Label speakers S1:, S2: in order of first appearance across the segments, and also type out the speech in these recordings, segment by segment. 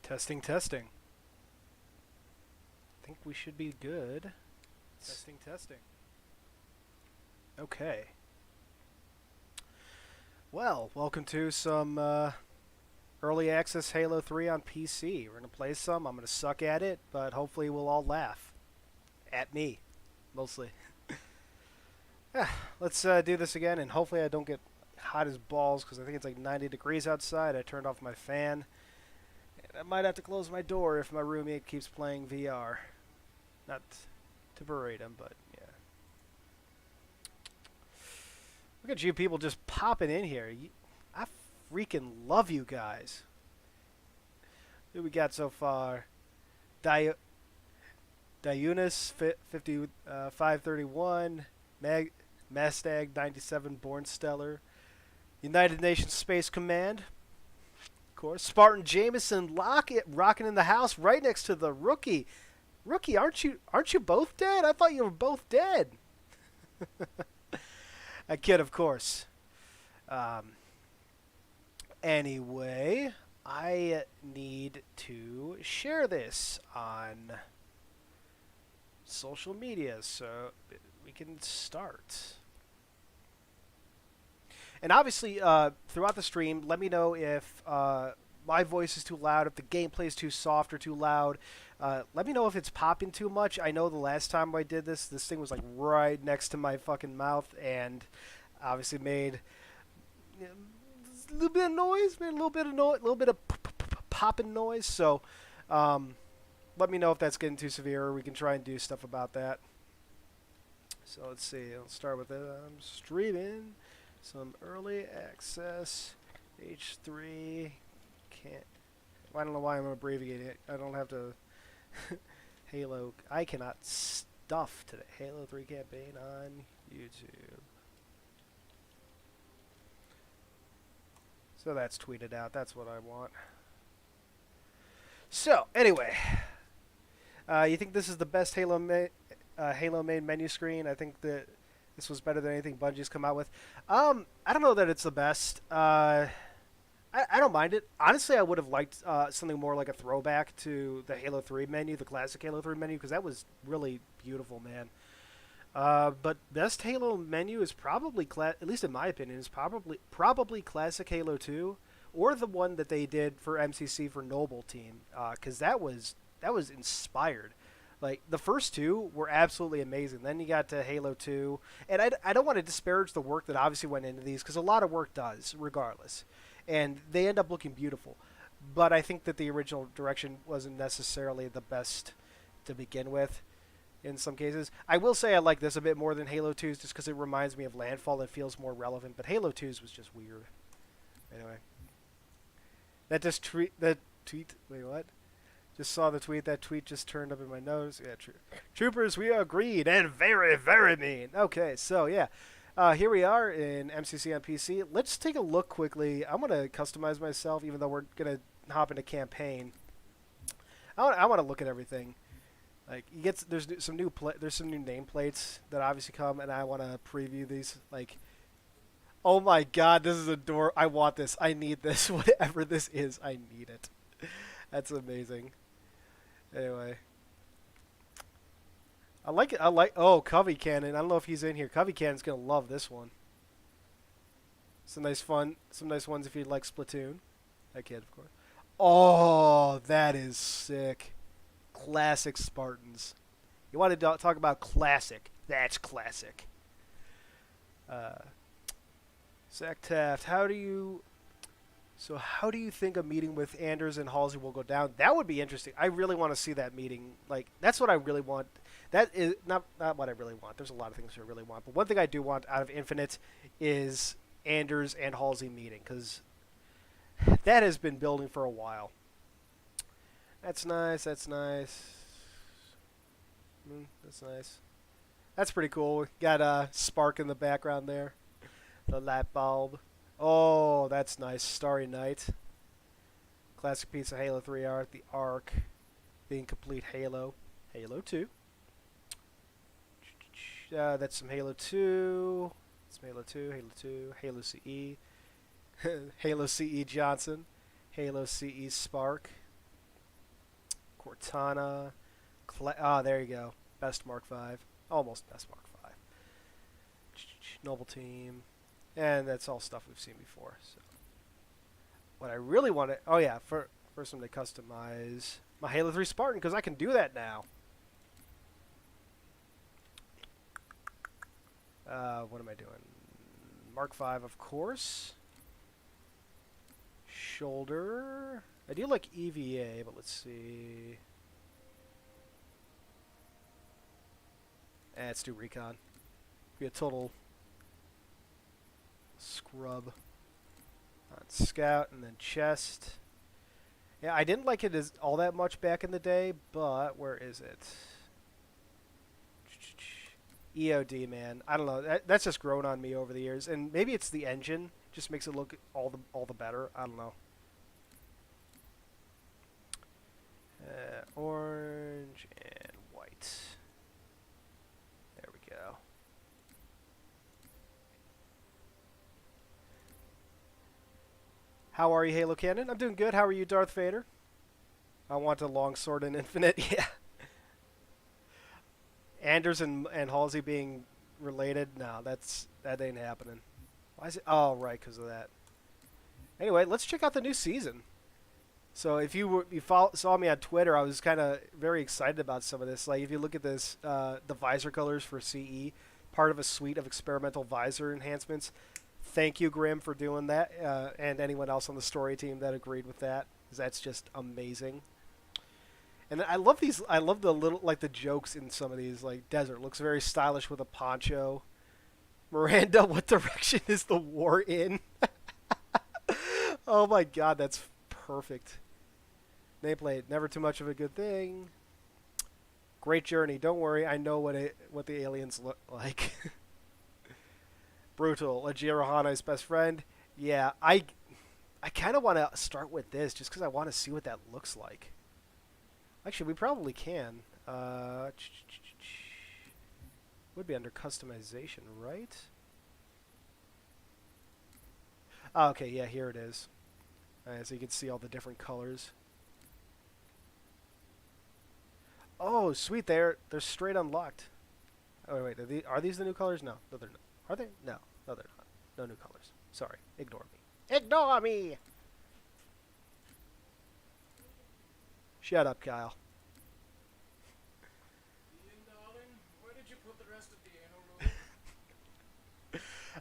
S1: Testing, testing. I think we should be good. Testing, testing. Okay. Well, welcome to some early access Halo 3 on PC. We're going to play some. I'm going to suck at it, but hopefully we'll all laugh. At me, mostly. Yeah, let's do this again, and hopefully I don't get hot as balls, because I think it's like 90 degrees outside. I turned off my fan. And I might have to close my door if my roommate keeps playing VR. Not to berate him, but yeah. Look at you people just popping in here. I freaking love you guys. Who we got so far? Diunis 531, Mastag 97, Born Stellar, United Nations Space Command, of course, Spartan Jameson Lockett rocking in the house right next to the rookie. Rookie, aren't you both dead? I thought you were both dead. I kid, of course. Anyway, I need to share this on social media so we can start. And obviously, throughout the stream, let me know if my voice is too loud, if the gameplay is too soft or too loud. Let me know if it's popping too much. I know the last time I did this thing was like right next to my fucking mouth, and obviously made a little bit of noise, made a little bit of popping noise. So let me know if that's getting too severe, or we can try and do stuff about that. So let's see. I'll start with it. I'm streaming some early access H3. I don't know why I'm abbreviating it. I don't have to. Halo. I cannot stuff today. Halo 3 campaign on YouTube. So that's tweeted out. That's what I want. So anyway, you think this is the best Halo main menu screen? I think that this was better than anything Bungie's come out with. I don't know that it's the best. I don't mind it. Honestly, I would have liked something more like a throwback to the Halo 3 menu, the classic Halo 3 menu, because that was really beautiful, man. But best Halo menu is probably, at least in my opinion, is probably classic Halo 2, or the one that they did for MCC for Noble Team, because that was inspired. Like, the first two were absolutely amazing. Then you got to Halo 2, and I don't want to disparage the work that obviously went into these, because a lot of work does, regardless. And they end up looking beautiful. But I think that the original direction wasn't necessarily the best to begin with in some cases. I will say I like this a bit more than Halo 2's just because it reminds me of Landfall. It feels more relevant. But Halo 2's was just weird. Anyway. Wait, what? Just saw the tweet. That tweet just turned up in my nose. Yeah, Troopers, we agreed. And very, very mean. Okay, so yeah. Here we are in MCC on PC. Let's take a look quickly. I'm going to customize myself, even though we're going to hop into campaign. I want to look at everything. Like, there's some new nameplates that obviously come, and I want to preview these. Like, oh my God, this is I want this. I need this. Whatever this is, I need it. That's amazing. Anyway. I like it. Oh, Covey Cannon. I don't know if he's in here. Covey Cannon's gonna love this one. Some nice ones if you like Splatoon. That kid, of course. Oh, that is sick. Classic Spartans. You want to talk about classic? That's classic. Zach Taft, how do you think a meeting with Anders and Halsey will go down? That would be interesting. I really want to see that meeting. Like, that's what I really want. That is not what I really want. There's a lot of things I really want. But one thing I do want out of Infinite is Anders and Halsey meeting, because that has been building for a while. That's nice. That's nice. That's nice. That's pretty cool. Got a spark in the background there. The light bulb. Oh, that's nice. Starry Night. Classic piece of Halo 3 art. The Arc. The incomplete Halo. Halo 2. That's some Halo 2. Some Halo 2. Halo 2. Halo CE. Halo CE Johnson. Halo CE Spark. Cortana. There you go. Best Mark 5. Almost best Mark 5. Noble Team. And that's all stuff we've seen before. So, what I really want to... Oh, yeah. First one to customize my Halo 3 Spartan, because I can do that now. What am I doing? Mark 5, of course. Shoulder. I do like EVA, but let's see. Let's do Recon. Be a total scrub on Scout, and then Chest. Yeah, I didn't like it as all that much back in the day, but where is it? EOD, man. I don't know. That's just grown on me over the years, and maybe it's the engine. Just makes it look all the better. I don't know. Orange and white. There we go. How are you, Halo Cannon? I'm doing good. How are you, Darth Vader? I want a long sword in Infinite. Yeah. Anders and Halsey being related? No, that ain't happening. Why is it? Oh, right, because of that. Anyway, let's check out the new season. So if you saw me on Twitter, I was kind of very excited about some of this. Like if you look at this, the visor colors for CE, part of a suite of experimental visor enhancements. Thank you, Grim, for doing that, and anyone else on the story team that agreed with that, because that's just amazing. And I love these. I love the little, like the jokes in some of these. Like Desert looks very stylish with a poncho. Miranda, what direction is the war in? Oh my God, that's perfect. Nameplate, never too much of a good thing. Great journey. Don't worry, I know what the aliens look like. Brutal. Ajiro Hanai's best friend. Yeah, I kind of want to start with this just because I want to see what that looks like. Actually, we probably can. Would be under customization, right? Oh, okay, yeah, here it is. So you can see all the different colors. Oh, sweet! They're straight unlocked. Oh wait, are these the new colors? No, they're not. Are they? No, they're not. No new colors. Sorry, ignore me. Ignore me. Shut up, Kyle.
S2: Ian, darling, where did you put the rest of the anal room?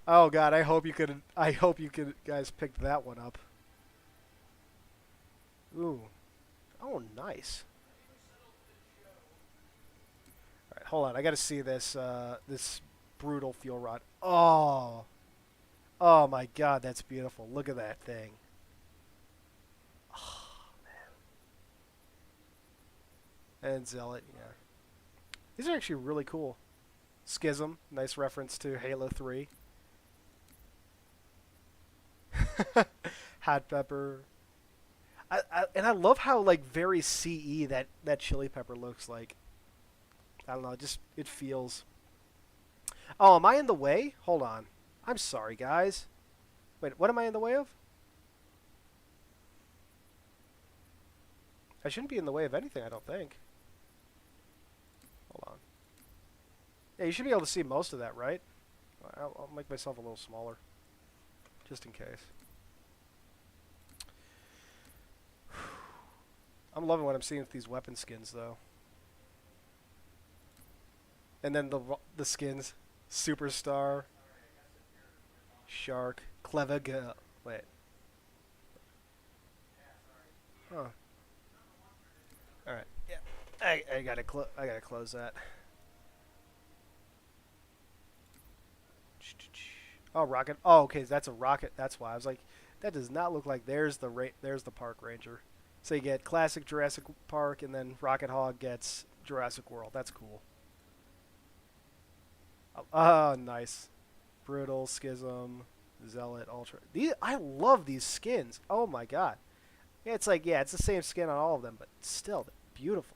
S1: Oh God, I hope you could guys pick that one up. Ooh. Oh, nice. All right, hold on. I got to see this this brutal fuel rod. Oh. Oh my God, that's beautiful. Look at that thing. Oh, man. And Zealot, yeah. These are actually really cool. Schism, nice reference to Halo 3. Hot pepper. And I love how like very CE that chili pepper looks like. I don't know, it feels. Oh, am I in the way? Hold on. I'm sorry, guys. Wait, what am I in the way of? I shouldn't be in the way of anything, I don't think. Hold on. Yeah, you should be able to see most of that, right? I'll make myself a little smaller, just in case. I'm loving what I'm seeing with these weapon skins, though. And then the skins, Superstar, Shark, Clever Girl. Wait. Huh. All right. Yeah. I gotta close that. Oh, rocket. Oh, okay. That's a rocket. That's why I was like, that does not look like. There's the park ranger. So you get classic Jurassic Park, and then Rocket Hog gets Jurassic World. That's cool. Oh, nice. Brutal, Schism, Zealot, Ultra. I love these skins. Oh my God. Yeah, it's like, yeah, it's the same skin on all of them, but still, they're beautiful.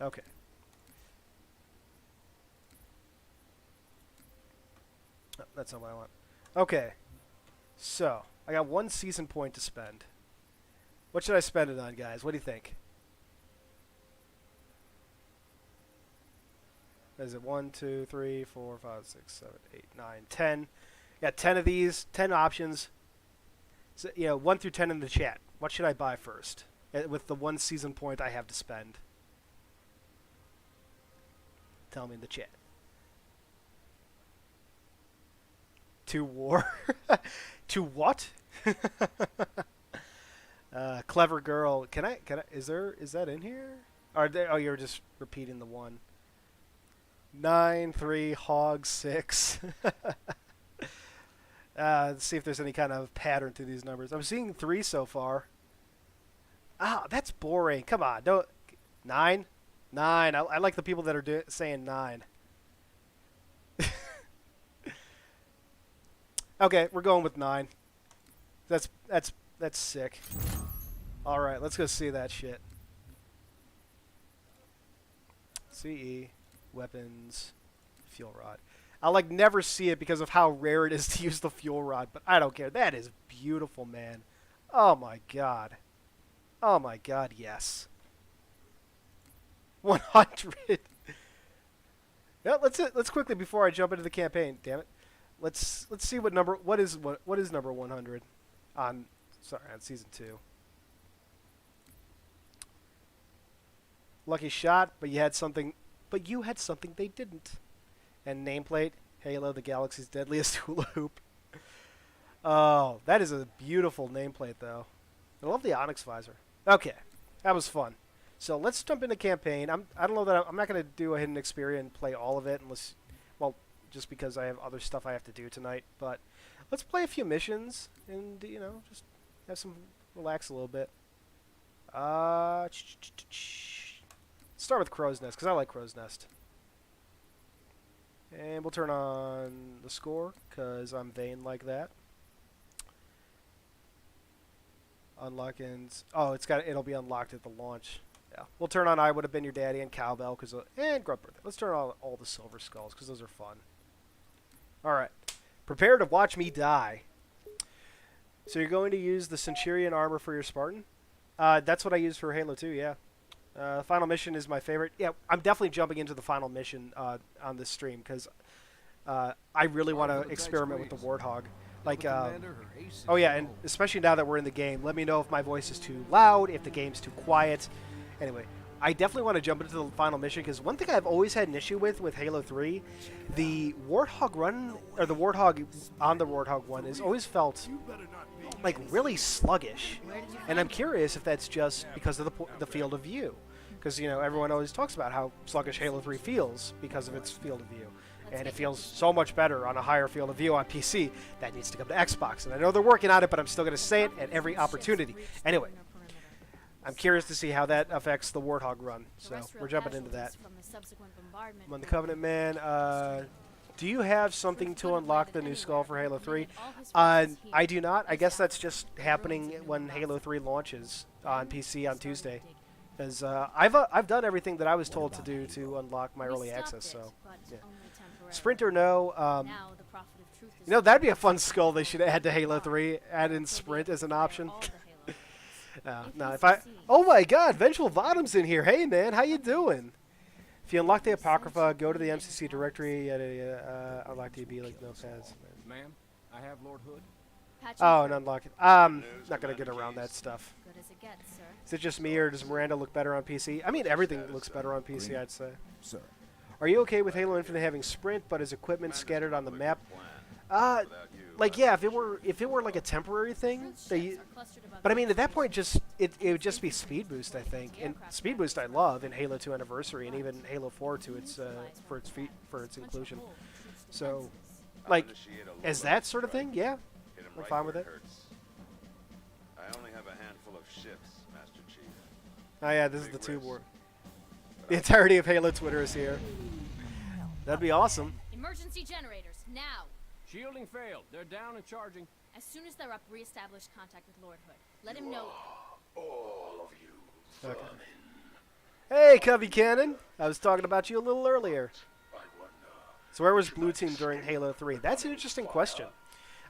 S1: Okay. Oh, that's not what I want. Okay. So, I got one season point to spend. What should I spend it on, guys? What do you think? Is it 1, 2, 3, 4, 5, 6, 7, 8, 9, 10? Yeah, 10 of these, 10 options. So, 1 through 10 in the chat. What should I buy first? With the 1 season point I have to spend. Tell me in the chat. To war? To what? Clever girl. Can I? Is that in here? Oh, you're just repeating the one. 9, 3, hog 6. Let's see if there's any kind of pattern to these numbers. I'm seeing 3 so far. Ah, that's boring. Come on, don't. 9, 9. I like the people that are saying 9. Okay, we're going with 9. That's sick. All right, let's go see that shit. CE, weapons, fuel rod. I'll like never see it because of how rare it is to use the fuel rod, but I don't care. That is beautiful, man. Oh my god. Oh my god, yes. 100. Yeah, let's quickly before I jump into the campaign. Damn it. Let's see what is number 100 on season 2. Lucky shot, but you had something they didn't. And nameplate, Halo, the galaxy's deadliest hula hoop. Oh, that is a beautiful nameplate though. I love the Onyx visor. Okay, that was fun. So let's jump into campaign. I don't know that I'm not gonna do a hidden Xperia and play all of it unless, well, just because I have other stuff I have to do tonight. But let's play a few missions and just have some relax a little bit. Start with Crow's Nest because I like Crow's Nest. And we'll turn on the score because I'm vain like that. Unlocking. Oh, it'll be unlocked at the launch. Yeah, we'll turn on I Would Have Been Your Daddy and Cowbell and Grunt Birthday. Let's turn on all the Silver Skulls because those are fun. All right, prepare to watch me die. So you're going to use the Centurion armor for your Spartan? That's what I use for Halo 2. Yeah. Final mission is my favorite. Yeah, I'm definitely jumping into the final mission on this stream because I really want to experiment with the Warthog. Like, oh yeah, and especially now that we're in the game, let me know if my voice is too loud, if the game's too quiet. Anyway, I definitely want to jump into the final mission because one thing I've always had an issue with Halo 3, the Warthog run, or the Warthog on the Warthog one, has always felt like really sluggish. And I'm curious if that's just because of the field of view. Because, everyone always talks about how sluggish Halo 3 feels because of its field of view. And it feels so much better on a higher field of view on PC. That needs to come to Xbox. And I know they're working on it, but I'm still going to say it at every opportunity. Anyway, I'm curious to see how that affects the Warthog run. So we're jumping into that. I'm on the Covenant Man. Do you have something to unlock the new skull for Halo 3? I do not. I guess that's just happening when Halo 3 launches on PC on Tuesday. Because I've done everything that I was told to do to unlock my early access. So, yeah. Sprinter, no. That'd be a fun skull they should add to Halo 3. Add in Sprint as an option. No, oh my God, Vengeful Bottom's in here. Hey man, how you doing? If you unlock the Apocrypha, go to the MCC directory. Unlock DB like no pads.
S2: Ma'am, I have Lord Hood.
S1: Oh, and unlock it. Not gonna get around that stuff. Is it just me, or does Miranda look better on PC? I mean, everything looks better on PC, I'd say.
S3: Sir.
S1: Are you okay with Halo Infinite having sprint, but his equipment scattered on the map? Like, yeah, if it were like a temporary thing, but I mean, at that point, it would just be speed boost, I think. And speed boost I love in Halo 2 Anniversary and even Halo 4 to its for its inclusion. So, like, as that sort of thing, yeah, I'm fine with it.
S4: I only have a handful of ships, Master Chief.
S1: Oh yeah, this is the tube war. The entirety of Halo Twitter is here. That'd be awesome.
S5: Emergency generators, now!
S2: Shielding failed. They're down and charging.
S5: As soon as they're up, reestablish contact with Lord Hood. Let him know.
S4: All of you.
S1: Okay. Hey, Cubby Cannon! I was talking about you a little earlier. So where was Blue Team during Halo 3? That's an interesting question.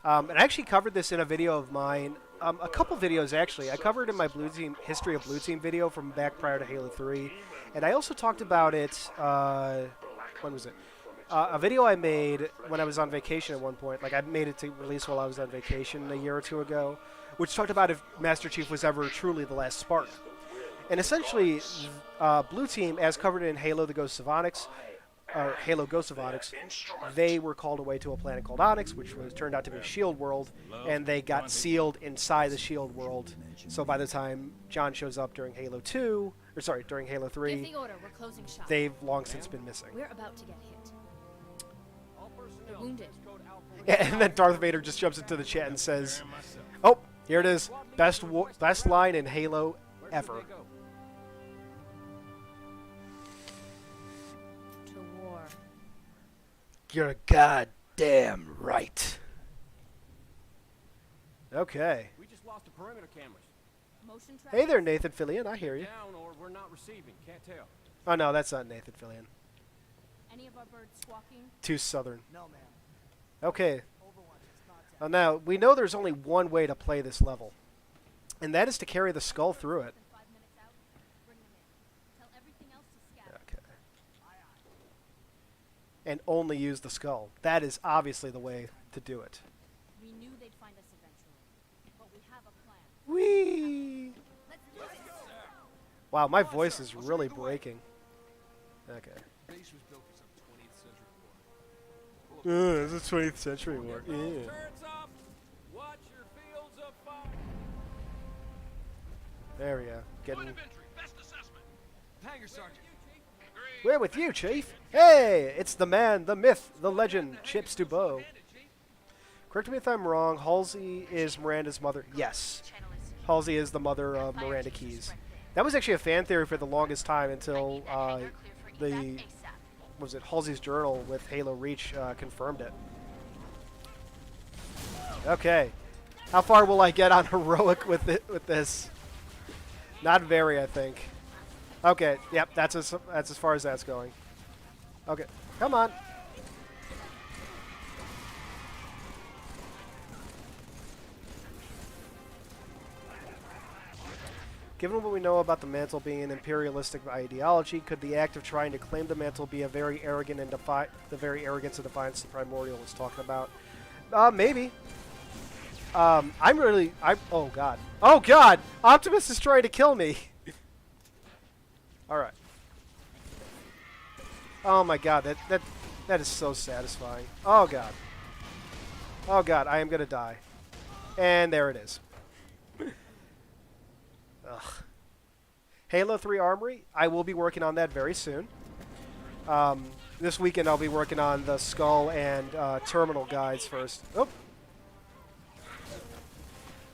S1: And I actually covered this in a video of mine a couple videos actually. I covered in my Blue Team history of Blue Team video from back prior to Halo 3, and I also talked about it. When was it? A video I made when I was on vacation at one point. Like I made it to release while I was on vacation a year or two ago, which talked about if Master Chief was ever truly the last Spartan. And essentially, Blue Team, as covered in Halo: The Ghosts of Onyx, or Halo: Ghosts of Onyx, they were called away to a planet called Onyx, which was turned out to be Shield World, and they got sealed inside the Shield World. So by the time John shows up during Halo 2, or sorry, during Halo
S5: Give
S1: 3,
S5: the order. We're closing shop.
S1: they've long since been missing.
S5: We're about to get hit. They're wounded.
S1: And then Darth Vader just jumps into the chat and says, "Oh, here it is, best line in Halo ever."
S5: To war.
S1: You're goddamn right. Okay.
S3: We just lost the perimeter cameras.
S5: Motion track.
S1: Hey there, Nathan Fillion. I hear you.
S3: Down or we're not receiving. Can't tell.
S1: Oh no, that's not Nathan Fillion.
S5: Any of our birds squawking?
S1: Too southern.
S6: No, ma'am.
S1: Okay.
S6: Overwatch is contact.
S1: Now we know there's only one way to play this level, and that is to carry the skull through it.
S5: 5 minutes out. Bring them in. Tell everything else to scatter.
S1: Okay. And only use the skull. That is obviously the way to do it.
S5: We knew they'd find us eventually, but we have a plan.
S1: Whee!
S5: Let's do this.
S1: Wow, my voice is really breaking. Okay.
S2: Base was built for some 20th century war.
S1: It's a 20th century war. Yeah.
S3: Turrets up. Watch your fields of fire.
S1: There we go. Getting.
S2: Best assessment. Hangar sergeant.
S1: We're with you, Chief. Hey, it's the man, the myth, the legend, Chips Dubois. Correct me if I'm wrong. Halsey is Miranda's mother. Yes, Halsey is the mother of Miranda Keyes. That was actually a fan theory for the longest time until the was it Halsey's Journal with Halo Reach confirmed it. Okay, how far will I get on heroic with this? Not very, I think. Okay, yep, that's as far as that's going. Okay, come on. Given what we know about the mantle being an imperialistic ideology, could the act of trying to claim the mantle be a very arrogant and the very arrogance and defiance the Primordial was talking about? Maybe. Oh god. Oh god! Optimus is trying to kill me! Alright. Oh my god, that is so satisfying. Oh god. Oh god, I am gonna die. And there it is. Ugh. Halo 3 Armory, I will be working on that very soon. This weekend I'll be working on the Skull and Terminal guides first. Oh!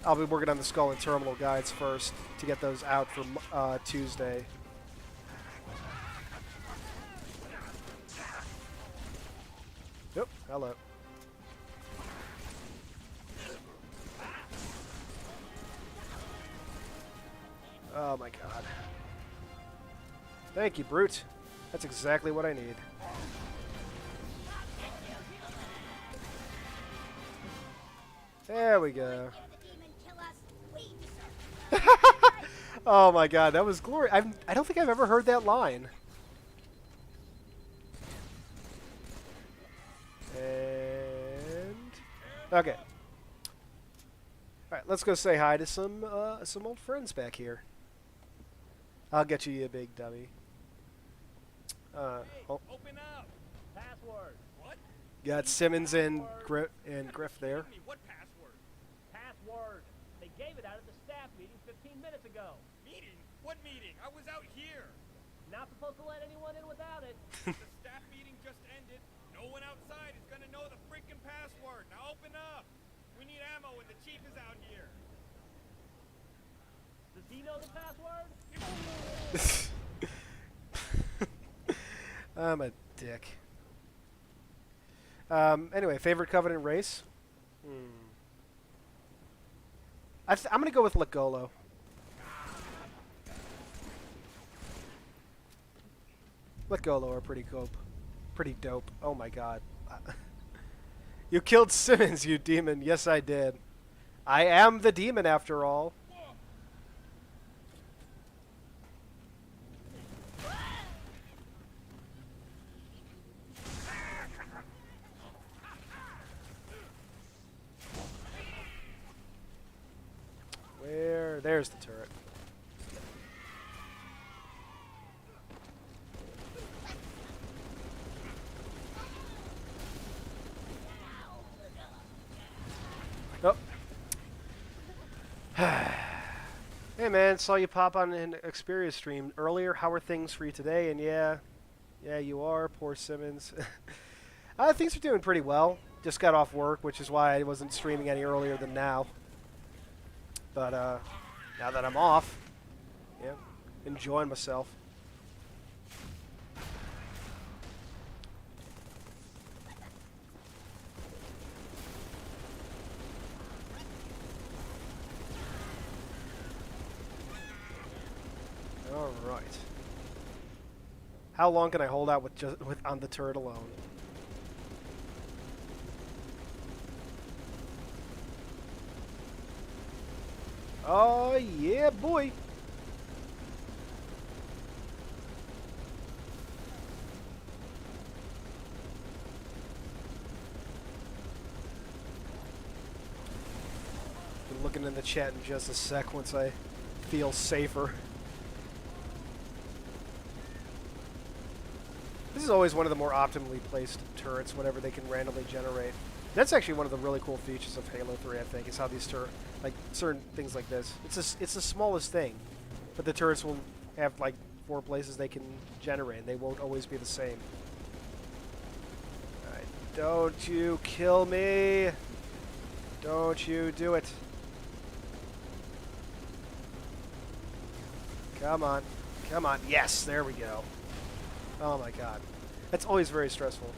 S1: I'll be working on the Skull and Terminal guides first to get those out for Tuesday. Yep, hello. Oh my god. Thank you, Brute. That's exactly what I need. There we go. Oh my god, that was glorious. I don't think I've ever heard that line. And okay. All right, let's go say hi to some old friends back here. I'll get you a big dummy. Oh,
S3: Open up. Password. What?
S1: got Simmons and Griff there.
S3: What password? Password. They gave it out at the staff meeting 15 minutes ago. Meeting? What meeting? I was out here. Not supposed to let anyone in without it. The staff meeting just ended. No one outside is gonna know the freaking password. Now open up. We need ammo and the chief is out here. Does he know the password?
S1: I'm a dick. Anyway, favorite Covenant race? I'm gonna go with Legolo. Legolo are pretty dope. Oh my god. You killed Simmons, you demon. Yes, I did. I am the demon after all. Where? There's the turret. Oh. Hey man, saw you pop on an Xperia stream earlier. How are things for you today? And yeah, you are. Poor Simmons. Things are doing pretty well. Just got off work, which is why I wasn't streaming any earlier than now. But now that I'm off, yeah, enjoying myself. All right. How long can I hold out with on the turret alone? Oh yeah, boy. Be looking in the chat in just a sec once I feel safer. This is always one of the more optimally placed turrets whenever they can randomly generate. That's actually one of the really cool features of Halo 3, I think, is how these like certain things like this. It's the smallest thing, but the turrets will have like 4 places they can generate, and they won't always be the same. Alright, don't you kill me! Don't you do it! Come on, come on! Yes, there we go. Oh my god, that's always very stressful.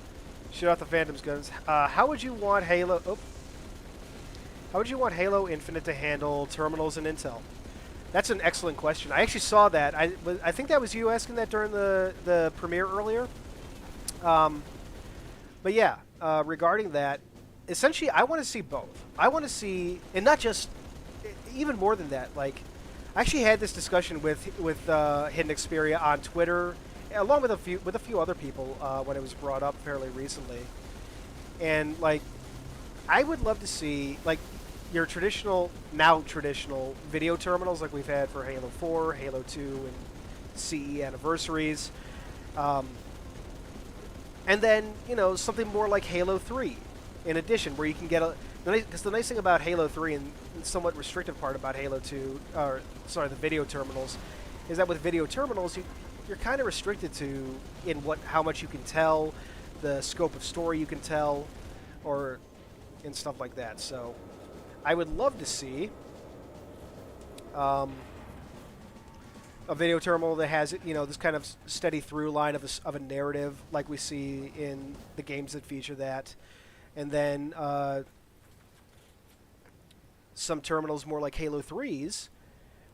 S1: Shoot out the Phantom's guns. How would you want Halo? Oh. How would you want Halo Infinite to handle terminals and intel? That's an excellent question. I actually saw that. I think that was you asking that during the premiere earlier. But yeah, regarding that, essentially, I want to see both. I want to see, and not just, even more than that. Like, I actually had this discussion with Hidden Xperia on Twitter, along with a few other people when it was brought up fairly recently. And like, I would love to see like your traditional video terminals like we've had for Halo 4, Halo 2, and CE anniversaries, and then something more like Halo 3 in addition, where you can get because the nice thing about Halo 3 and somewhat restrictive part about Halo 2, or sorry, the video terminals, is that with video terminals you're kind of restricted to how much you can tell, the scope of story you can tell, and stuff like that. So I would love to see a video terminal that has this kind of steady through line of a narrative like we see in the games that feature that, and then some terminals more like Halo 3's,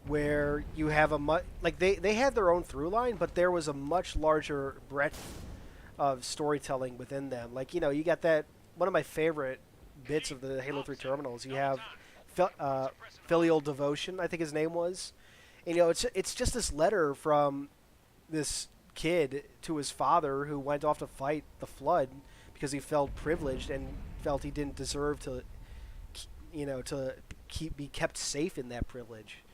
S1: where you have they had their own through line, but there was a much larger breadth of storytelling within them. Like, you got that, one of my favorite bits of the Halo 3 terminals, you have Filial Devotion, I think his name was. And, it's just this letter from this kid to his father who went off to fight the Flood because he felt privileged and felt he didn't deserve to be kept safe in that privilege.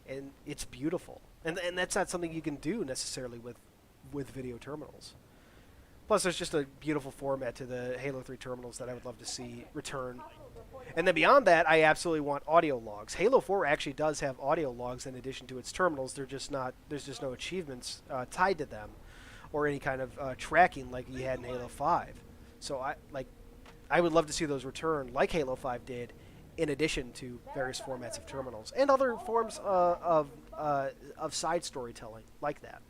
S1: And it's beautiful, and that's not something you can do necessarily with video terminals. Plus, there's just a beautiful format to the Halo 3 terminals that I would love to see return. And then beyond that, I absolutely want audio logs. Halo 4 actually does have audio logs in addition to its terminals. There's just no achievements tied to them, or any kind of tracking like you had in Halo 5. So I would love to see those return like Halo 5 did, in addition to various formats of terminals and other forms of side storytelling like that.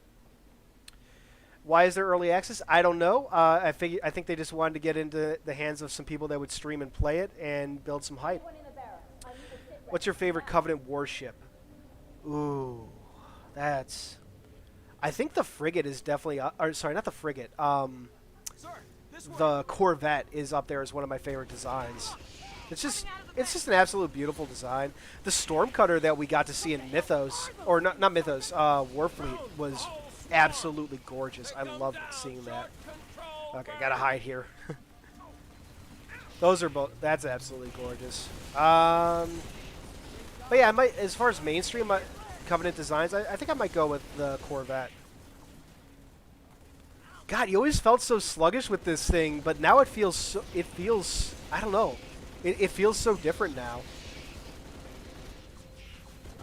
S1: Why is there early access? I don't know. I think they just wanted to get into the hands of some people that would stream and play it and build some hype. What's your favorite Covenant warship? Ooh, I think the frigate is definitely. Or sorry, not the frigate. The Corvette is up there as one of my favorite designs. It's just an absolute beautiful design. The Stormcutter that we got to see in Mythos, or not Mythos, Warfleet was absolutely gorgeous. I loved seeing that. Okay, gotta hide here. Those are both. That's absolutely gorgeous. But yeah, I might. As far as mainstream Covenant designs, I think I might go with the Corvette. God, you always felt so sluggish with this thing, but now it feels. It feels. I don't know. It feels so different now.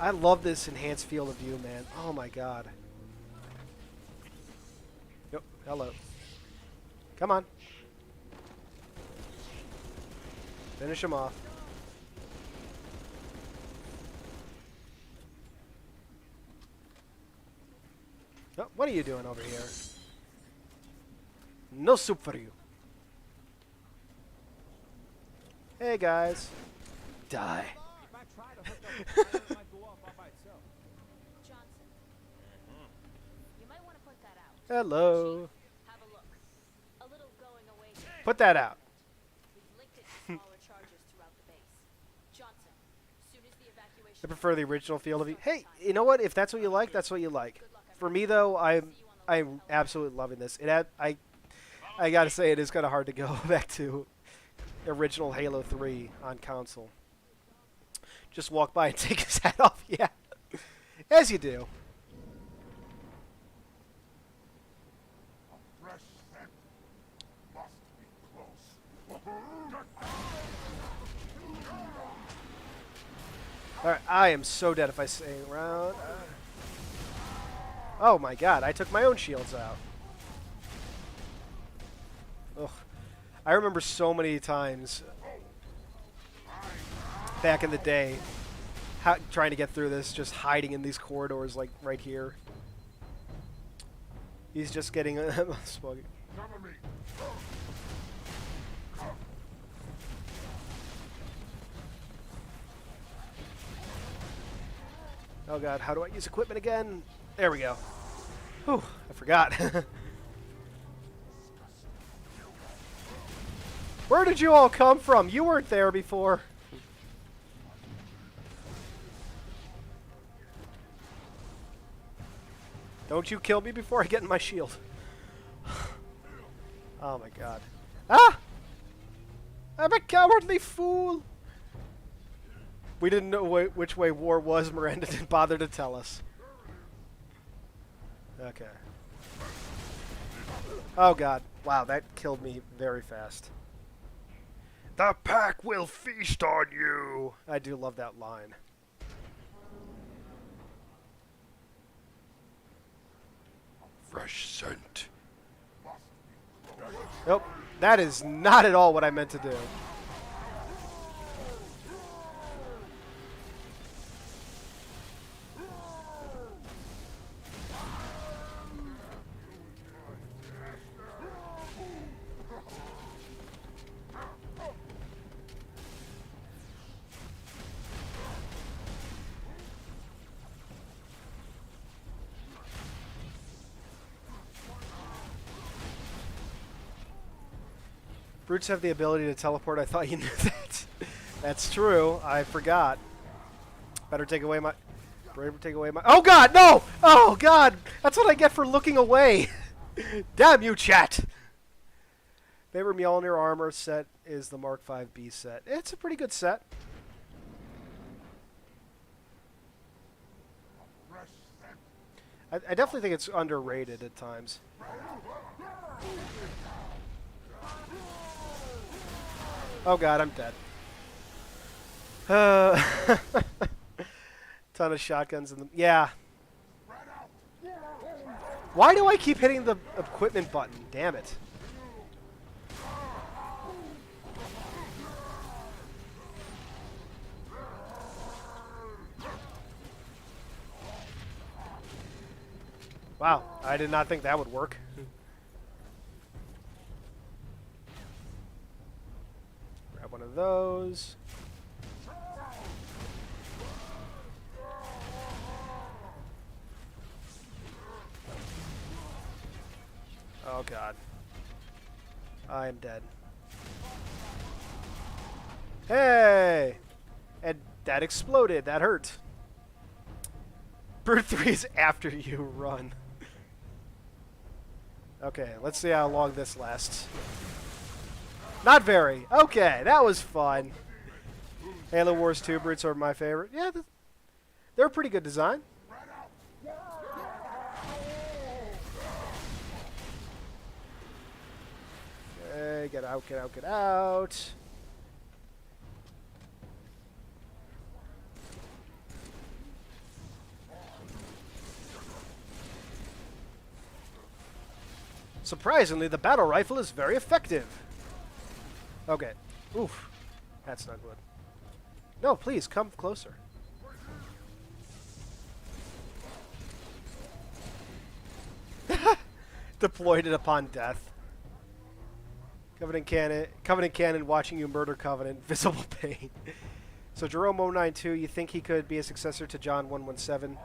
S1: I love this enhanced field of view, man. Oh my god. Yep. Hello. Come on. Finish him off. Oh, what are you doing over here? No soup for you. Hey guys. Die.
S3: If I try to hook up the pilot, it might go off all by itself.
S5: Johnson. You might want to put that out.
S1: Hello.
S5: Have a look. A little going away.
S1: Put that out.
S5: We've linked it to smaller charges throughout the base. Johnson, soon as the evacuation.
S1: I prefer the original field of view. Hey, you know what? If that's what you like, that's what you like. For me though, I'm absolutely loving this. I gotta say it is kind of hard to go back to original Halo 3 on console. Just walk by and take his hat off. Yeah, as you do. Alright, I am so dead if I stay around. Oh my god, I took my own shields out. Ugh. I remember so many times back in the day trying to get through this, just hiding in these corridors like right here. He's just getting smug. Oh god, how do I use equipment again? There we go. Whew, I forgot. Where did you all come from? You weren't there before. Don't you kill me before I get in my shield. Oh my god. Ah! I'm a cowardly fool! We didn't know which way war was. Miranda didn't bother to tell us. Okay. Oh god. Wow, that killed me very fast. The pack will feast on you! I do love that line. Fresh scent. Nope. That is not at all what I meant to do. Brutes have the ability to teleport. I thought you knew that. That's true. I forgot. Better take away my... Oh god, no! Oh god! That's what I get for looking away! Damn you, chat! Favorite Mjolnir armor set is the Mark 5B set. It's a pretty good set. I definitely think it's underrated at times. Oh god, I'm dead. Ton of shotguns in them. Yeah. Why do I keep hitting the equipment button? Damn it. Wow, I did not think that would work. Grab one of those. Oh god. I am dead. Hey! And that exploded. That hurt. Bird 3 is after you. Run. Okay, let's see how long this lasts. Not very. Okay, that was fun. Halo Wars 2 brutes are my favorite. Yeah, they're a pretty good design. Okay, get out, get out, get out. Surprisingly, the battle rifle is very effective. Okay. Oof. That's not good. No, please, come closer. Deployed it upon death. Covenant Cannon watching you murder Covenant. Visible pain. So Jerome 092, you think he could be a successor to John 117?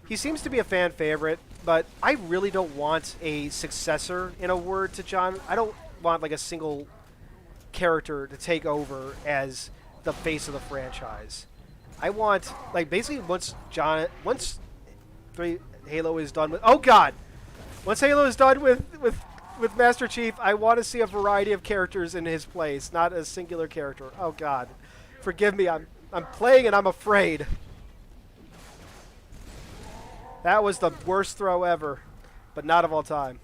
S1: He seems to be a fan favorite, but I really don't want a successor, in a word, to John. I don't want like a single character to take over as the face of the franchise. I want, like, basically once Halo is done with, oh god, once Halo is done with Master Chief, I want to see a variety of characters in his place, not a singular character. Oh god, forgive me, I'm playing and I'm afraid. That was the worst throw ever, but not of all time.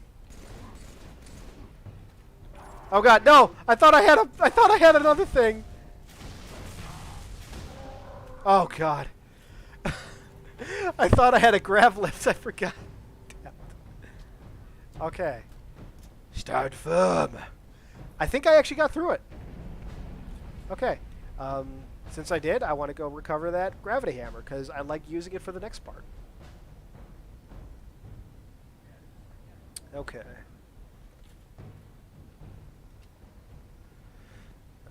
S1: Oh god, no! I thought I had another thing. Oh god. I thought I had a grab lift. I forgot. Damn it. Okay. Stand firm. I think I actually got through it. Okay. Since I did, I want to go recover that gravity hammer because I like using it for the next part. Okay.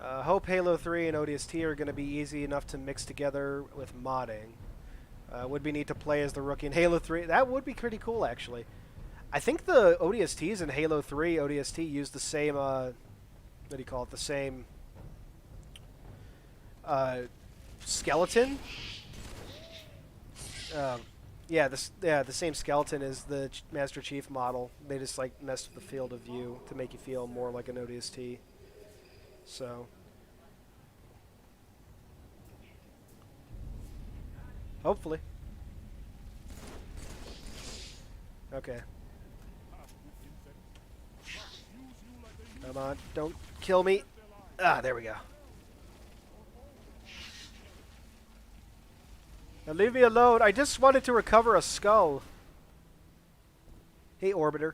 S1: Hope Halo 3 and ODST are going to be easy enough to mix together with modding. Would be neat to play as the rookie in Halo 3. That would be pretty cool, actually. I think the ODSTs in Halo 3 ODST use the same, what do you call it, the same skeleton? Yeah, the same skeleton as the Master Chief model. They just like messed with the field of view to make you feel more like an ODST. So, hopefully. Okay. Come on, don't kill me. Ah, there we go. Now leave me alone. I just wanted to recover a skull. Hey, Orbiter.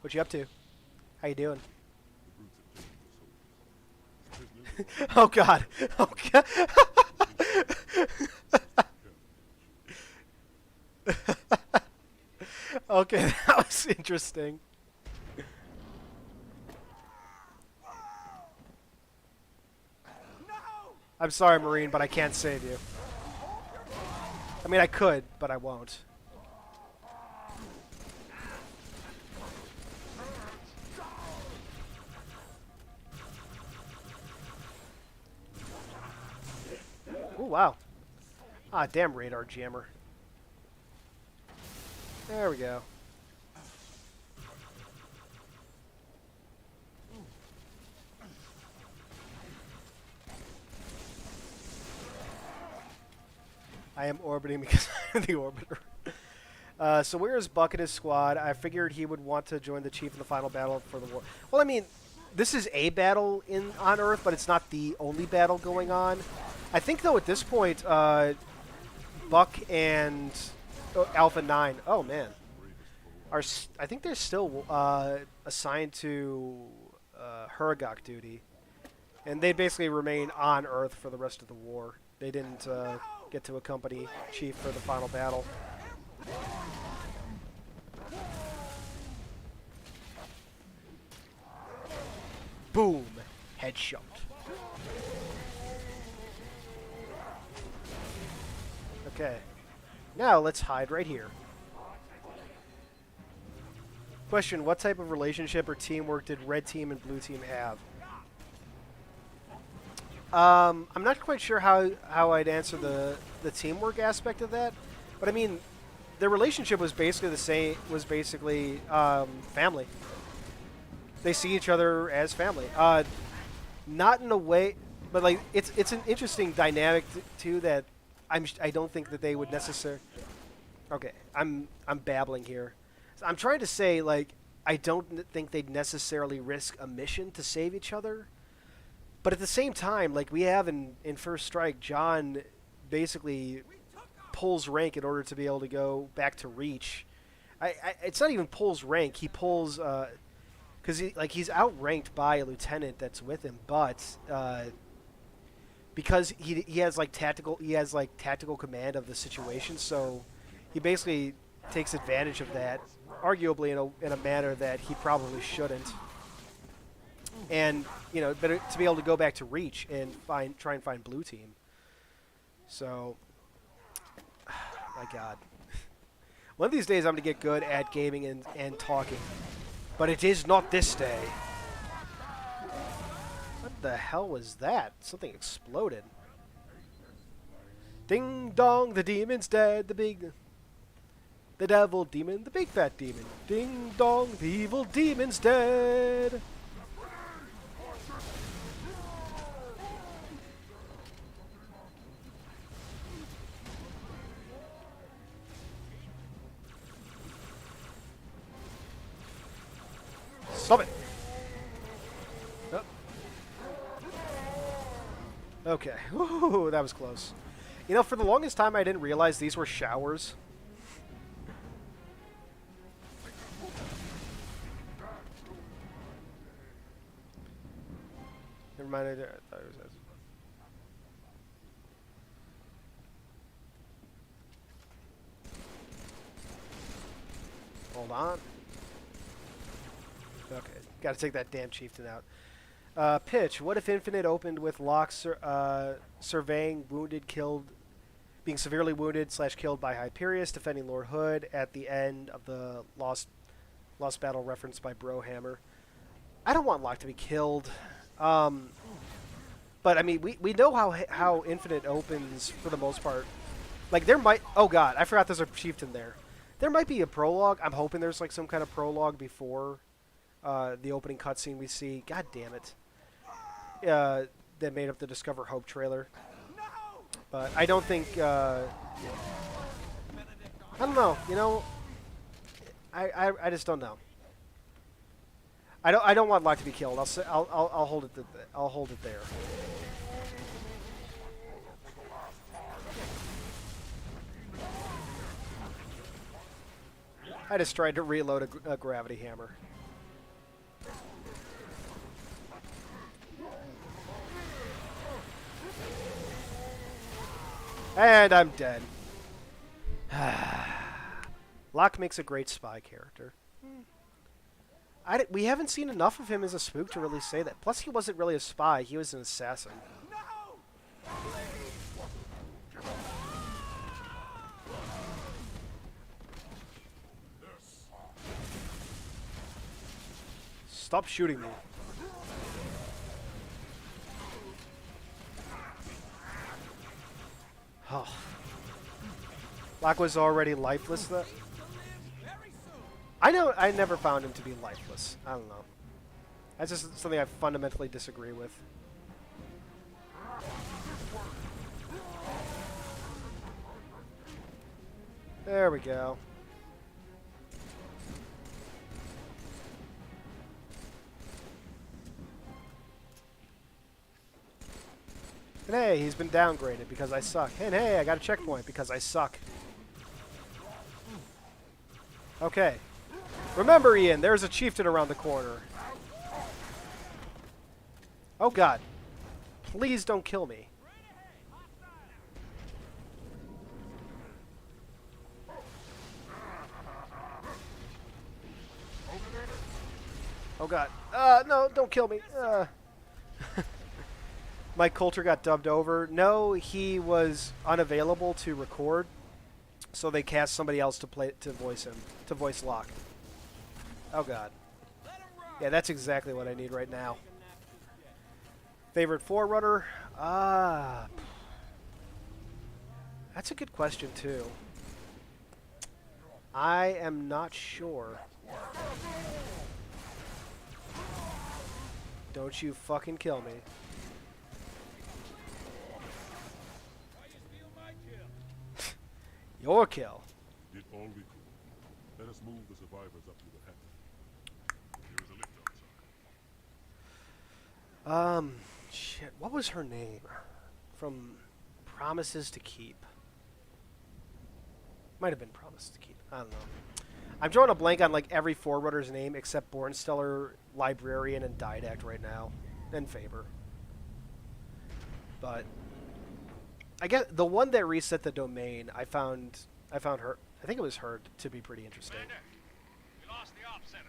S1: What you up to? How you doing? Oh god. Oh god. Okay, that was interesting. I'm sorry, Marine, but I can't save you. I mean, I could, but I won't. Oh, wow. Ah, damn radar jammer. There we go. I am orbiting because I'm the orbiter. So where is Buck and his squad? I figured he would want to join the Chief in the final battle for the war. Well, I mean, this is a battle on Earth, but it's not the only battle going on. I think, though, at this point, Buck and Alpha 9, oh, man, I think they're still assigned to Hergok duty. And they basically remain on Earth for the rest of the war. They didn't get to accompany Chief for the final battle. Boom! Headshot. Okay. Now let's hide right here. Question, what type of relationship or teamwork did Red Team and Blue Team have? I'm not quite sure how I'd answer the teamwork aspect of that, but I mean, their relationship was basically the same. Was basically family. They see each other as family. Not in a way, but like it's an interesting dynamic too that I don't think that they would necessarily. Okay, I'm babbling here. I'm trying to say like I don't think they'd necessarily risk a mission to save each other. But at the same time, like we have in First Strike, John basically pulls rank in order to be able to go back to Reach. It's not even pulls rank. He pulls because he's outranked by a lieutenant that's with him, but because he has tactical command of the situation, so he basically takes advantage of that, arguably in a manner that he probably shouldn't. And but to be able to go back to Reach and try and find Blue Team. So, my God, one of these days I'm gonna get good at gaming and talking, but it is not this day. What the hell was that? Something exploded. Ding dong, the demon's dead. The devil demon, the big fat demon. Ding dong, the evil demon's dead. Stop it! Oh. Okay. Ooh, that was close. For the longest time I didn't realize these were showers. Never mind. I thought it was. Hold on. Okay, gotta take that damn chieftain out. Pitch. What if Infinite opened with Locke surveying being severely wounded / killed by Hyperius, defending Lord Hood at the end of the Lost battle referenced by Brohammer? I don't want Locke to be killed. But I mean, we know how Infinite opens for the most part. Like there might. Oh God, I forgot there's a chieftain there. There might be a prologue. I'm hoping there's like some kind of prologue before the opening cutscene we see. God damn it. That made up the Discover Hope trailer. But I don't think. I don't know. I just don't know. I don't want Locke to be killed. I'll hold it. I'll hold it there. I just tried to reload a gravity hammer. And I'm dead. Locke makes a great spy character. We haven't seen enough of him as a spook to really say that. Plus, he wasn't really a spy. He was an assassin. Stop shooting me. Oh. Locke was already lifeless, though. I know. I never found him to be lifeless. I don't know. That's just something I fundamentally disagree with. There we go. And hey, he's been downgraded because I suck. And hey, I got a checkpoint because I suck. Okay. Remember, Ian, there's a chieftain around the corner. Oh God. Please don't kill me. Oh God. No, don't kill me. Mike Coulter got dubbed over. No, he was unavailable to record, so they cast somebody else to voice Locke. Oh God. Yeah, that's exactly what I need right now. Favorite Forerunner? Ah, that's a good question too. I am not sure. Don't you fucking kill me.
S2: Why you steal my kill?
S1: Your kill.
S6: Did all we could. Let us move the survivors up to the hatch. There is a lift outside.
S1: Shit. What was her name? From Promises to Keep. Might have been Promises to Keep. I don't know. I'm drawing a blank on like every Forerunner's name except Bornstellar, Librarian, and Didact right now, and Faber. But I guess the one that reset the domain, I found her. I think it was her to be pretty interesting.
S3: Commander, we lost the op center.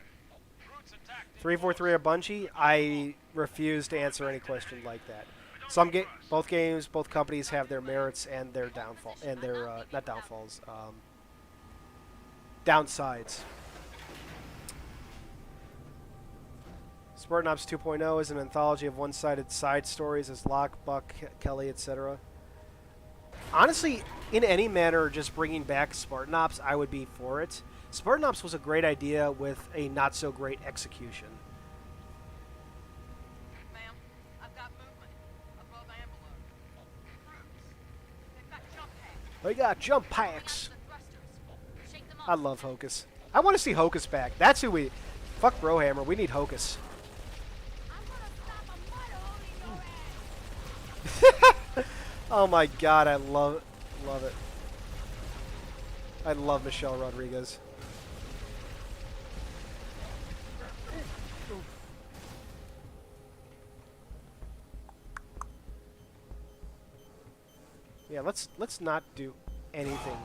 S3: Brutes attacked.
S1: 343 or Bungie, I refuse to answer any question like that. Both companies have their merits and their downfall, and their not downfalls, downsides. Spartan Ops 2.0 is an anthology of one-sided side stories as Locke, Buck, Kelly, etc. Honestly, in any manner, just bringing back Spartan Ops, I would be for it. Spartan Ops was a great idea with a not-so-great execution.
S7: Ma'am, I've got movement above envelope. Troops. They've got jump packs.
S1: We got jump packs.
S5: The thrusters. Shake them
S1: I
S5: off.
S1: love Hocus. I want to see Hocus back. That's who we... Fuck Brohammer. We need Hocus.
S5: I'm gonna stop a mud hole in your ass.
S1: Oh my god, I love it. I love Michelle Rodriguez. Yeah, let's not do anything.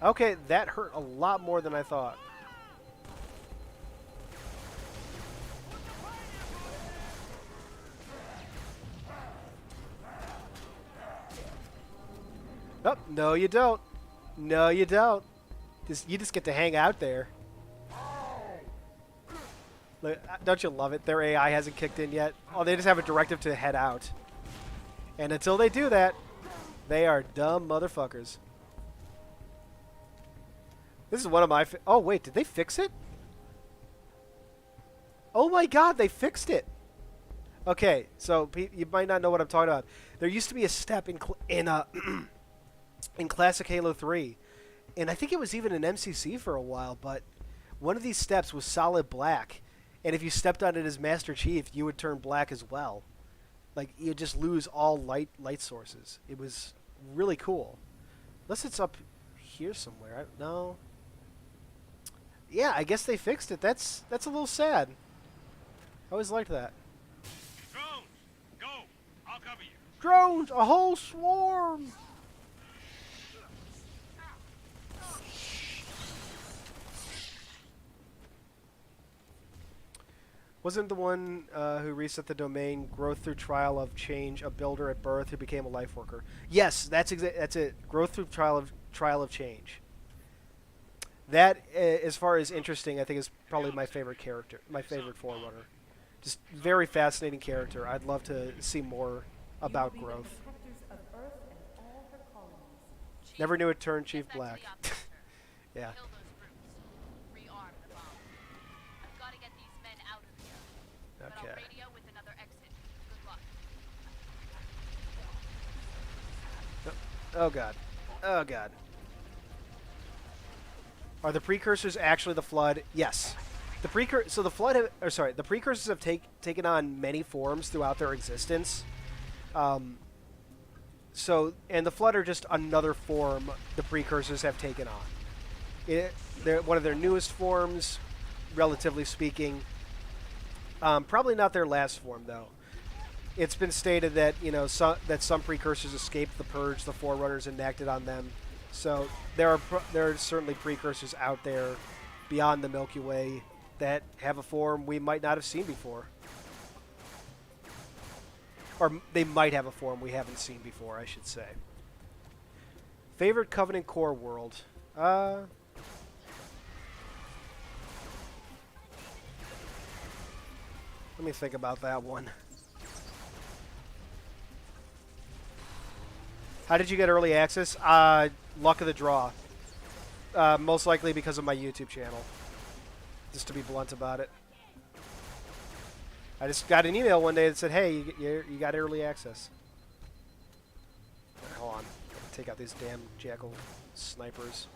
S1: Okay, that hurt a lot more than I thought. Oh, no you don't. No you don't. You just get to hang out there. Look, don't you love it? Their AI hasn't kicked in yet. Oh, they just have a directive to head out. And until they do that, they are dumb motherfuckers. This is one of my... Oh, wait, did they fix it? Oh my god, they fixed it. Okay, so you might not know what I'm talking about. There used to be a step in Classic Halo 3, and I think it was even in MCC for a while, but one of these steps was solid black, and if you stepped on it as Master Chief, you would turn black as well. Like, you'd just lose all light sources. It was really cool. Unless it's up here somewhere. No. Yeah, I guess they fixed it. That's a little sad. I always liked that.
S3: Drones, go. I'll cover you.
S1: Drones! A whole swarm! Wasn't the one who reset the domain growth through trial of change a builder at birth who became a life worker? Yes, that's it. Growth through trial of change. That, as far as interesting, I think is probably my favorite character, my favorite Forerunner. Just very fascinating character. I'd love to see more about growth.
S5: Chief,
S1: Never knew it turned
S5: get
S1: Chief
S5: back to
S1: black.
S5: the op center.
S1: Yeah.
S5: Kill those brutes. Rearm the bomb. I've got to get these men out of here. But I'll
S1: Okay.
S5: radio with another exit. Good luck.
S1: Oh god. Oh god. Are the precursors actually the Flood? Yes. The Flood the precursors have taken on many forms throughout their existence. And the Flood are just another form the precursors have taken on. They're one of their newest forms, relatively speaking. Probably not their last form, though. It's been stated that some precursors escaped the purge the Forerunners enacted on them. So there are certainly precursors out there beyond the Milky Way that have a form we might not have seen before. Or they might have a form we haven't seen before, I should say. Favorite Covenant Core world? Let me think about that one. How did you get early access? Luck of the draw. Most likely because of my YouTube channel. Just to be blunt about it. I just got an email one day that said, hey, you got early access. Right, hold on. Take out these damn jackal snipers.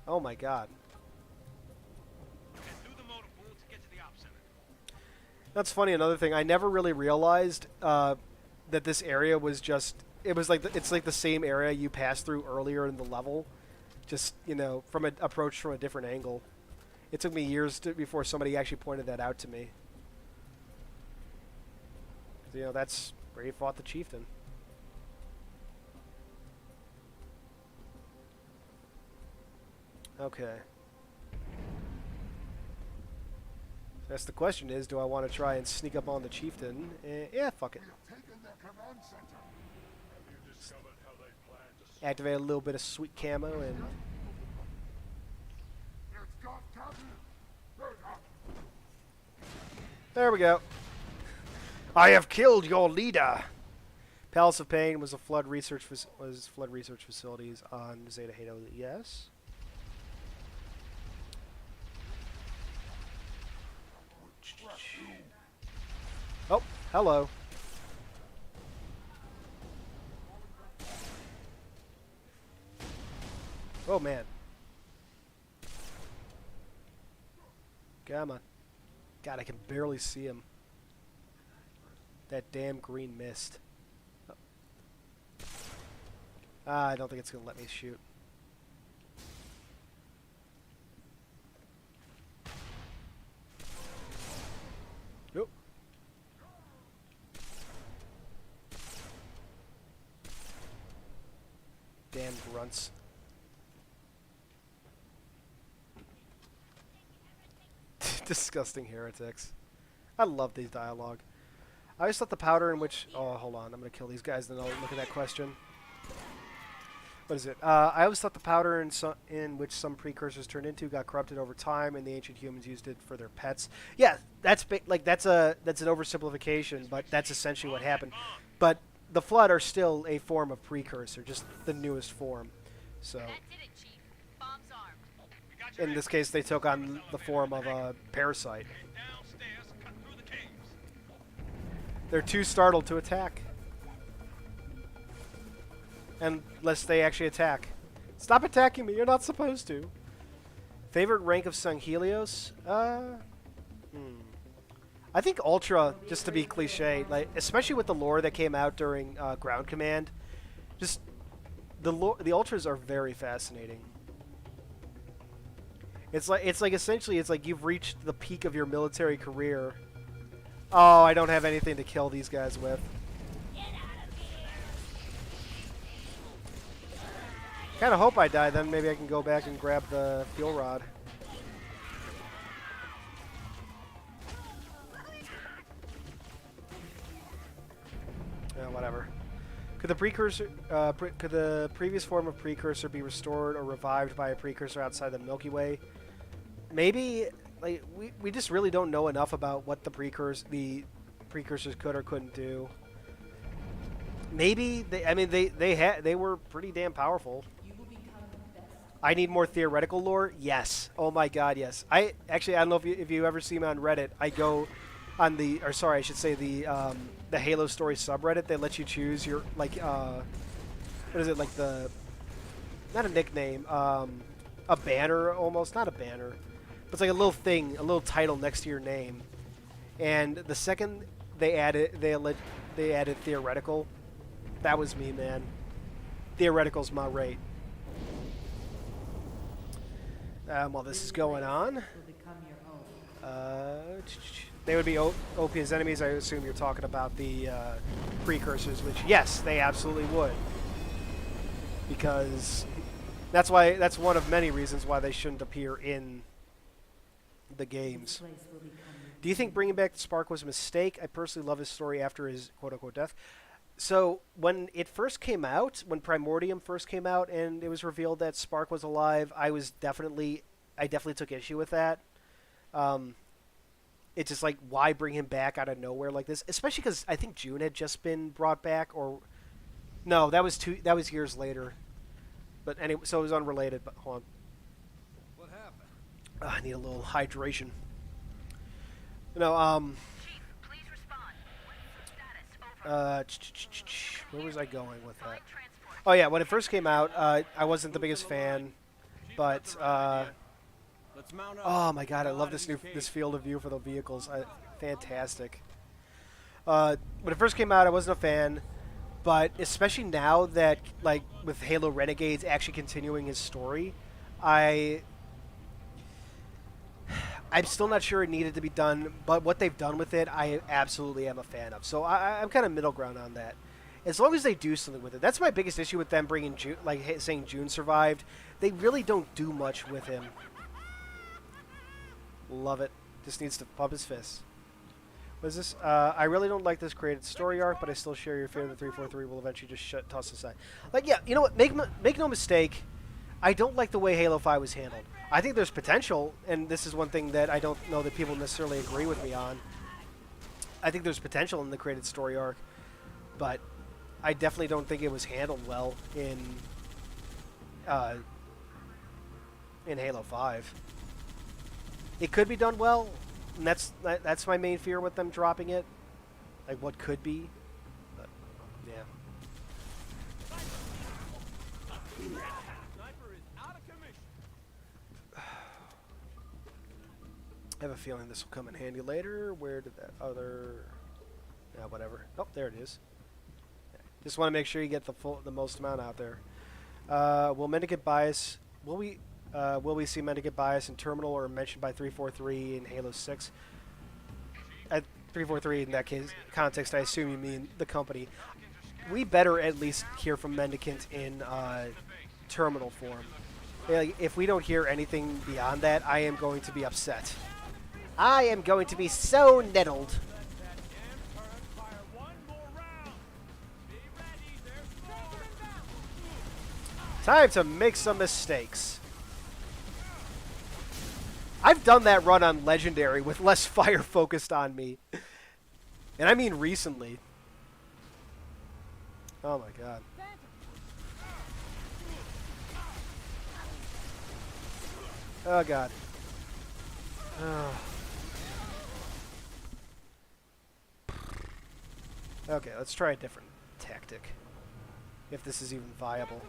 S1: Oh my god. That's funny, another thing. I never really realized that this area was just... It was like it's like the same area you passed through earlier in the level. Just, you know, from an approach from a different angle. It took me years before somebody actually pointed that out to me. You know, that's where you fought the chieftain. Okay. That's the question is, do I want to try and sneak up on the chieftain? Yeah, fuck it. Activate a little bit of sweet camo and... There we go. I have killed your leader. Palace of Pain was a flood research facilities on Zeta Halo. Yes. Oh, hello. Oh man. Come on. God, I can barely see him. That damn green mist. Oh. I don't think it's going to let me shoot. Nope. Damn grunts. Disgusting heretics. I love these dialogue. I always thought the powder in which... Oh, hold on. I'm going to kill these guys, then I'll look at that question. What is it? I always thought the powder in which some precursors turned into got corrupted over time, and the ancient humans used it for their pets. Yeah, that's an oversimplification, but that's essentially what happened. But the Flood are still a form of precursor, just the newest form. So, in this case, they took on the form of a parasite. They're too startled to attack. Unless they actually attack. Stop attacking me, you're not supposed to. Favorite rank of Sun Helios? I think Ultra, just to be cliche, like especially with the lore that came out during Ground Command. Just the Ultras are very fascinating. It's like essentially it's like you've reached the peak of your military career. Oh, I don't have anything to kill these guys with. Kind of hope I die, then maybe I can go back and grab the fuel rod. Yeah, whatever. Could the previous form of precursor be restored or revived by a precursor outside the Milky Way? Maybe. Like we just really don't know enough about what the precursors could or couldn't do. Maybe they were pretty damn powerful. I need more theoretical lore. Yes. Oh my God, yes. I don't know if you ever see me on Reddit. I go on the Halo Story subreddit. They let you choose your what is it, like not a nickname, a banner almost, not a banner. It's like a little thing, a little title next to your name. And the second they added theoretical, that was me, man. Theoretical's my rate. While this is going on, they would be OP as enemies. I assume you're talking about the precursors, which yes, they absolutely would. Because that's one of many reasons why they shouldn't appear in the games. Do you think bringing back Spark was a mistake? I personally love his story after his quote-unquote death. So when it first came out, when Primordium first came out and it was revealed that Spark was alive, I definitely took issue with that. it's just like, why bring him back out of nowhere like this? Especially because I think June had just been brought back, or no, that was years later. But anyway, so it was unrelated. But hold on,
S2: What happened?
S1: I need a little hydration. No,
S7: Chief, please respond. What's the status? Over.
S1: where was I going with that?
S7: Find transport.
S1: Oh yeah, when it first came out, I wasn't the biggest fan, but
S2: Let's mount up.
S1: oh my god, I love this field of view for the vehicles. Fantastic. When it first came out, I wasn't a fan, but especially now that, like, with Halo Renegades actually continuing his story, I'm still not sure it needed to be done, but what they've done with it, I absolutely am a fan of. So I'm kind of middle ground on that. As long as they do something with it. That's my biggest issue with them bringing June, like saying June survived. They really don't do much with him. Love it. Just needs to pump his fist. What is this? I really don't like this created story arc, but I still share your fear that 343 will eventually just toss aside. Like, yeah, you know what? Make no mistake. I don't like the way Halo 5 was handled. I think there's potential, and this is one thing that I don't know that people necessarily agree with me on. I think there's potential in the created story arc, but I definitely don't think it was handled well in Halo 5. It could be done well, and that's my main fear with them dropping it. Like, what could be, but yeah.
S3: Sniper is out of commission.
S1: I have a feeling this will come in handy later. Where did that other... Yeah, whatever. Oh, there it is. Just want to make sure you get the most amount out there. Will Mendicant Bias... Will we see Mendicant Bias in Terminal or mentioned by 343 in Halo 6? At 343 in that case context, I assume you mean the company. We better at least hear from Mendicant in Terminal form. Like, if we don't hear anything beyond that, I am going to be upset. I am going to be so nettled. Time to make some mistakes. I've done that run on Legendary with less fire focused on me. And I mean recently. Oh my god. Oh god. Oh. Okay, let's try a different tactic. If this is even viable.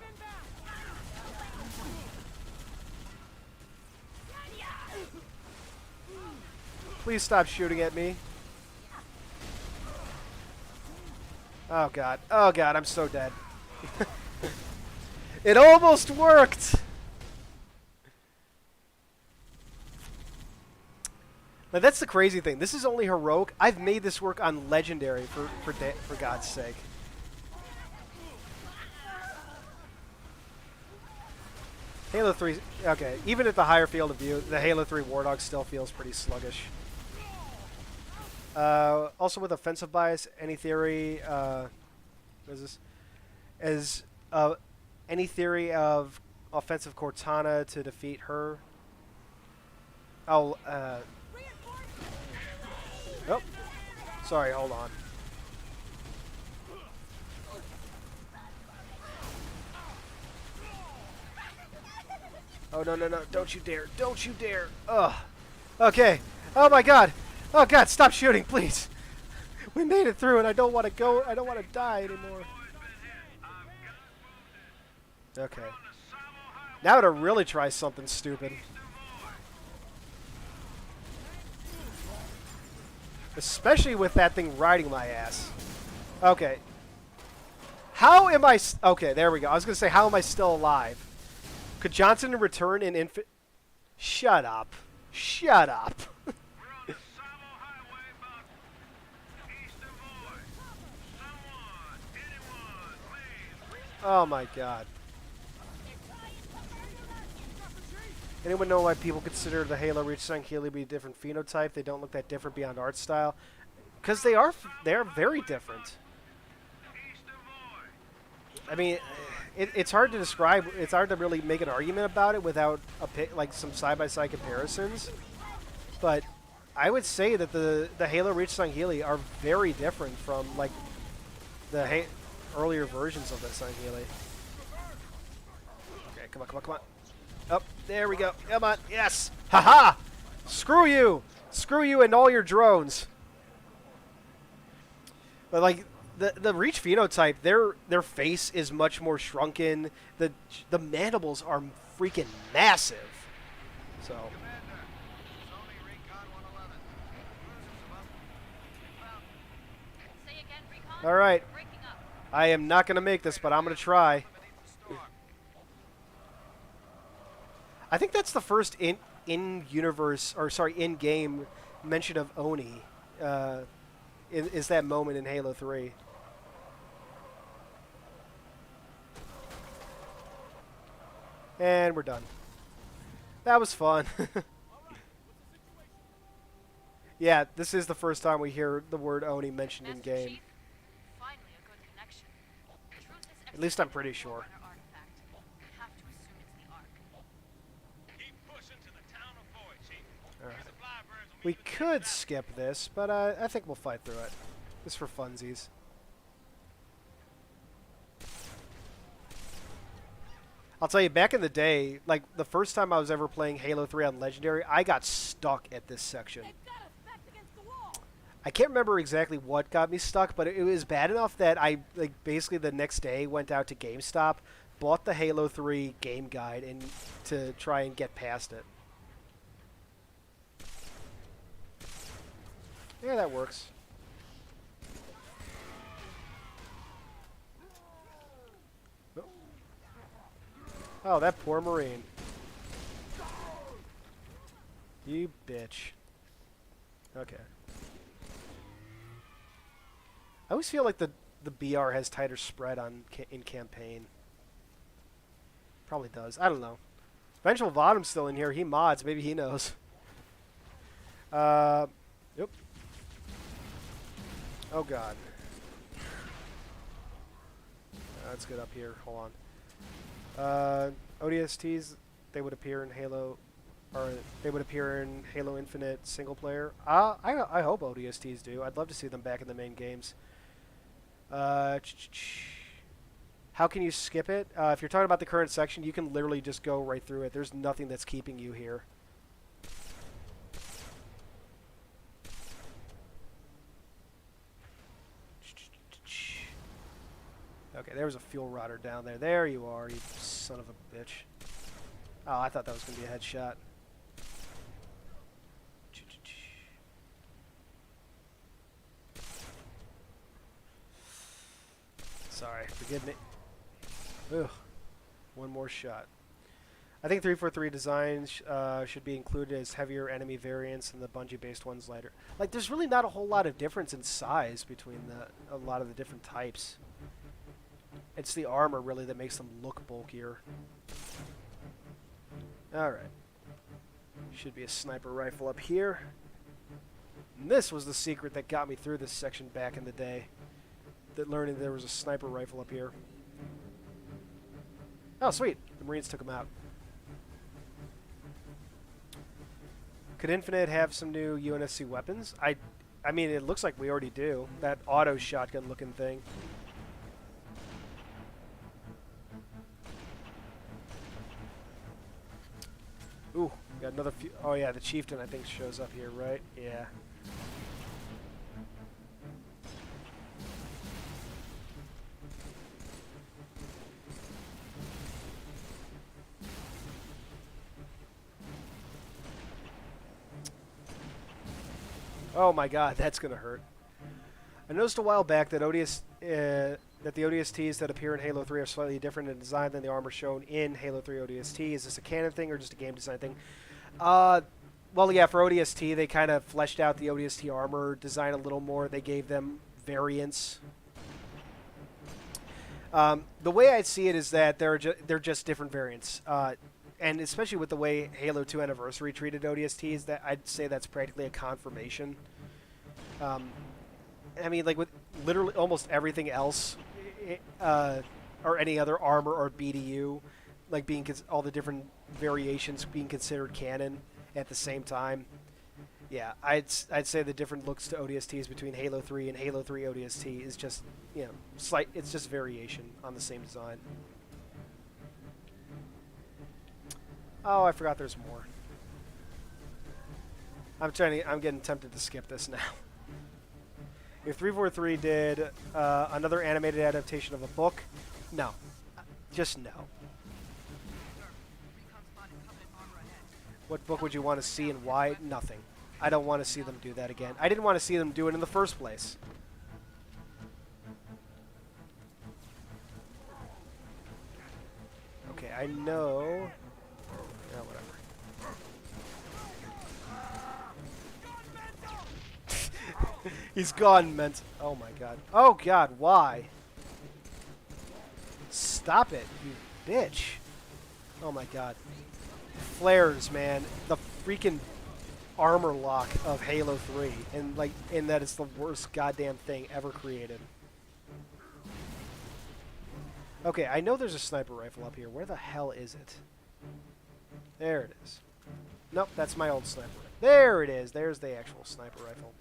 S1: Please stop shooting at me. Oh god. Oh god, I'm so dead. It almost worked! Now that's the crazy thing. This is only heroic. I've made this work on Legendary for God's sake. Halo 3, okay, even at the higher field of view, the Halo 3 War Dog still feels pretty sluggish. Also with offensive bias, any theory, what is this? As, any theory of offensive Cortana to defeat her? Oh, oh, sorry, hold on. Oh, no, no, no. Don't you dare. Don't you dare. Ugh. Okay. Oh, my God. Oh, God. Stop shooting, please. We made it through, and I don't want to go. I don't want to die anymore. Okay. Now to really try something stupid. Especially with that thing riding my ass. Okay. How am I... Okay, there we go. I was going to say, how am I still alive? Could Johnson return in infant... Shut up. Shut up. Oh my god. Anyone know why people consider the Halo Reach and Healy to be a different phenotype? They don't look that different beyond art style. Because they are very different. I mean... It's hard to describe. It's hard to really make an argument about it without like some side-by-side comparisons. But I would say that the Halo Reach Sangheili are very different from like the earlier versions of the Sangheili. Okay, come on, come on, come on. Oh, there we go. Come on, yes. Haha! Screw you! Screw you and all your drones. But like the Reach phenotype, their face is much more shrunken. The mandibles are freaking massive. So.
S4: Commander, it's only Recon 111. Cruisers above.
S7: Say again, Recon?
S1: All right.
S7: You're breaking up.
S1: I am not going to make this, but I'm going to try.
S4: Beneath the storm.
S1: I think that's the first in-universe, or sorry, in-game mention of Oni. Is that moment in Halo 3. And we're done. That was fun. Yeah, this is the first time we hear the word Oni mentioned in
S7: Master
S1: game.
S7: Chief, finally a good connection. Truth is
S1: At least I'm
S7: everything
S1: pretty
S7: is a
S1: sure.
S7: Forerunner artifact. We have to assume it's the Ark.
S3: Keep pushing to the town of Boy, Chief.
S1: Alright.
S3: Supply birds will
S1: We
S3: meet us
S1: could
S3: in the
S1: skip this, but I think we'll fight through it. Just for funsies. I'll tell you, back in the day, like the first time I was ever playing Halo 3 on Legendary, I got stuck at this section. I can't remember exactly what got me stuck, but it was bad enough that I like basically the next day went out to GameStop, bought the Halo 3 game guide, and to try and get past it. Yeah, that works. Oh, that poor Marine. You bitch. Okay. I always feel like the BR has tighter spread on in campaign. Probably does. I don't know. Vengeful Bottom's still in here. He mods. Maybe he knows. Yep. Oh god. Let's get up here. Hold on. ODSTs, they would appear in Halo, or they would appear in Halo Infinite single player. I hope ODSTs do. I'd love to see them back in the main games. How can you skip it? If you're talking about the current section, you can literally just go right through it. There's nothing that's keeping you here. Okay, there was a fuel rodder down there. There you are, you son of a bitch. Oh, I thought that was going to be a headshot. Sorry, forgive me. Ugh. One more shot. I think 343 designs should be included as heavier enemy variants and the Bungie-based ones lighter. Like, there's really not a whole lot of difference in size between a lot of the different types. It's the armor, really, that makes them look bulkier. Alright. Should be a sniper rifle up here. And this was the secret that got me through this section back in the day. That learning there was a sniper rifle up here. Oh, sweet. The Marines took him out. Could Infinite have some new UNSC weapons? I mean, it looks like we already do. That auto shotgun looking thing. Ooh, got another few. Oh yeah, the Chieftain I think shows up here, right? Yeah. Oh my god, that's gonna hurt. I noticed a while back that the ODSTs that appear in Halo 3 are slightly different in design than the armor shown in Halo 3 ODST. Is this a canon thing or just a game design thing? Well, yeah, for ODST, they kind of fleshed out the ODST armor design a little more. They gave them variants. The way I see it is that they're just different variants. And especially with the way Halo 2 Anniversary treated ODSTs, that I'd say that's practically a confirmation. I mean, like with literally almost everything else, or any other armor or BDU, like being all the different variations being considered canon at the same time. Yeah, I'd say the different looks to ODSTs between Halo 3 and Halo 3 ODST is just, you know, slight. It's just variation on the same design. Oh, I forgot there's more. I'm getting tempted to skip this now. If 343 did another animated adaptation of a book, no, just no.
S7: Recon spotted Covenant armor ahead.
S1: What book would you want to see and why? Nothing. I don't want to see them do that again. I didn't want to see them do it in the first place. Okay, I know. Yeah, whatever. He's gone mental. Oh my god. Oh god, why? Stop it, you bitch. Oh my god. Flares, man. The freaking armor lock of Halo 3, and like in that it's the worst goddamn thing ever created. Okay, I know there's a sniper rifle up here. Where the hell is it? There it is. Nope, that's my old sniper. There it is. There's the actual sniper rifle.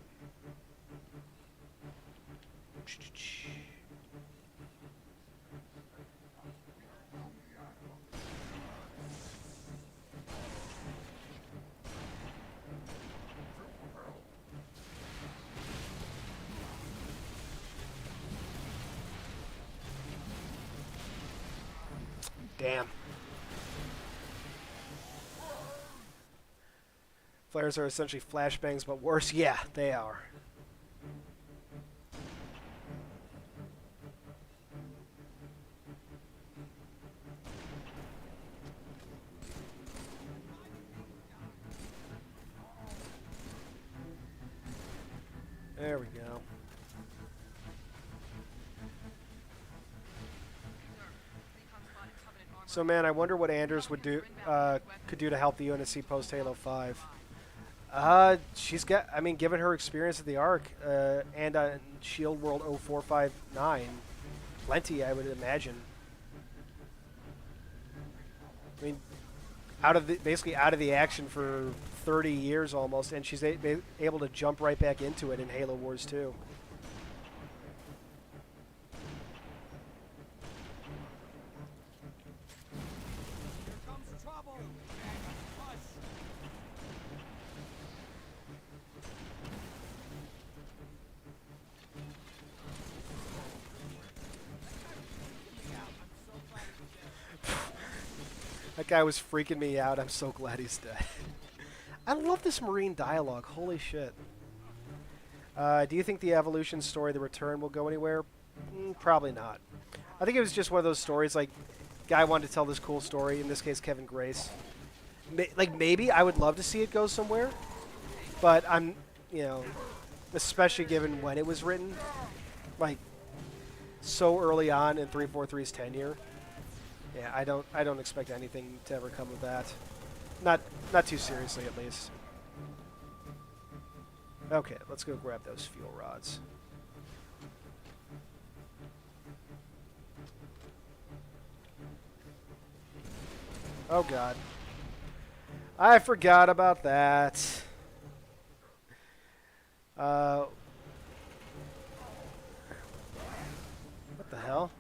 S1: Damn. Flares are essentially flashbangs, but worse. Yeah, they are. There we go. So man, I wonder what Anders would do, could do to help the UNSC post Halo 5. She's got, I mean, given her experience at the Ark and on Shield World 0459, plenty, I would imagine. I mean, basically out of the action for 30 years almost, and she's able to jump right back into it in Halo Wars 2. That guy was freaking me out. I'm so glad he's dead. I love this Marine dialogue. Holy shit. Do you think the evolution story, The Return, will go anywhere? Probably not. I think it was just one of those stories, like, guy wanted to tell this cool story, in this case, Kevin Grace. Like, maybe I would love to see it go somewhere, but I'm, you know, especially given when it was written, like, so early on in 343's tenure. Yeah, I don't expect anything to ever come of that. Not too seriously, at least. Okay, let's go grab those fuel rods. Oh god. I forgot about that. What the hell?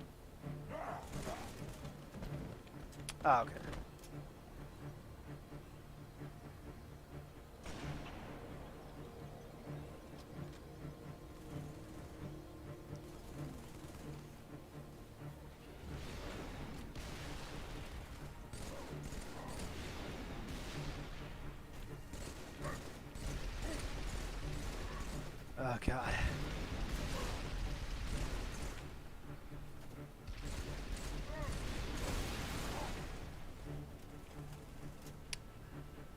S1: Oh, okay. Oh, God.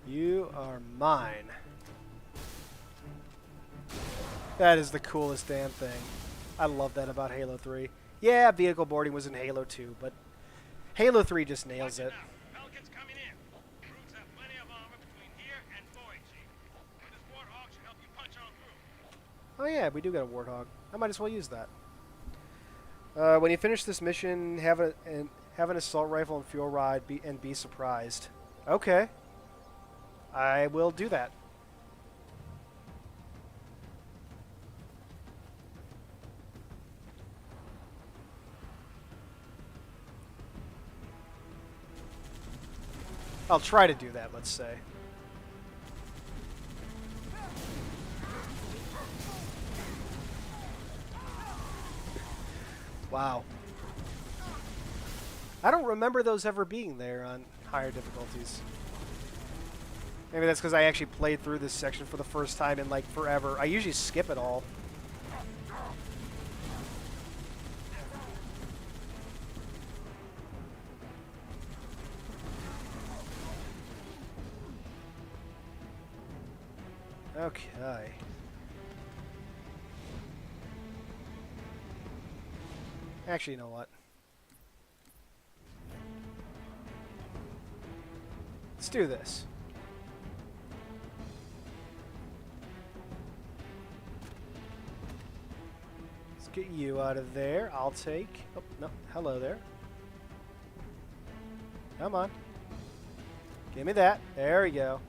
S1: You are mine. That is the coolest damn thing. I love that about Halo 3. Yeah, vehicle boarding was in Halo 2, but Halo 3 just nails it.
S3: Falcon's coming in. Recruits have plenty of armor between here and Boyd, Chief. This Warthog should help you punch on through.
S1: Oh yeah, we do got a Warthog. I might as well use that. When you finish this mission, have an assault rifle and fuel rod and be surprised. Okay. I will do that. I'll try to do that, let's say. Wow. I don't remember those ever being there on higher difficulties. Maybe that's because I actually played through this section for the first time in, like, forever. I usually skip it all. Okay. Actually, you know what? Let's do this. Let's get you out of there. I'll take... Oh, no. Hello there. Come on. Give me that. There we go.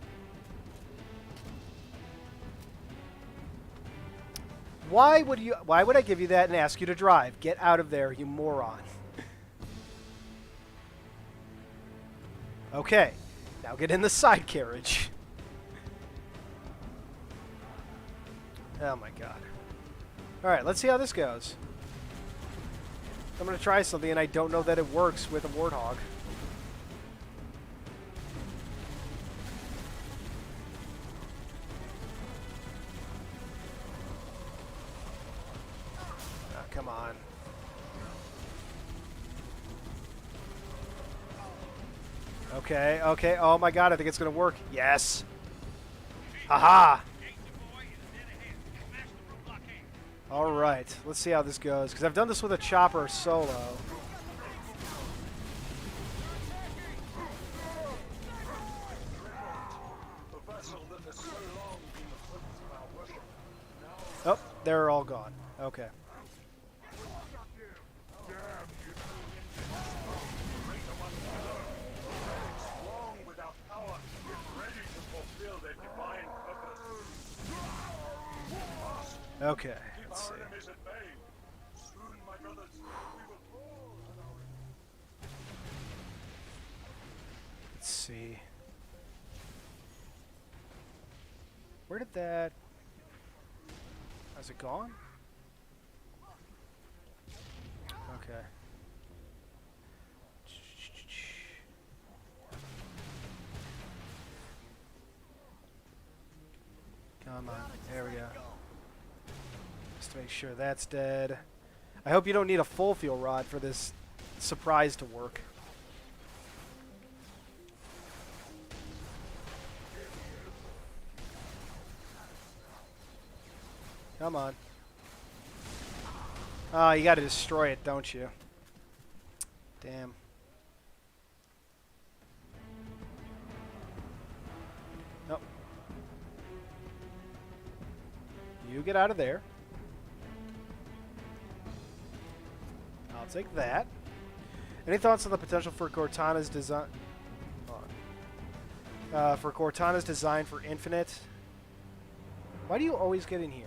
S1: Why would I give you that and ask you to drive? Get out of there, you moron. Okay. Now get in the side carriage. Oh my god. Alright, let's see how this goes. I'm going to try something and I don't know that it works with a Warthog. Oh, come on. Okay, okay. Oh my god, I think it's going to work. Yes. Haha. Alright, let's see how this goes. Because I've done this with a chopper solo. Oh, they're all gone. Okay. Okay, let's see. Let's see. Where did that... Is it gone? Okay. Come on. There we go. Just to make sure that's dead. I hope you don't need a full fuel rod for this surprise to work. Come on. Oh, you gotta destroy it, don't you? Damn. Nope. You get out of there. I'll take that. Any thoughts on the potential for Cortana's design? For Cortana's design for Infinite? Why do you always get in here?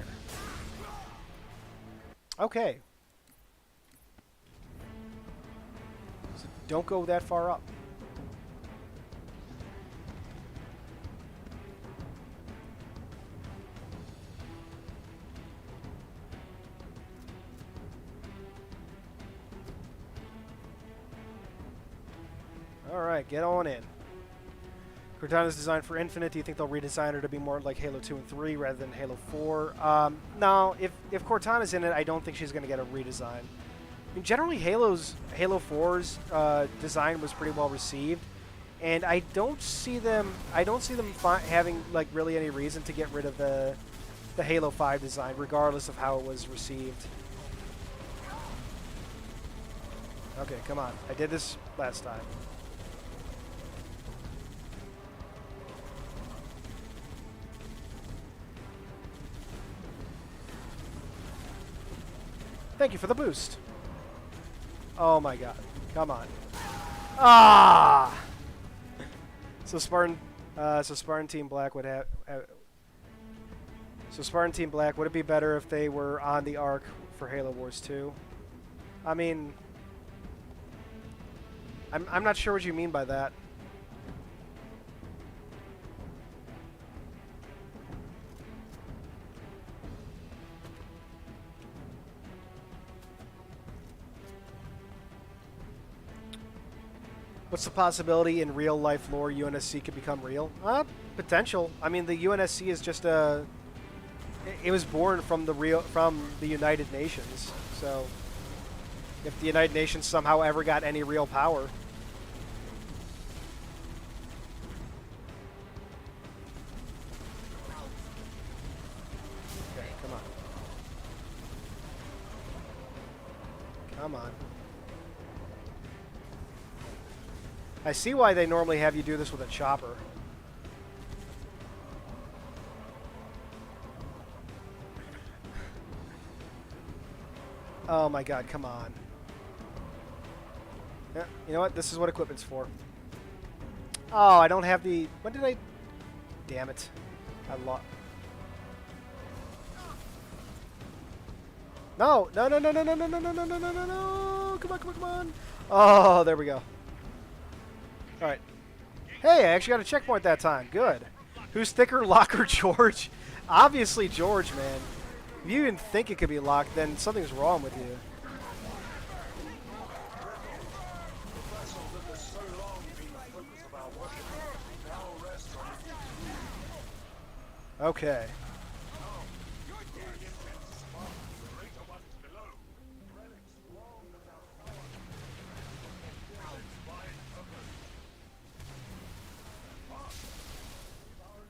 S1: Okay. So don't go that far up. Alright, get on in. Cortana's designed for Infinite. Do you think they'll redesign her to be more like Halo 2 and 3 rather than Halo 4? No, if Cortana's in it, I don't think she's going to get a redesign. I mean, generally, Halo 4's design was pretty well received, and I don't see them having like really any reason to get rid of the Halo 5 design, regardless of how it was received. Okay, come on. I did this last time. Thank you for the boost. Oh my god. Come on. Ah! So Spartan Team Black would have... So Spartan Team Black, would it be better if they were on the Ark for Halo Wars 2? I mean... I'm not sure what you mean by that. What's the possibility in real life lore UNSC could become real? Potential. I mean, the UNSC is just a. It was born from the United Nations. So, if the United Nations somehow ever got any real power. Okay, come on. Come on. I see why they normally have you do this with a chopper. Oh my god, come on. Yeah, you know what? This is what equipment's for. Oh, I don't have the... When did I... Damn it. I lost... No! No, no, no, no, no, no, no, no, no, no, no, no, no! Come on, come on, come on! Oh, there we go. Alright. Hey, I actually got a checkpoint that time. Good. Who's thicker, Locke or George? Obviously George, man. If you even think it could be Locke, then something's wrong with you. Okay.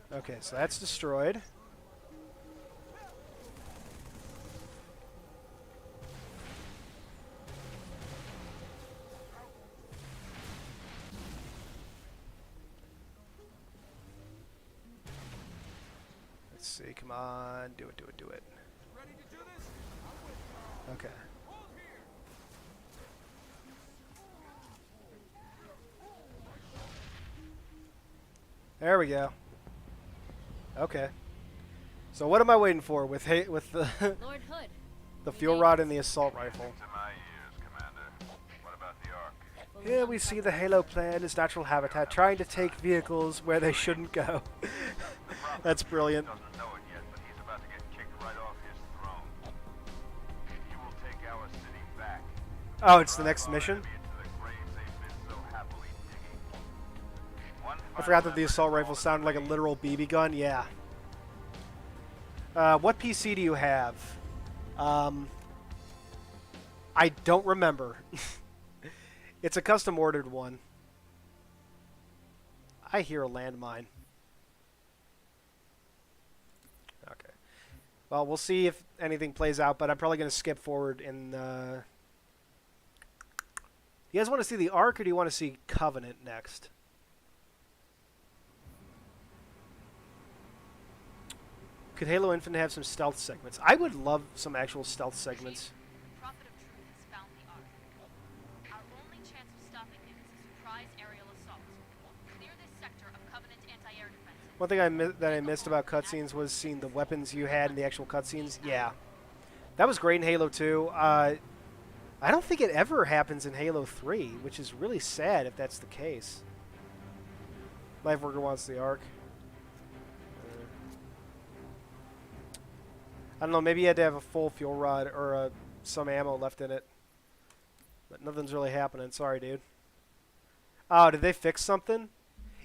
S1: Okay, so that's destroyed. Let's see, come on, do it, do it, do it.
S2: Ready to do this?
S1: Okay.
S2: Hold here.
S1: There we go. Okay. So what am I waiting for with the
S5: Lord Hood.
S1: the fuel rod and the assault rifle?
S4: To my ears, Commander. What about the Ark?
S1: Here we see the Halo plan its natural habitat, trying to take vehicles where they shouldn't go. That's brilliant.
S4: Doesn't know it yet, but he's about to get kicked right off his throne. You will take our city back.
S1: Oh, it's the next mission?
S4: Into the graves they've been so happily digging.
S1: I forgot that the assault rifle sounded like a literal BB gun. Yeah. What PC do you have? I don't remember. It's a custom ordered one. I hear a landmine. Okay. Well, we'll see if anything plays out, but I'm probably going to skip forward in... You guys want to see the Ark, or do you want to see Covenant next? Could Halo Infinite have some stealth segments? I would love some actual stealth segments.
S5: The Prophet of Truth has found the Ark. Our only chance of stopping him is a surprise aerial assault. Clear this sector of Covenant anti-air defenses.
S1: One thing that I missed about cutscenes was seeing the weapons you had in the actual cutscenes. Yeah. That was great in Halo 2. I don't think it ever happens in Halo 3, which is really sad if that's the case. Lifeworker wants the Ark. I don't know, maybe you had to have a full fuel rod or some ammo left in it. But nothing's really happening. Sorry, dude. Oh, did they fix something?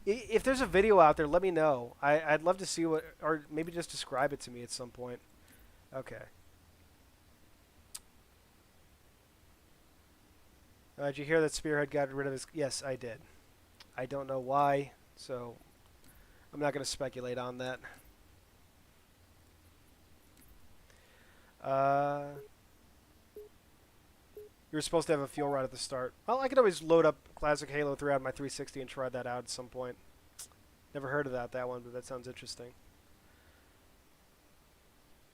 S1: If there's a video out there, let me know. I'd love to see what... Or maybe just describe it to me at some point. Okay. Did you hear that Spearhead got rid of his... Yes, I did. I don't know why, so... I'm not going to speculate on that. You were supposed to have a fuel rod at the start. Well, I could always load up Classic Halo 3 on my 360 and try that out at some point. Never heard of that one, but that sounds interesting.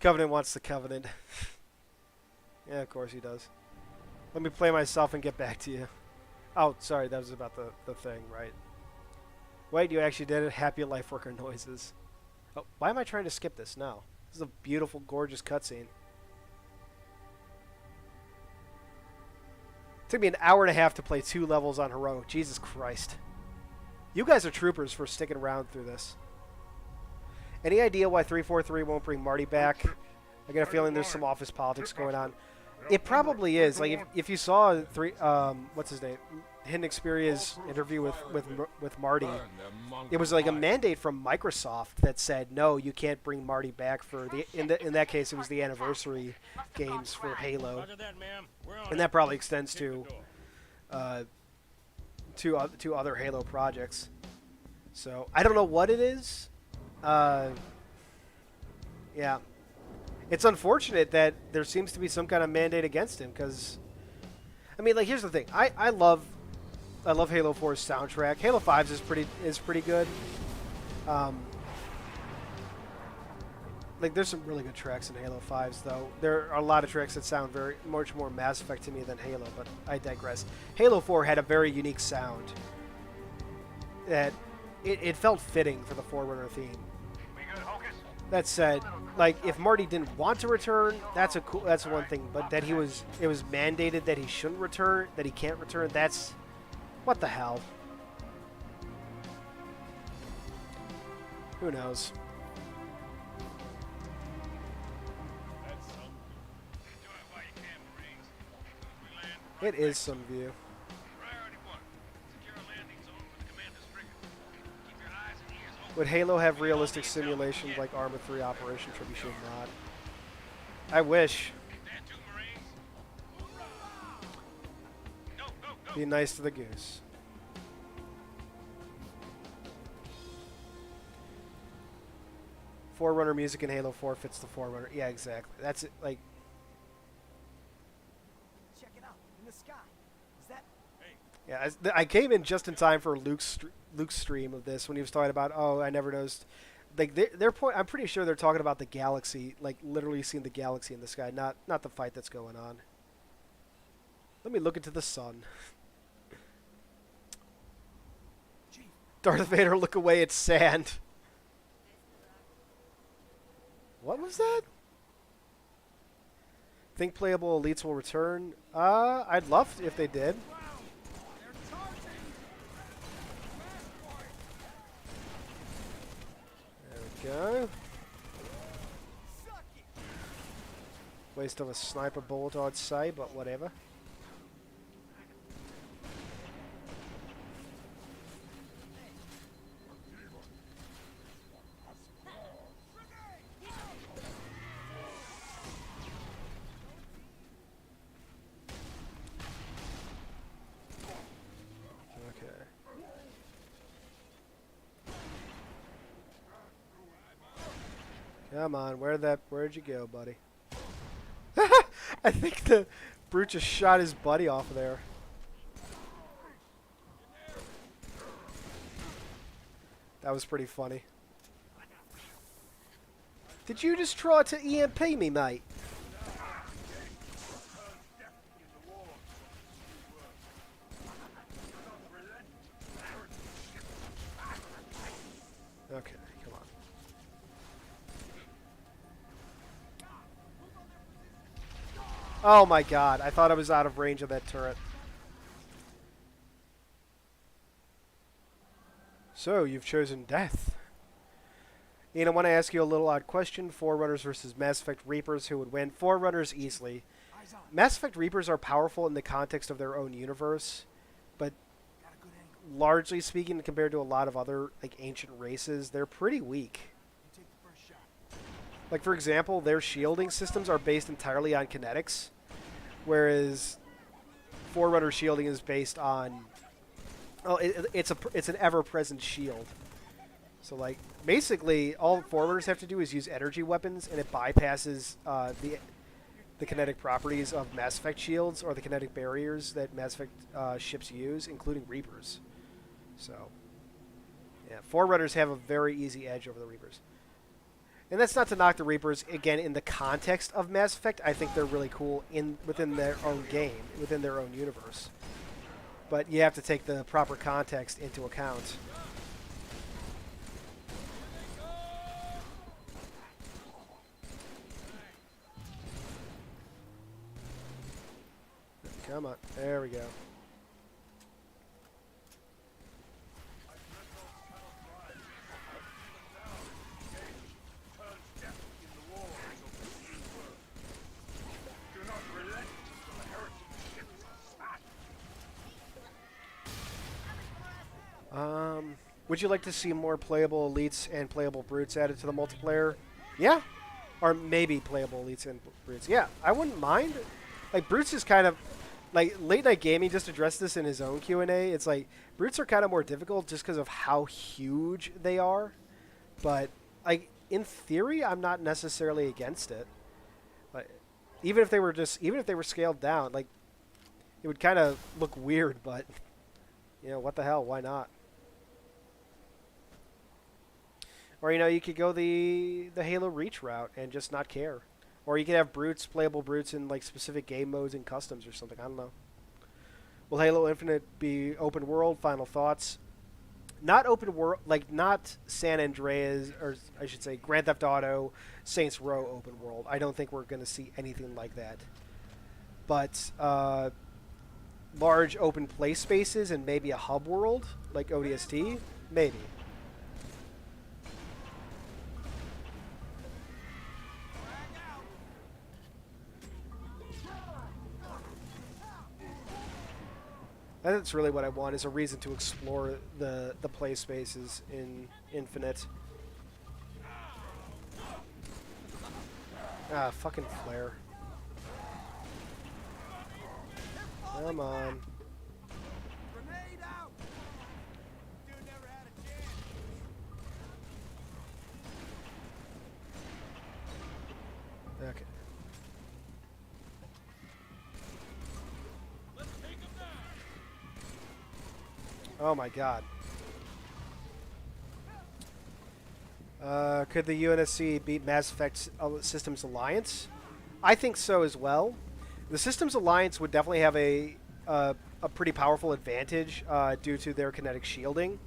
S1: Covenant wants the Covenant. Yeah, of course he does. Let me play myself and get back to you. Oh, sorry, that was about the thing, right? Wait, you actually did it? Happy Life Worker noises. Oh, why am I trying to skip this? No. This is a beautiful, gorgeous cutscene. It took me an hour and a half to play 2 levels on Heroic. Jesus Christ. You guys are troopers for sticking around through this. Any idea why 343 won't bring Marty back? I get a feeling there's some office politics going on. It probably is. Like, if you saw what's his name? Hidden Xperia's interview with Marty,
S6: Burn them monkey
S1: it was like a
S6: pies.
S1: mandate from Microsoft that said no, you can't bring Marty back for the in that case it was the anniversary games for Halo,
S3: Roger that, ma'am. We're on
S1: and
S3: it.
S1: that probably extends
S3: Kick the
S1: to
S3: door.
S1: to other Halo projects. So I don't know what it is. Yeah, it's unfortunate that there seems to be some kind of mandate against him because, I mean, like here's the thing. I love Halo 4's soundtrack. Halo 5's is pretty good. Like there's some really good tracks in Halo 5's though. There are a lot of tracks that sound much more Mass Effect to me than Halo, but I digress. Halo 4 had a very unique sound that it felt fitting for the Forerunner theme.
S4: We good, Hocus?
S1: That said, like if Marty didn't want to return, that's one thing. But that it was mandated that he shouldn't return, that he can't return. That's what the hell. Who knows?
S3: That's some.
S4: Do it while you can, Marines. We land right
S1: It is some view.
S4: Priority 1. Secure a landing zone for the commander's frigate. Keep your eyes and ears open.
S1: Would Halo have realistic simulations like Arma 3 Operation Trebuchet Mod? I wish.
S4: Stand to, Marines. Go, go, go.
S1: Be nice to the goose. Forerunner music in Halo 4 fits the Forerunner. Yeah, exactly. That's it. Like,
S8: Check it out in the sky. Is that?
S1: yeah, I came in just in time for Luke's stream of this when he was talking about. Oh, I never noticed. Like their point. I'm pretty sure they're talking about the galaxy, like literally seeing the galaxy in the sky, not the fight that's going on. Let me look into the sun. Darth Vader, look away, it's sand. What was that? Think playable elites will return? I'd love if they did. There we go. Waste of a sniper bullet, I'd say, but whatever. Come on, where'd you go, buddy? I think the brute just shot his buddy off of there. That was pretty funny. Did you just try to EMP me, mate? Okay, come on. Oh my god, I thought I was out of range of that turret. So, you've chosen death. Ian, I want to ask you a little odd question. Forerunners versus Mass Effect Reapers, who would win? Forerunners easily. Mass Effect Reapers are powerful in the context of their own universe, but largely speaking, compared to a lot of other like ancient races, they're pretty weak. Like, for example, their shielding systems are based entirely on kinetics, whereas Forerunner shielding is based on... Oh, it's an ever-present shield. So, like, basically, all Forerunners have to do is use energy weapons, and it bypasses the kinetic properties of Mass Effect shields or the kinetic barriers that Mass Effect ships use, including Reapers. So, yeah, Forerunners have a very easy edge over the Reapers. And that's not to knock the Reapers, again, in the context of Mass Effect. I think they're really cool within their own game, within their own universe. But you have to take the proper context into account. Come on. There we go. Would you like to see more playable elites and playable brutes added to the multiplayer? Yeah. Or maybe playable elites and brutes. Yeah, I wouldn't mind. Like, brutes is kind of... Like, Late Night Gaming just addressed this in his own Q&A. It's like, brutes are kind of more difficult just because of how huge they are. But, like, in theory, I'm not necessarily against it. Like, even if they were scaled down, like, it would kind of look weird, but, you know, what the hell, why not? Or, you know, you could go the Halo Reach route and just not care. Or you could have brutes, playable brutes in, like, specific game modes and customs or something. I don't know. Will Halo Infinite be open world? Final thoughts. Not open world, like, not San Andreas, or I should say Grand Theft Auto, Saints Row open world. I don't think we're going to see anything like that. But, large open play spaces and maybe a hub world, like ODST? Maybe. That's really what I want, is a reason to explore the play spaces in Infinite. Ah, fucking flare. Come on.
S8: Grenade out! Dude never had a chance.
S1: Okay. Oh my god. Could the UNSC beat Mass Effect Systems Alliance? I think so as well. The Systems Alliance would definitely have a pretty powerful advantage due to their kinetic shielding.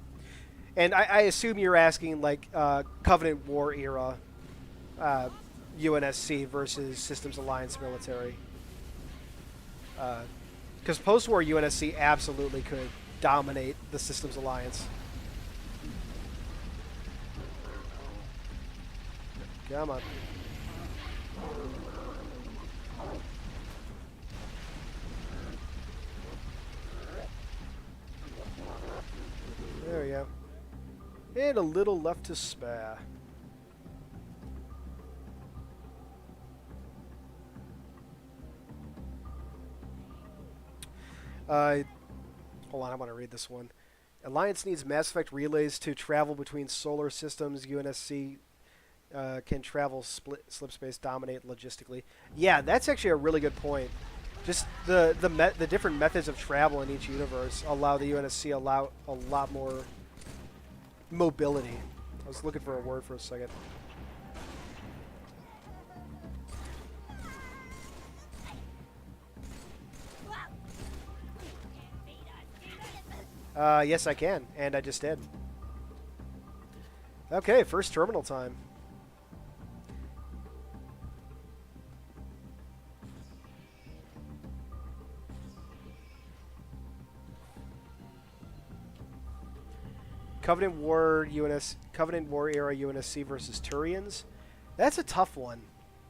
S1: And I assume you're asking, like, Covenant War era UNSC versus Systems Alliance military. Because post-war UNSC absolutely could dominate the Systems Alliance. Come on. There we go. And a little left to spare. Hold on, I want to read this one. Alliance needs Mass Effect relays to travel between solar systems. UNSC can travel slip space, dominate logistically. Yeah, that's actually a really good point. Just the different methods of travel in each universe allow the UNSC a lot more mobility. I was looking for a word for a second. Yes, I can, and I just did. Okay, first terminal time. Covenant War era UNSC versus Turians. That's a tough one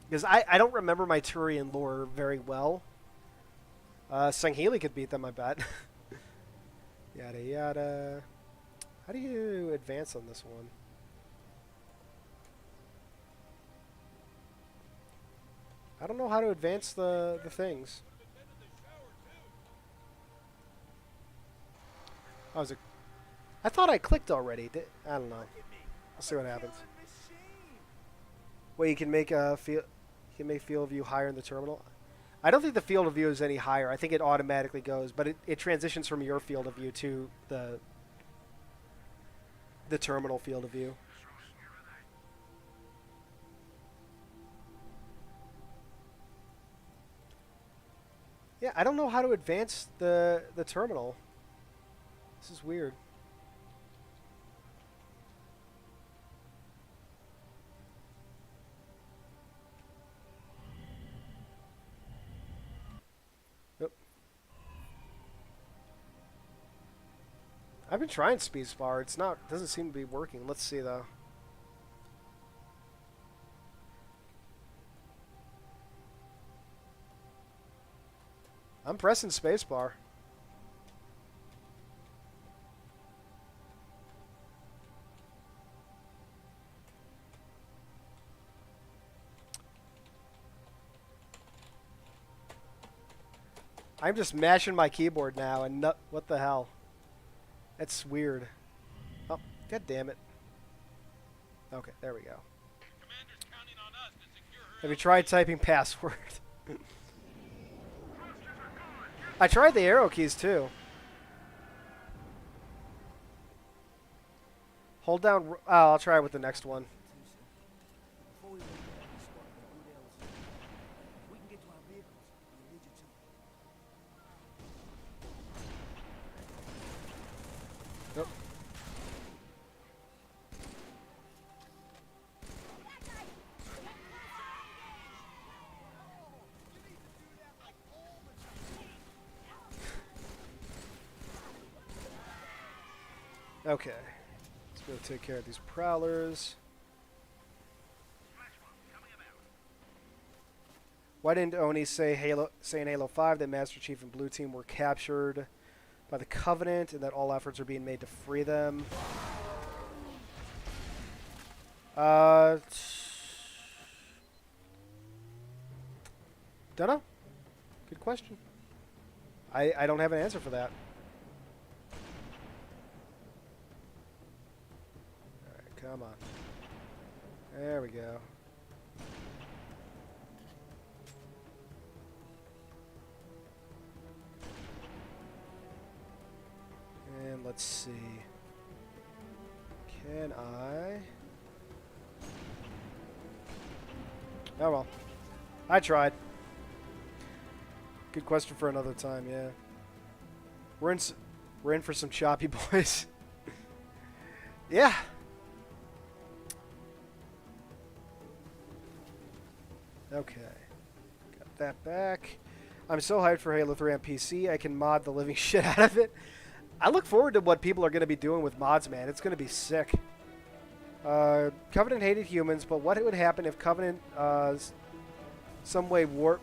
S1: because I don't remember my Turian lore very well. Sangheili could beat them, I bet. Yada yada. How do you advance on this one? I don't know how to advance the things. Oh, is it? I thought I clicked already. I don't know. We'll see what happens. Well, you can make field of view higher in the terminal. I don't think the field of view is any higher. I think it automatically goes, but it transitions from your field of view to the terminal field of view. Yeah, I don't know how to advance the terminal. This is weird. I've been trying spacebar. Doesn't seem to be working. Let's see though. I'm pressing spacebar. I'm just mashing my keyboard now, and what the hell? That's weird. Oh, god damn it. Okay, there we go. Have you tried typing password? I tried the arrow keys too. Hold down. Oh, I'll try it with the next one.
S8: Before we went to every spot in the good LZ, if we can get to our vehicles, we'll lead you to it.
S1: Nope. Okay. Let's go take care of these prowlers. Why didn't Oni say in Halo 5 that Master Chief and Blue Team were captured by the Covenant and that all efforts are being made to free them? Dunno. Good question. I don't have an answer for that. Alright, come on. There we go. And let's see. Can I? Oh well. I tried. Good question for another time, yeah. We're in for some choppy boys. Yeah. Okay. Got that back. I'm so hyped for Halo 3 on PC. I can mod the living shit out of it. I look forward to what people are going to be doing with mods, man. It's going to be sick. Covenant hated humans, but what would happen if Covenant some way warp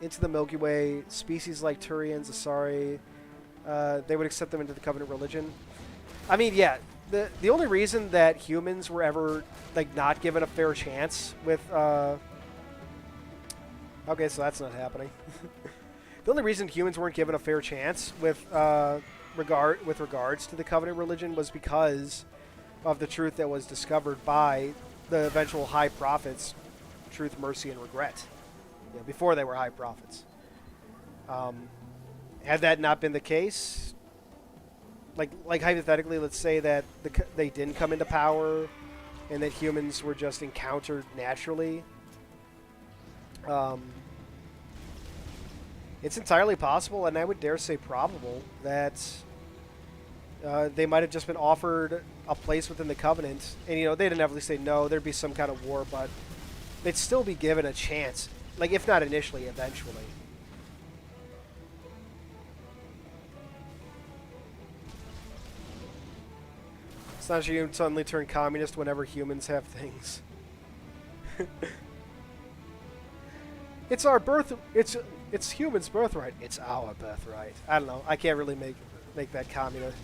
S1: into the Milky Way, species like Turians, Asari, they would accept them into the Covenant religion? I mean, yeah, the only reason that humans were ever like not given a fair chance with okay, so that's not happening. The only reason humans weren't given a fair chance with regards to the Covenant religion was because of the truth that was discovered by the eventual High Prophets, Truth, Mercy, and Regret. You know, before they were High Prophets. Had that not been the case, like hypothetically, let's say that they didn't come into power, and that humans were just encountered naturally. It's entirely possible, and I would dare say probable, that they might have just been offered a place within the Covenant, and you know they'd inevitably say no. There'd be some kind of war, but they'd still be given a chance, like if not initially, eventually. It's not you suddenly turn communist whenever humans have things. It's our birth. It's humans' birthright. It's our birthright. I don't know. I can't really make that communist.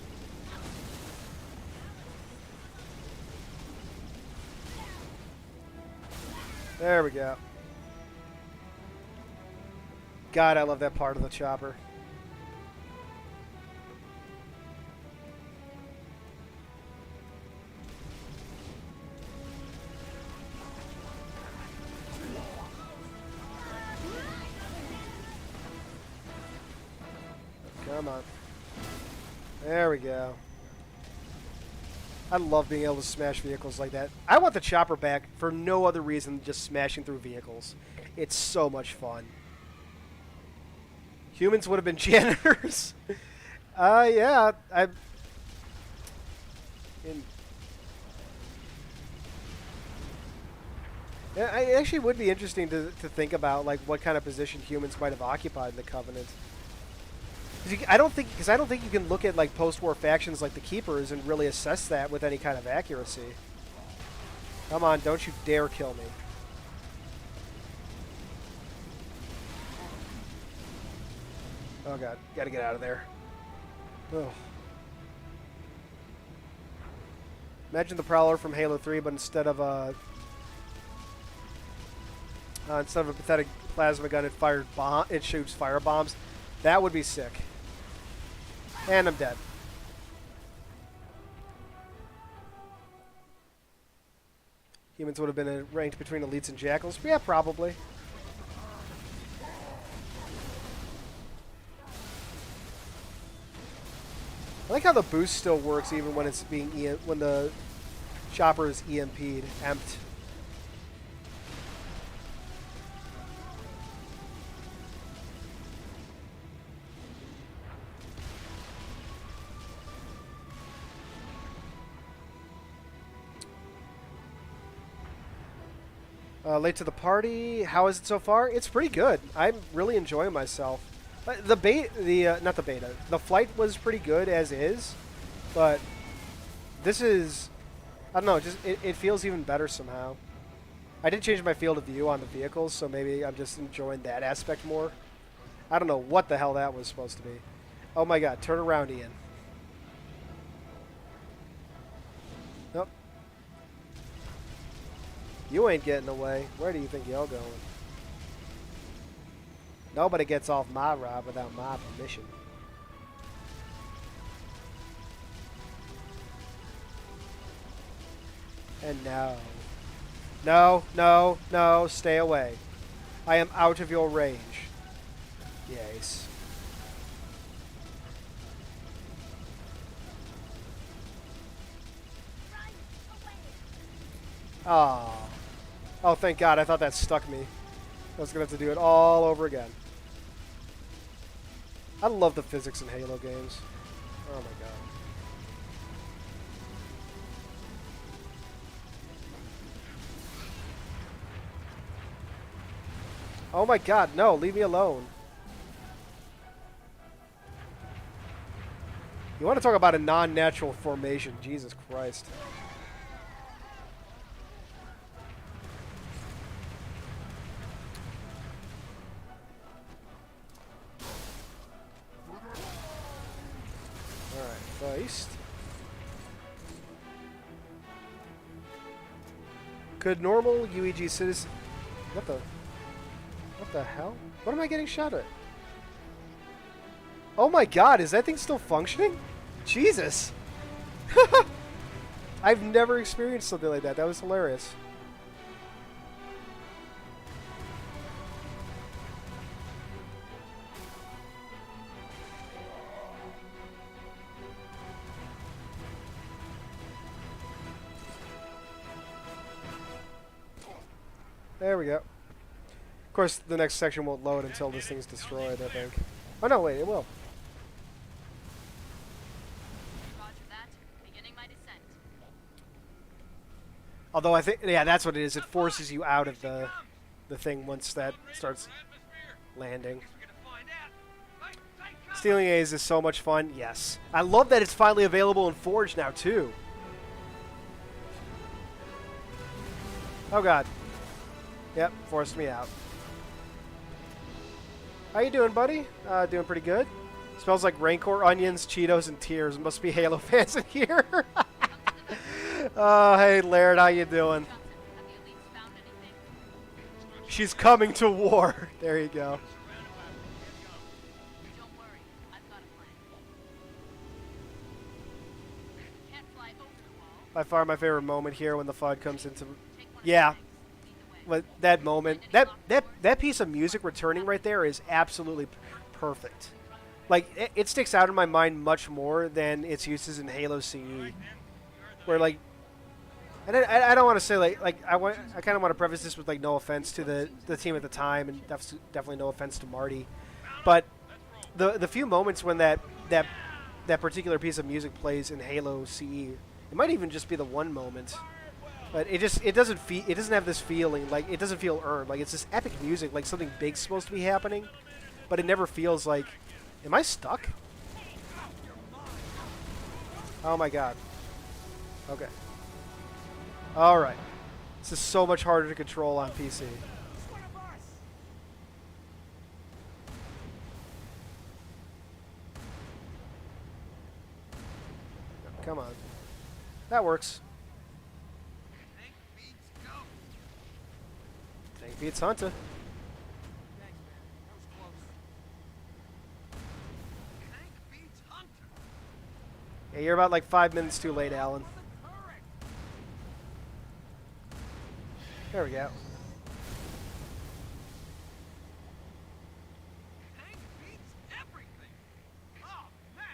S1: There we go. God, I love that part of the chopper. Come on. There we go. I love being able to smash vehicles like that. I want the chopper back for no other reason than just smashing through vehicles. It's so much fun. Humans would have been janitors. Yeah. It actually would be interesting to think about, like, what kind of position humans might have occupied in the Covenant. I don't think you can look at like post-war factions like the Keepers and really assess that with any kind of accuracy. Come on, don't you dare kill me. Oh god, gotta get out of there. Oh. Imagine the Prowler from Halo 3, but instead of a pathetic plasma gun and it shoots fire bombs. That would be sick. And I'm dead. Humans would have been ranked between elites and jackals. Yeah, probably. I like how the boost still works even when it's being when the chopper is EMP'd, emped. Late to the party. How is it so far? It's pretty good. I'm really enjoying myself. Not the beta. The flight was pretty good as is, but this is, I don't know, just it feels even better somehow. I did change my field of view on the vehicles, so maybe I'm just enjoying that aspect more. I don't know what the hell that was supposed to be. Oh my god, turn around, Ian. Nope. You ain't getting away. Where do you think you're going? Nobody gets off my ride without my permission. And no. No, no, no, stay away. I am out of your range. Yes. Oh. Oh, thank God. I thought that stuck me. I was going to have to do it all over again. I love the physics in Halo games. Oh my god. Oh my god, no, leave me alone. You want to talk about a non-natural formation, Jesus Christ. Feist. Could normal UEG citizen... What the hell? What am I getting shot at? Oh my god, is that thing still functioning? Jesus! I've never experienced something like that. That was hilarious. There we go. Of course, the next section won't load until this thing's destroyed, I think. Oh, no, wait, it will.
S5: Roger that. Beginning my descent.
S1: Although I think, yeah, that's what it is. It forces you out of the thing once that starts landing. Stealing A's is so much fun. Yes. I love that it's finally available in Forge now, too. Oh, God. Yep, forced me out. How you doing, buddy? Doing pretty good. Smells like Rancor, onions, Cheetos, and tears. Must be Halo fans in here. Oh, hey, Laird, how you doing?
S5: Johnson, have the elites found anything?
S1: She's coming to war. There you go.
S5: Don't worry, I've got a plan. Can't fly over the wall.
S1: By far my favorite moment here when the FUD comes into...
S5: Take one
S1: Yeah.
S5: of the things. Lead the way.
S1: But that moment, that piece of music returning right there is absolutely perfect. Like, it sticks out in my mind much more than its uses in Halo CE. Where, like... And I don't want to say, like I kind of want to preface this with, like, no offense to the team at the time, and definitely no offense to Marty. But the few moments when that particular piece of music plays in Halo CE, it might even just be the one moment. But it doesn't have this feeling, like, it doesn't feel earned. Like, it's this epic music, like something big's supposed to be happening, but it never feels like, am I stuck? Oh my god. Okay. Alright. This is so much harder to control on PC. Come on. That works. Tank beats Hunter. Hey, you're about like 5 minutes too late, Alan. There we go.
S7: Tank beats everything. Oh man,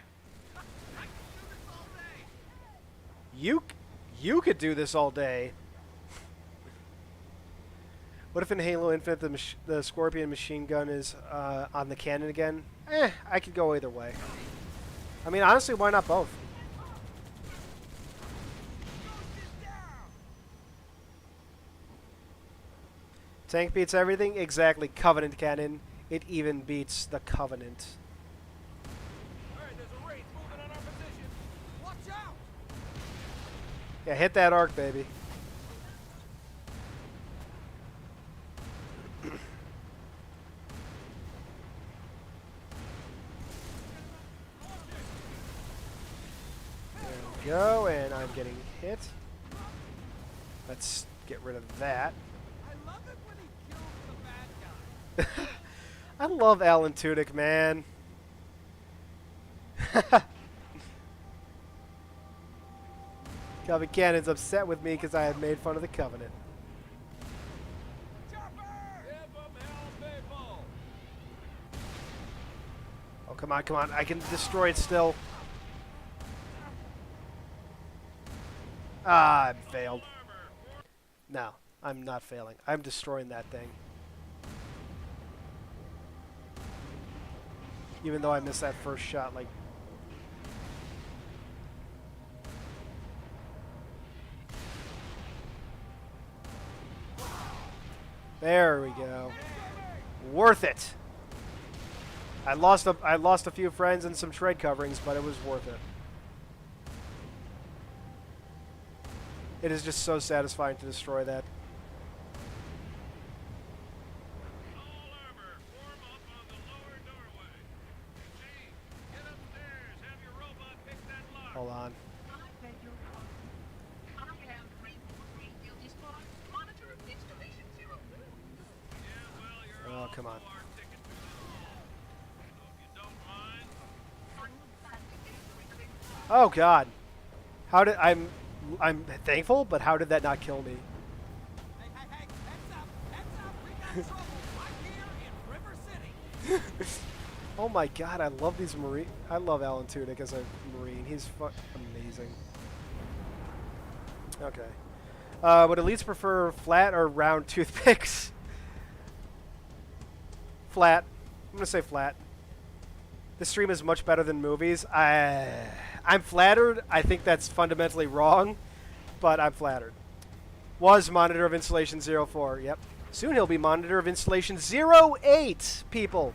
S7: I can do this all day.
S1: You could do this all day. What if in Halo Infinite the Scorpion machine gun is on the cannon again? I could go either way. I mean, honestly, why not both? Tank beats everything? Exactly. Covenant cannon. It even beats the Covenant.
S3: Alright, there's a race moving on our position.
S7: Watch out!
S1: Yeah, hit that arc, baby. There we go, and I'm getting hit. Let's get rid of that.
S7: I love it when he kills the bad guy.
S1: I love Alan Tudyk, man. Covenant Cannon's upset with me because I had made fun of the Covenant. Oh, come on, come on. I can destroy it still. Ah, I failed. No, I'm not failing. I'm destroying that thing. Even though I missed that first shot, like... There we go. Worth it. I lost a few friends and some tread coverings, but it was worth it. It is just so satisfying to destroy that.
S4: All armor, form up on the lower doorway. Chief, get upstairs. Have your robot pick that lock.
S1: Hold on.
S4: Yeah, well, you're
S1: Oh, come on.
S4: our ticket to the hall. So if you don't mind,
S1: Oh God. How did I'm thankful, but how did that not kill me?
S7: Hey, heads up, we got trouble right here in River City.
S1: Oh my God, I love these Marine. I love Alan Tudyk as a Marine. He's amazing. Okay. Would elites prefer flat or round toothpicks? Flat. I'm gonna say flat. This stream is much better than movies. I'm flattered. I think that's fundamentally wrong, but I'm flattered. Was monitor of installation 04. Yep. Soon he'll be monitor of installation 08, people.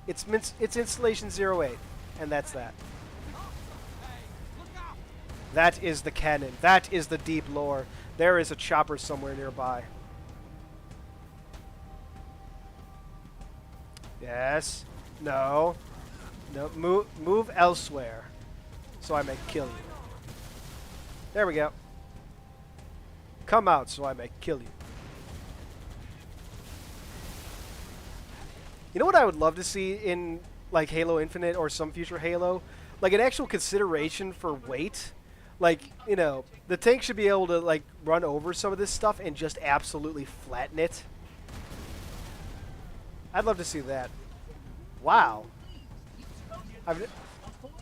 S1: It's installation 08, and that's that. That is the canon. That is the deep lore. There is a chopper somewhere nearby. Yes. No. No. Move elsewhere, so I may kill you. There we go. Come out, so I may kill you. You know what I would love to see in like Halo Infinite or some future Halo? Like an actual consideration for weight. Like, you know, the tank should be able to like run over some of this stuff and just absolutely flatten it. I'd love to see that. Wow.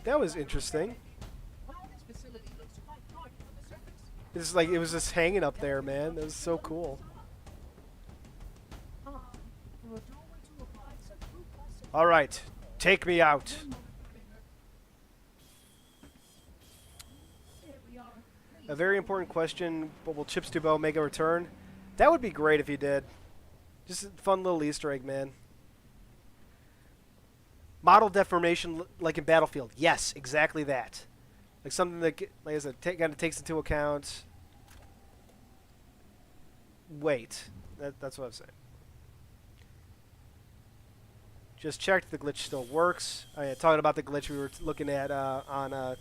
S1: That was interesting. It's like it was just hanging up there, man. That was so cool. All right, take me out. A very important question, but will Chips Dubo make a return? That would be great if he did. Just a fun little Easter egg, man. Model deformation like in Battlefield. Yes, exactly that. Like something that, like I said, kind of takes into account weight. That's what I'm saying. Just checked. The glitch still works. Talking about the glitch we were looking at on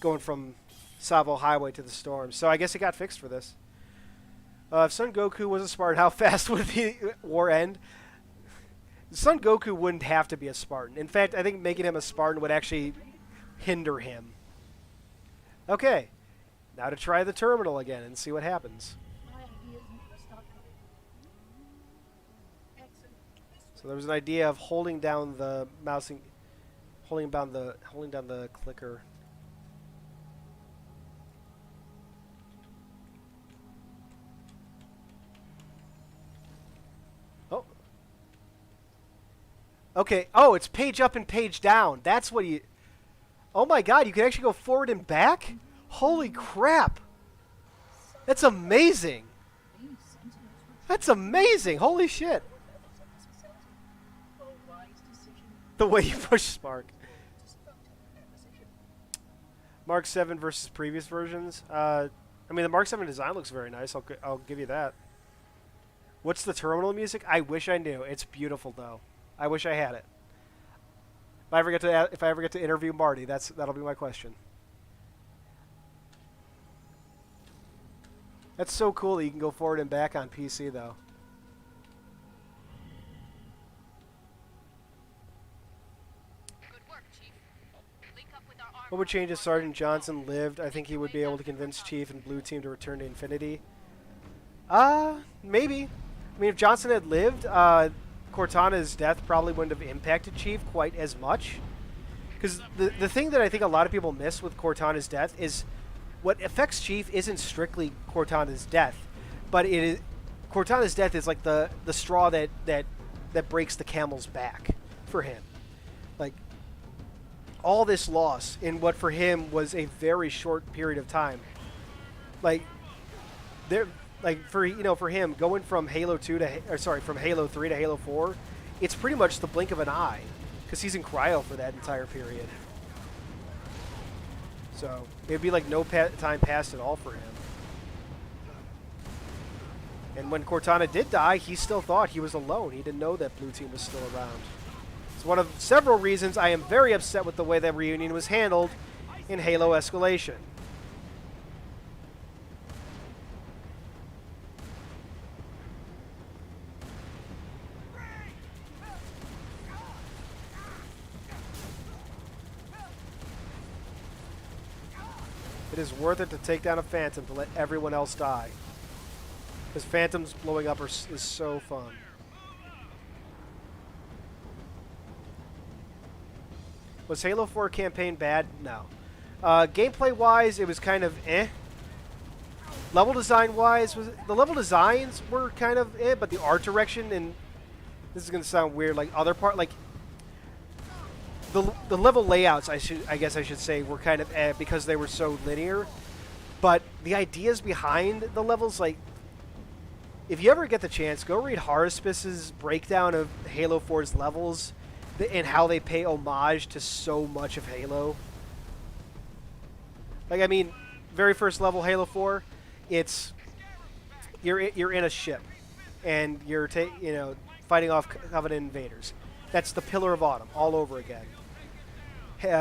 S1: going from Savo Highway to the Storm. So I guess it got fixed for this. If Son Goku was a Spartan, how fast would the war end? Son Goku wouldn't have to be a Spartan. In fact, I think making him a Spartan would actually... hinder him. Okay, now to try the terminal again and see what happens. So there was an idea of holding down the mousing, holding down the clicker. Oh. Okay. Oh, it's page up and page down. That's what you. Oh my God! You can actually go forward and back. Holy crap! That's amazing. That's amazing. Holy shit. The way you push Spark. Mark 7 versus previous versions. I mean, the Mark 7 design looks very nice. I'll give you that. What's the terminal music? I wish I knew. It's beautiful, though. I wish I had it. If I ever get to interview Marty, that'll be my question. That's so cool that you can go forward and back on PC, though. What would change if Sergeant Johnson lived? I think he would be able to convince Chief and Blue Team to return to Infinity. Maybe. I mean, if Johnson had lived, Cortana's death probably wouldn't have impacted Chief quite as much. Because the thing that I think a lot of people miss with Cortana's death is what affects Chief isn't strictly Cortana's death, but it is Cortana's death is like the straw that breaks the camel's back for him. Like, all this loss in what for him was a very short period of time. Like for him going from Halo 2 to from Halo 3 to Halo 4, it's pretty much the blink of an eye because he's in cryo for that entire period. So it'd be like no time passed at all for him. And when Cortana did die, he still thought he was alone. He didn't know that Blue Team was still around. It's one of several reasons I am very upset with the way that reunion was handled in Halo Escalation. It is worth it to take down a Phantom to let everyone else die. Because Phantoms blowing up is so fun. Was Halo 4 campaign bad? No. Gameplay-wise, it was kind of eh. Level design-wise, the level designs were kind of eh, but the art direction, and this is going to sound weird, like other part, like the level layouts, I guess I should say, were kind of eh because they were so linear. But the ideas behind the levels, like, if you ever get the chance, go read Haruspice's breakdown of Halo 4's levels and how they pay homage to so much of Halo. Like, I mean, very first level Halo 4, it's you're in a ship and you're fighting off Covenant invaders. That's the Pillar of Autumn all over again.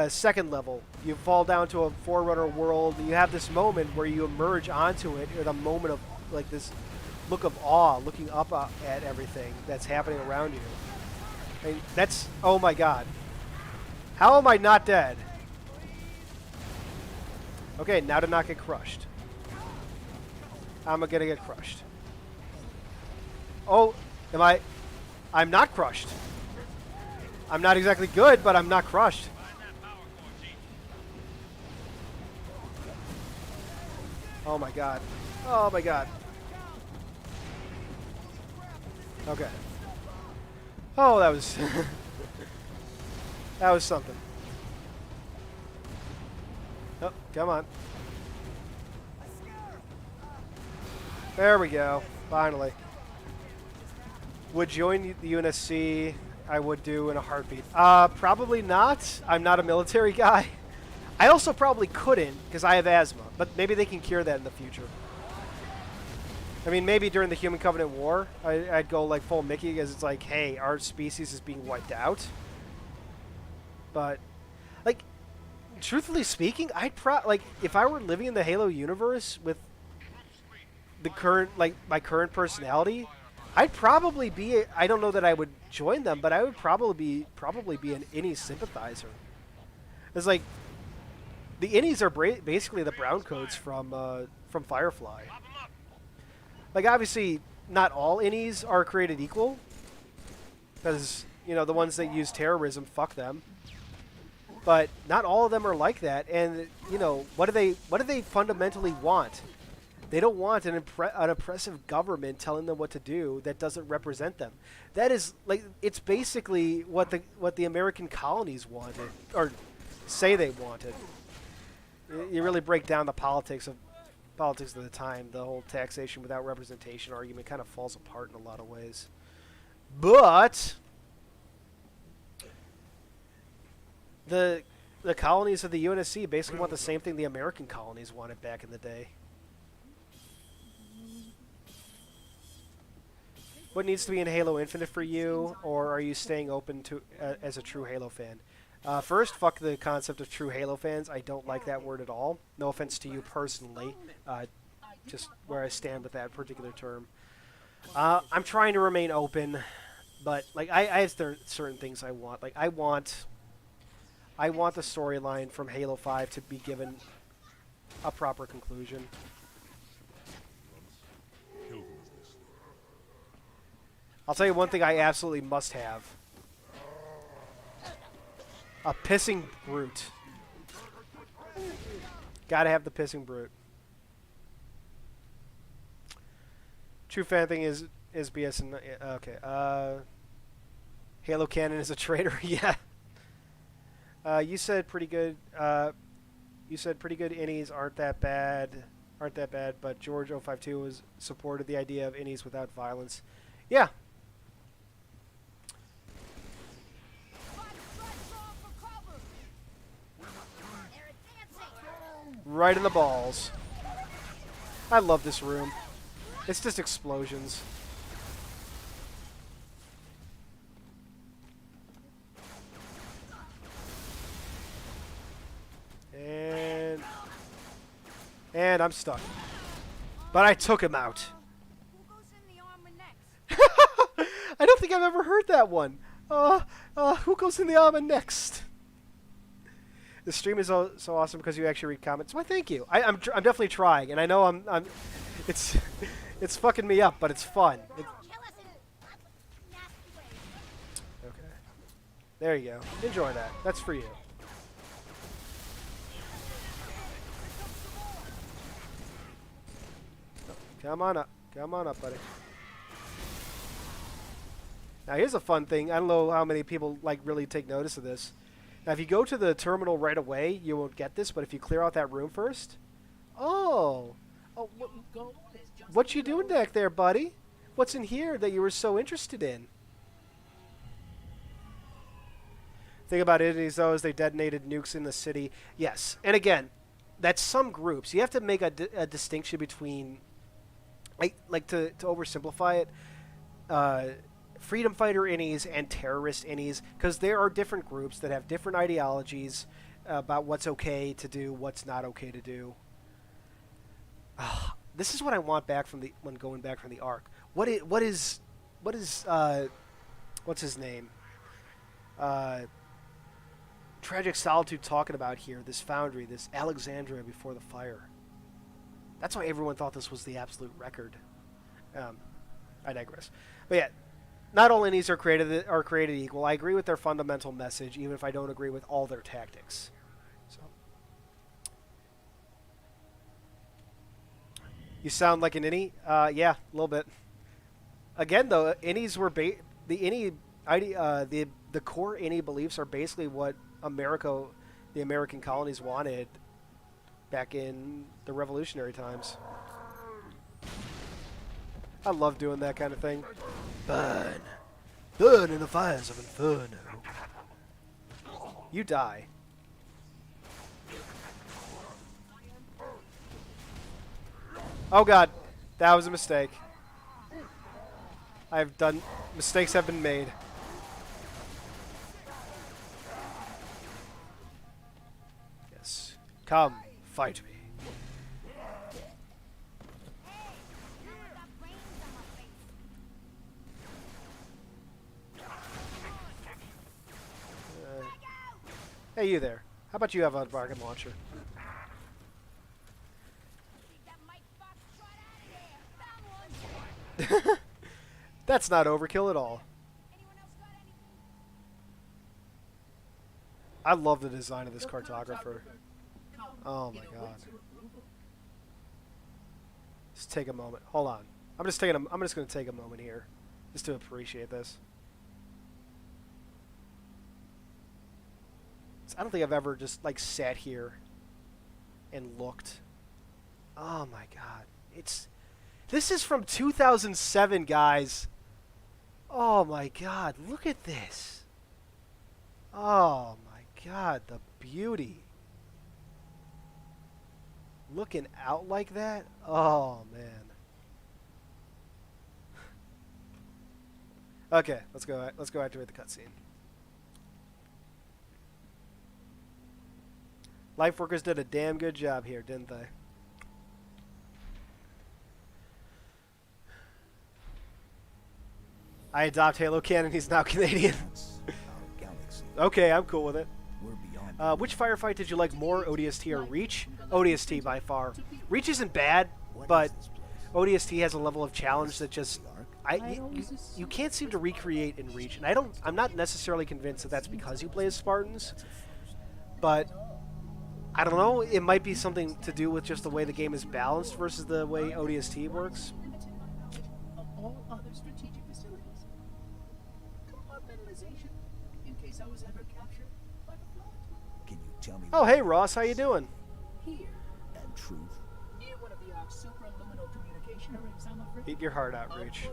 S1: Second level, you fall down to a Forerunner world. You have this moment where you emerge onto it at a moment of like this look of awe, looking up at everything that's happening around you. I mean, that's, oh my God. How am I not dead? Okay, now to not get crushed. I'm gonna get crushed. Oh, I'm not crushed. I'm not exactly good, but I'm not crushed. Oh my God. Oh my God. Okay. Oh, that was that was something. Oh, come on. There we go. Finally. Would join the UNSC. I would do in a heartbeat. Probably not. I'm not a military guy. I also probably couldn't because I have asthma, but maybe they can cure that in the future. I mean, maybe during the Human Covenant War, I'd go like full Mickey because it's like, hey, our species is being wiped out. But, like, truthfully speaking, like if I were living in the Halo universe with the current, like my current personality, I'd probably be. I don't know that I would join them, but I would probably be an any sympathizer. It's like, The innies are basically the brown coats from Firefly.
S4: Pop 'em up.
S1: Like, obviously, not all innies are created equal, because, you know, the ones that use terrorism, fuck them. But not all of them are like that, and, you know, what do they fundamentally want? They don't want an oppressive government telling them what to do that doesn't represent them. That is, like, it's basically what the American colonies wanted, or say they wanted. You really break down the politics of the time, the whole taxation without representation argument kind of falls apart in a lot of ways. But the colonies of the UNSC basically want the same thing the American colonies wanted back in the day. What needs to be in Halo Infinite for you, or are you staying open to as a true Halo fan? First, fuck the concept of true Halo fans. I don't like that word at all. No offense to you personally, just where I stand with that particular term. I'm trying to remain open, but like I have certain things I want. Like I want the storyline from Halo 5 to be given a proper conclusion.
S6: Kill them as they sleep.
S1: I'll tell you one thing I absolutely must have. A pissing brute. Gotta have the pissing brute. True fan thing is BS and okay. Halo Canon is a traitor. Yeah. You said pretty good. You said pretty good innies aren't that bad. But George 052 was supported the idea of innies without violence. Yeah. Right in the balls. I love this room. It's just explosions. And I'm stuck. But I took him out.
S7: Who goes in the armor next?
S1: I don't think I've ever heard that one. Who goes in the armor next? The stream is so awesome because you actually read comments. Why, thank you. I'm definitely trying, and I know I'm it's it's fucking me up, but it's fun.
S7: Kill us in lots of nasty ways.
S1: Okay. There you go. Enjoy that. That's for you. Come on up. Come on up, buddy. Now here's a fun thing. I don't know how many people like really take notice of this. Now if you go to the terminal right away, you won't get this, but if you clear out that room first... Oh! What you doing back there, buddy? What's in here that you were so interested in? Thing about it is, though, is they detonated nukes in the city. Yes. And again, that's some groups. You have to make a distinction between... Like to oversimplify it, freedom fighter innies and terrorist innies, because there are different groups that have different ideologies about what's okay to do, what's not okay to do. This is what I want back from when going back from the Ark. What is what's his name? Tragic Solitude talking about here? This foundry, this Alexandria before the fire. That's why everyone thought this was the absolute record. I digress. But yeah, not all innies are created equal. I agree with their fundamental message, even if I don't agree with all their tactics. So, you sound like an innie? Yeah, a little bit. Again, though, innies were the core innie beliefs are basically what the American colonies wanted back in the revolutionary times. I love doing that kind of thing. Burn. Burn in the fires of Inferno. You die. Oh god. That was a mistake. Mistakes have been made. Yes. Come. Fight me. Hey, you there. How about you have a rocket launcher? That's not overkill at all. I love the design of this cartographer. Oh my god. Just take a moment. Hold on. I'm just going to take a moment here just to appreciate this. I don't think I've ever just like sat here and looked. Oh my god. This is from 2007, guys. Oh my god, look at this. Oh my god, the beauty. Looking out like that? Oh man. Okay, let's go activate the cutscene. Lifeworkers did a damn good job here, didn't they? I adopt Halo canon. He's now Canadian. Okay, I'm cool with it. Which firefight did you like more, ODST or Reach? ODST by far. Reach isn't bad, but ODST has a level of challenge that just you can't seem to recreate in Reach, and I'm not necessarily convinced that that's because you play as Spartans, but I don't know. It might be something to do with just the way the game is balanced versus the way ODST works.
S8: Can you tell me?
S1: Oh, hey Ross, how you doing?
S8: Here and truth. Near one of the Ark's supraliminal communication arrays, I'm afraid.
S1: Eat your heart out, Reach.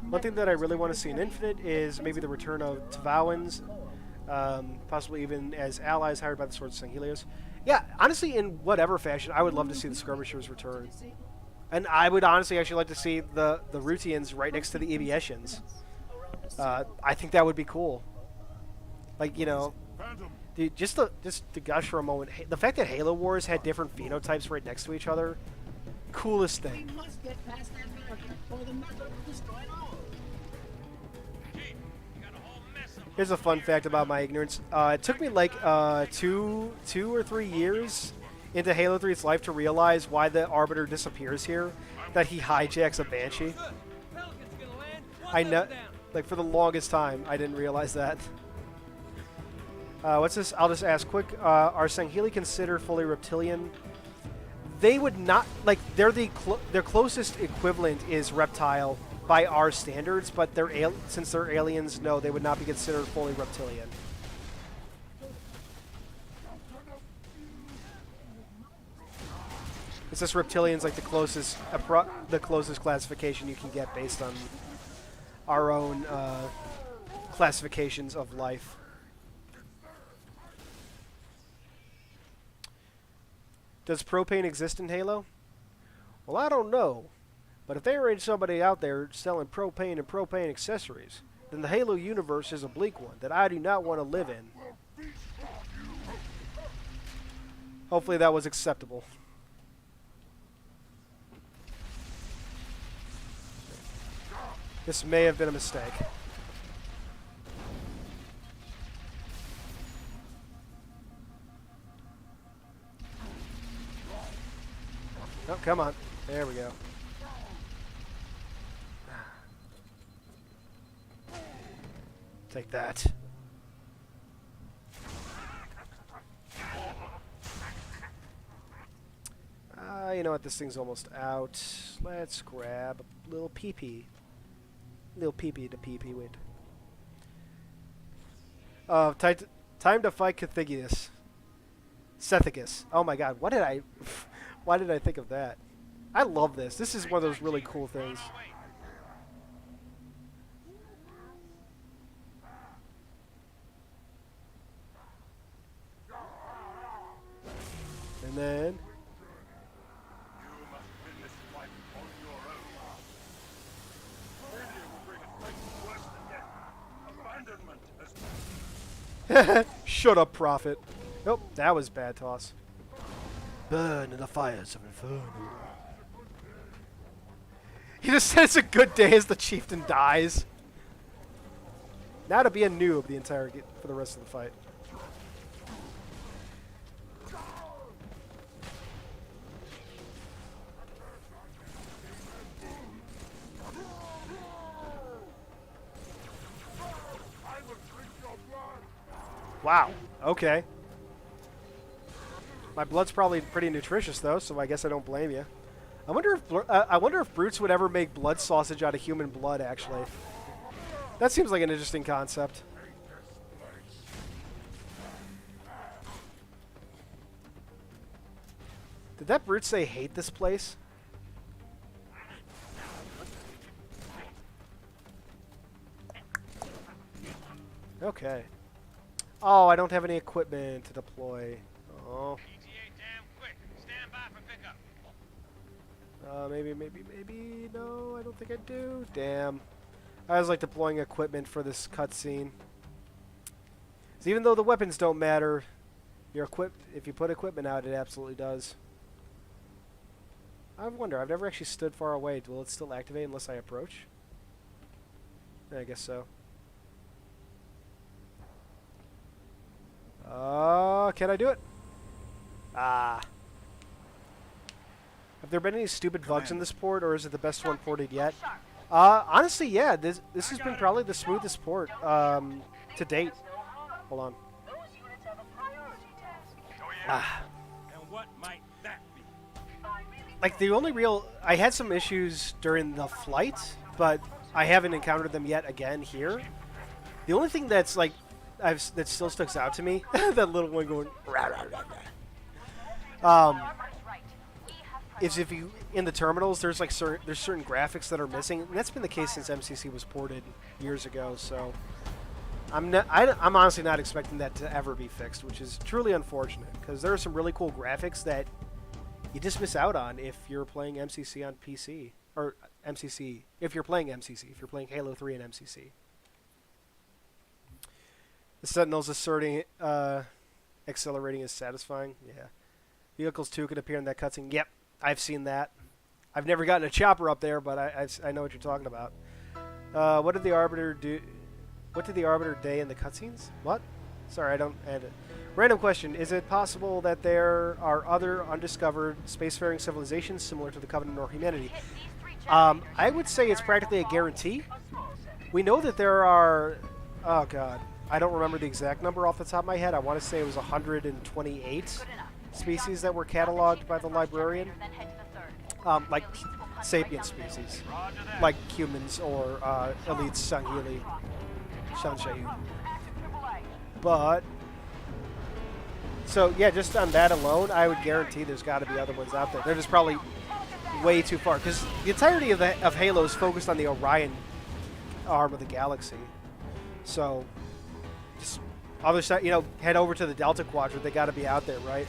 S1: One thing that I really want to see in Infinite is maybe the return of Tvawans, possibly even as allies hired by the Swords of Sanghelios. Yeah, honestly, in whatever fashion, I would love to see the skirmishers return. And I would honestly actually like to see the Rutians right next to the Evietians. I think that would be cool. Like, you know, dude, just to gush for a moment, the fact that Halo Wars had different phenotypes right next to each other, coolest thing.
S8: We must get past that barrier, or the method will destroy it all.
S1: Here's a fun fact about my ignorance. It took me like 2 or 3 years into Halo 3's life to realize why the Arbiter disappears here, that he hijacks a Banshee. I know, like for the longest time, I didn't realize that. What's this? I'll just ask quick. Are Sangheli considered fully reptilian? They would not, like, their closest equivalent is reptile by our standards, but since they're aliens, no, they would not be considered fully reptilian. It's just reptilian's like the closest classification you can get based on our own classifications of life. Does propane exist in Halo? Well, I don't know. But if there ain't somebody out there selling propane and propane accessories, then the Halo universe is a bleak one that I do not want to live in. Hopefully that was acceptable. This may have been a mistake. Oh, come on. There we go. Take that. You know what? This thing's almost out. Let's grab a little pee-pee. Little pee-pee to pee-pee with. Time to fight Cthulhu. Cethicus. Oh my god, why did I think of that? I love this. This is one of those really cool things. And then shut up, Prophet. Nope, that was bad toss. Burn in the fires of Inferno. He just said it's a good day as the chieftain dies. Now to be a noob the entire for the rest of the fight. Wow. Okay. My blood's probably pretty nutritious though, so I guess I don't blame you. I wonder if brutes would ever make blood sausage out of human blood. Actually, that seems like an interesting concept. Did that brute say hate this place? Okay. Oh, I don't have any equipment to deploy. Oh.
S4: ETA damn quick. Stand by for pickup.
S1: Maybe. No, I don't think I do. Damn. I was like deploying equipment for this cutscene. So even though the weapons don't matter, if you put equipment out, it absolutely does. I wonder. I've never actually stood far away. Will it still activate unless I approach? I guess so. Can I do it? Ah. Have there been any stupid bugs in this port, or is it the best one ported yet? Honestly, yeah. This has been probably the smoothest port to date. Hold on. Ah.
S4: And what might that be?
S1: Like the only real, I had some issues during the flight, but I haven't encountered them yet again here. The only thing that's like that still sticks out to me, that little one going, rah, rah, rah, rah. Is if you in the terminals, there's like certain graphics that are missing, and that's been the case since MCC was ported years ago. So I'm honestly not expecting that to ever be fixed, which is truly unfortunate because there are some really cool graphics that you just miss out on if you're playing MCC on PC or MCC. If you're playing MCC, if you're playing Halo 3 and MCC. The Sentinel's accelerating is satisfying. Yeah. Vehicles too could appear in that cutscene. Yep, I've seen that. I've never gotten a chopper up there, but I know what you're talking about. What did the Arbiter do? What did the Arbiter day in the cutscenes? What? Sorry, I don't add it. Random question. Is it possible that there are other undiscovered spacefaring civilizations similar to the Covenant or humanity? I would say it's practically a guarantee. We know that there are... Oh, God. I don't remember the exact number off the top of my head. I want to say it was 128 species that were cataloged by the librarian. Like sapient species. Like humans or elite Sangheili. Shanshayu. But... So, yeah, just on that alone, I would guarantee there's got to be other ones out there. They're just probably way too far. Because the entirety of Halo is focused on the Orion arm of the galaxy. So, just other side, head over to the Delta Quadrant. They got to be out there, right?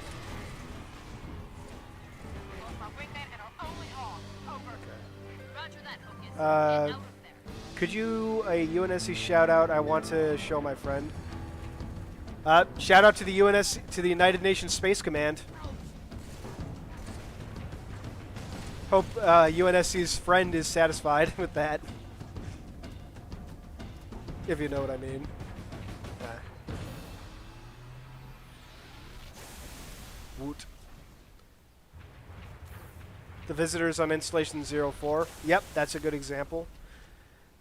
S1: Could you, a UNSC shout out? I want to show my friend. Shout out to the to the United Nations Space Command. Hope UNSC's friend is satisfied with that. If you know what I mean. Woot. The visitors on Installation 04. Yep, that's a good example.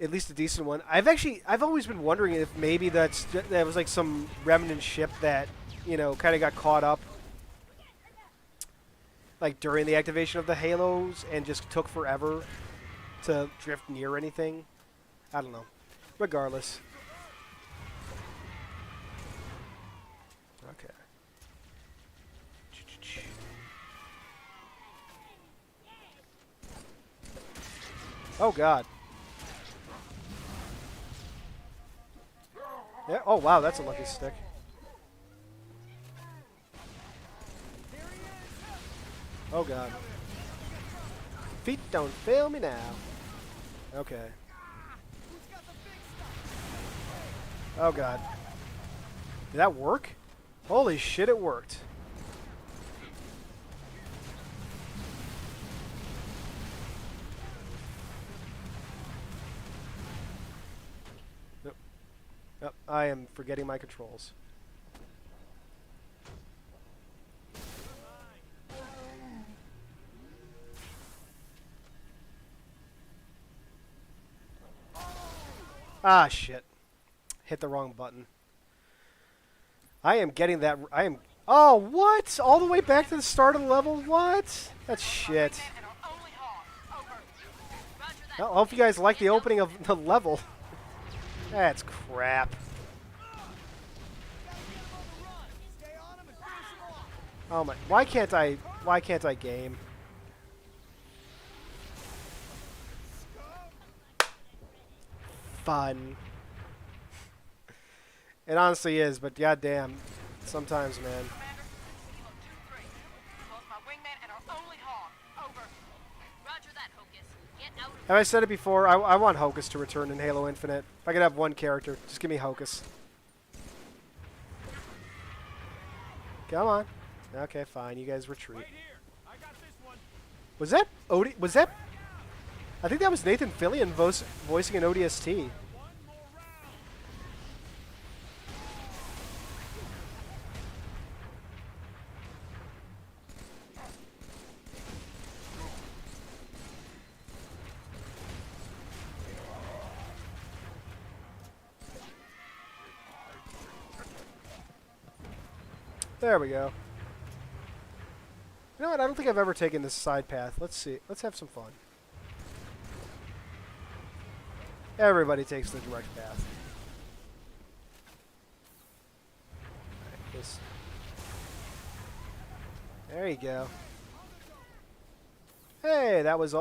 S1: At least a decent one. I've always been wondering if maybe that was like some remnant ship that, kind of got caught up like during the activation of the Halos and just took forever to drift near anything. I don't know. Regardless. Okay. Oh, God. Yeah. Oh, wow, that's a lucky stick. Oh, God. Feet don't fail me now. Okay. Oh, God. Did that work? Holy shit, it worked. Nope. I am forgetting my controls. Ah, shit. Hit the wrong button. I am getting that. I am. Oh, what? All the way back to the start of the level? What? That's shit.
S7: And our only hog. Over.
S5: Roger that.
S1: Well, I hope you guys like the opening of the level. That's crap. Oh my! Why can't I? Why can't I game? Fun. It honestly is, but goddamn, sometimes, man.
S7: Commander, Kilo 2-3. Lost my wingman and our only hog. Over.
S5: Roger that, Hocus. Get out of
S1: Have I said it before? I want Hocus to return in Halo Infinite. If I could have one character, just give me Hocus. Come on. Okay, fine. You guys retreat.
S3: Right here. I got this one.
S1: Was that Odie? Was that? I think that was Nathan Fillion voicing an ODST.
S3: One more round.
S1: There we go. You know what? I don't think I've ever taken this side path. Let's see. Let's have some fun. Everybody takes the direct path. Right, this. There you go. Hey, that was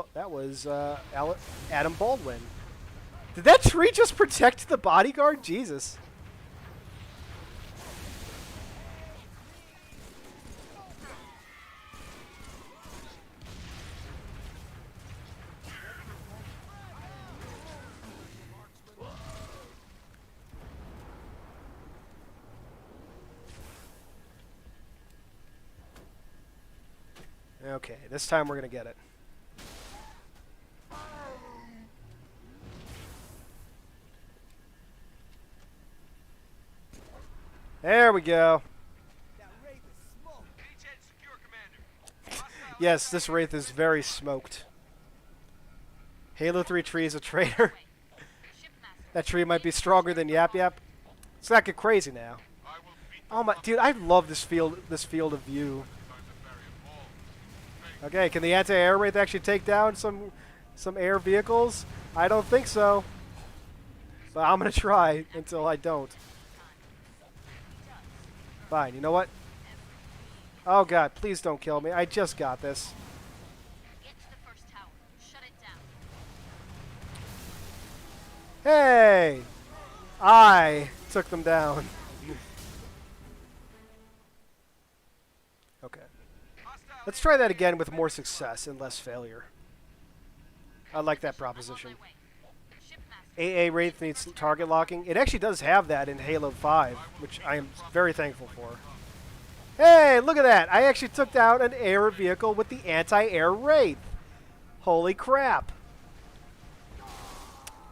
S1: Adam Baldwin. Did that tree just protect the bodyguard? Jesus. Okay, this time we're gonna get it. There we go.
S4: Beachhead secure, Commander.
S1: Yes, this Wraith is very smoked. Halo 3 tree is a traitor. That tree might be stronger than Yap Yap. Let's not get crazy now.
S4: I will beat the
S1: Oh my, dude, I love this field of view.
S4: time to bury a ball.
S1: Okay, can the anti-air Wraith actually take down some air vehicles? I don't think so. But I'm gonna try until I don't. Fine, you know what? Oh god, please don't kill me. I just got this.
S5: Get to the first tower. Shut it down.
S1: Hey! I took them down. Okay.
S4: Hostile
S1: Let's try that again with more success and less failure. I like that proposition.
S5: I'm on my way. Shipmaster.
S1: AA Wraith needs target locking. It actually does have that in Halo 5, which I am very thankful for. Hey, look at that! I actually took down an air vehicle with the anti-air Wraith. Holy crap.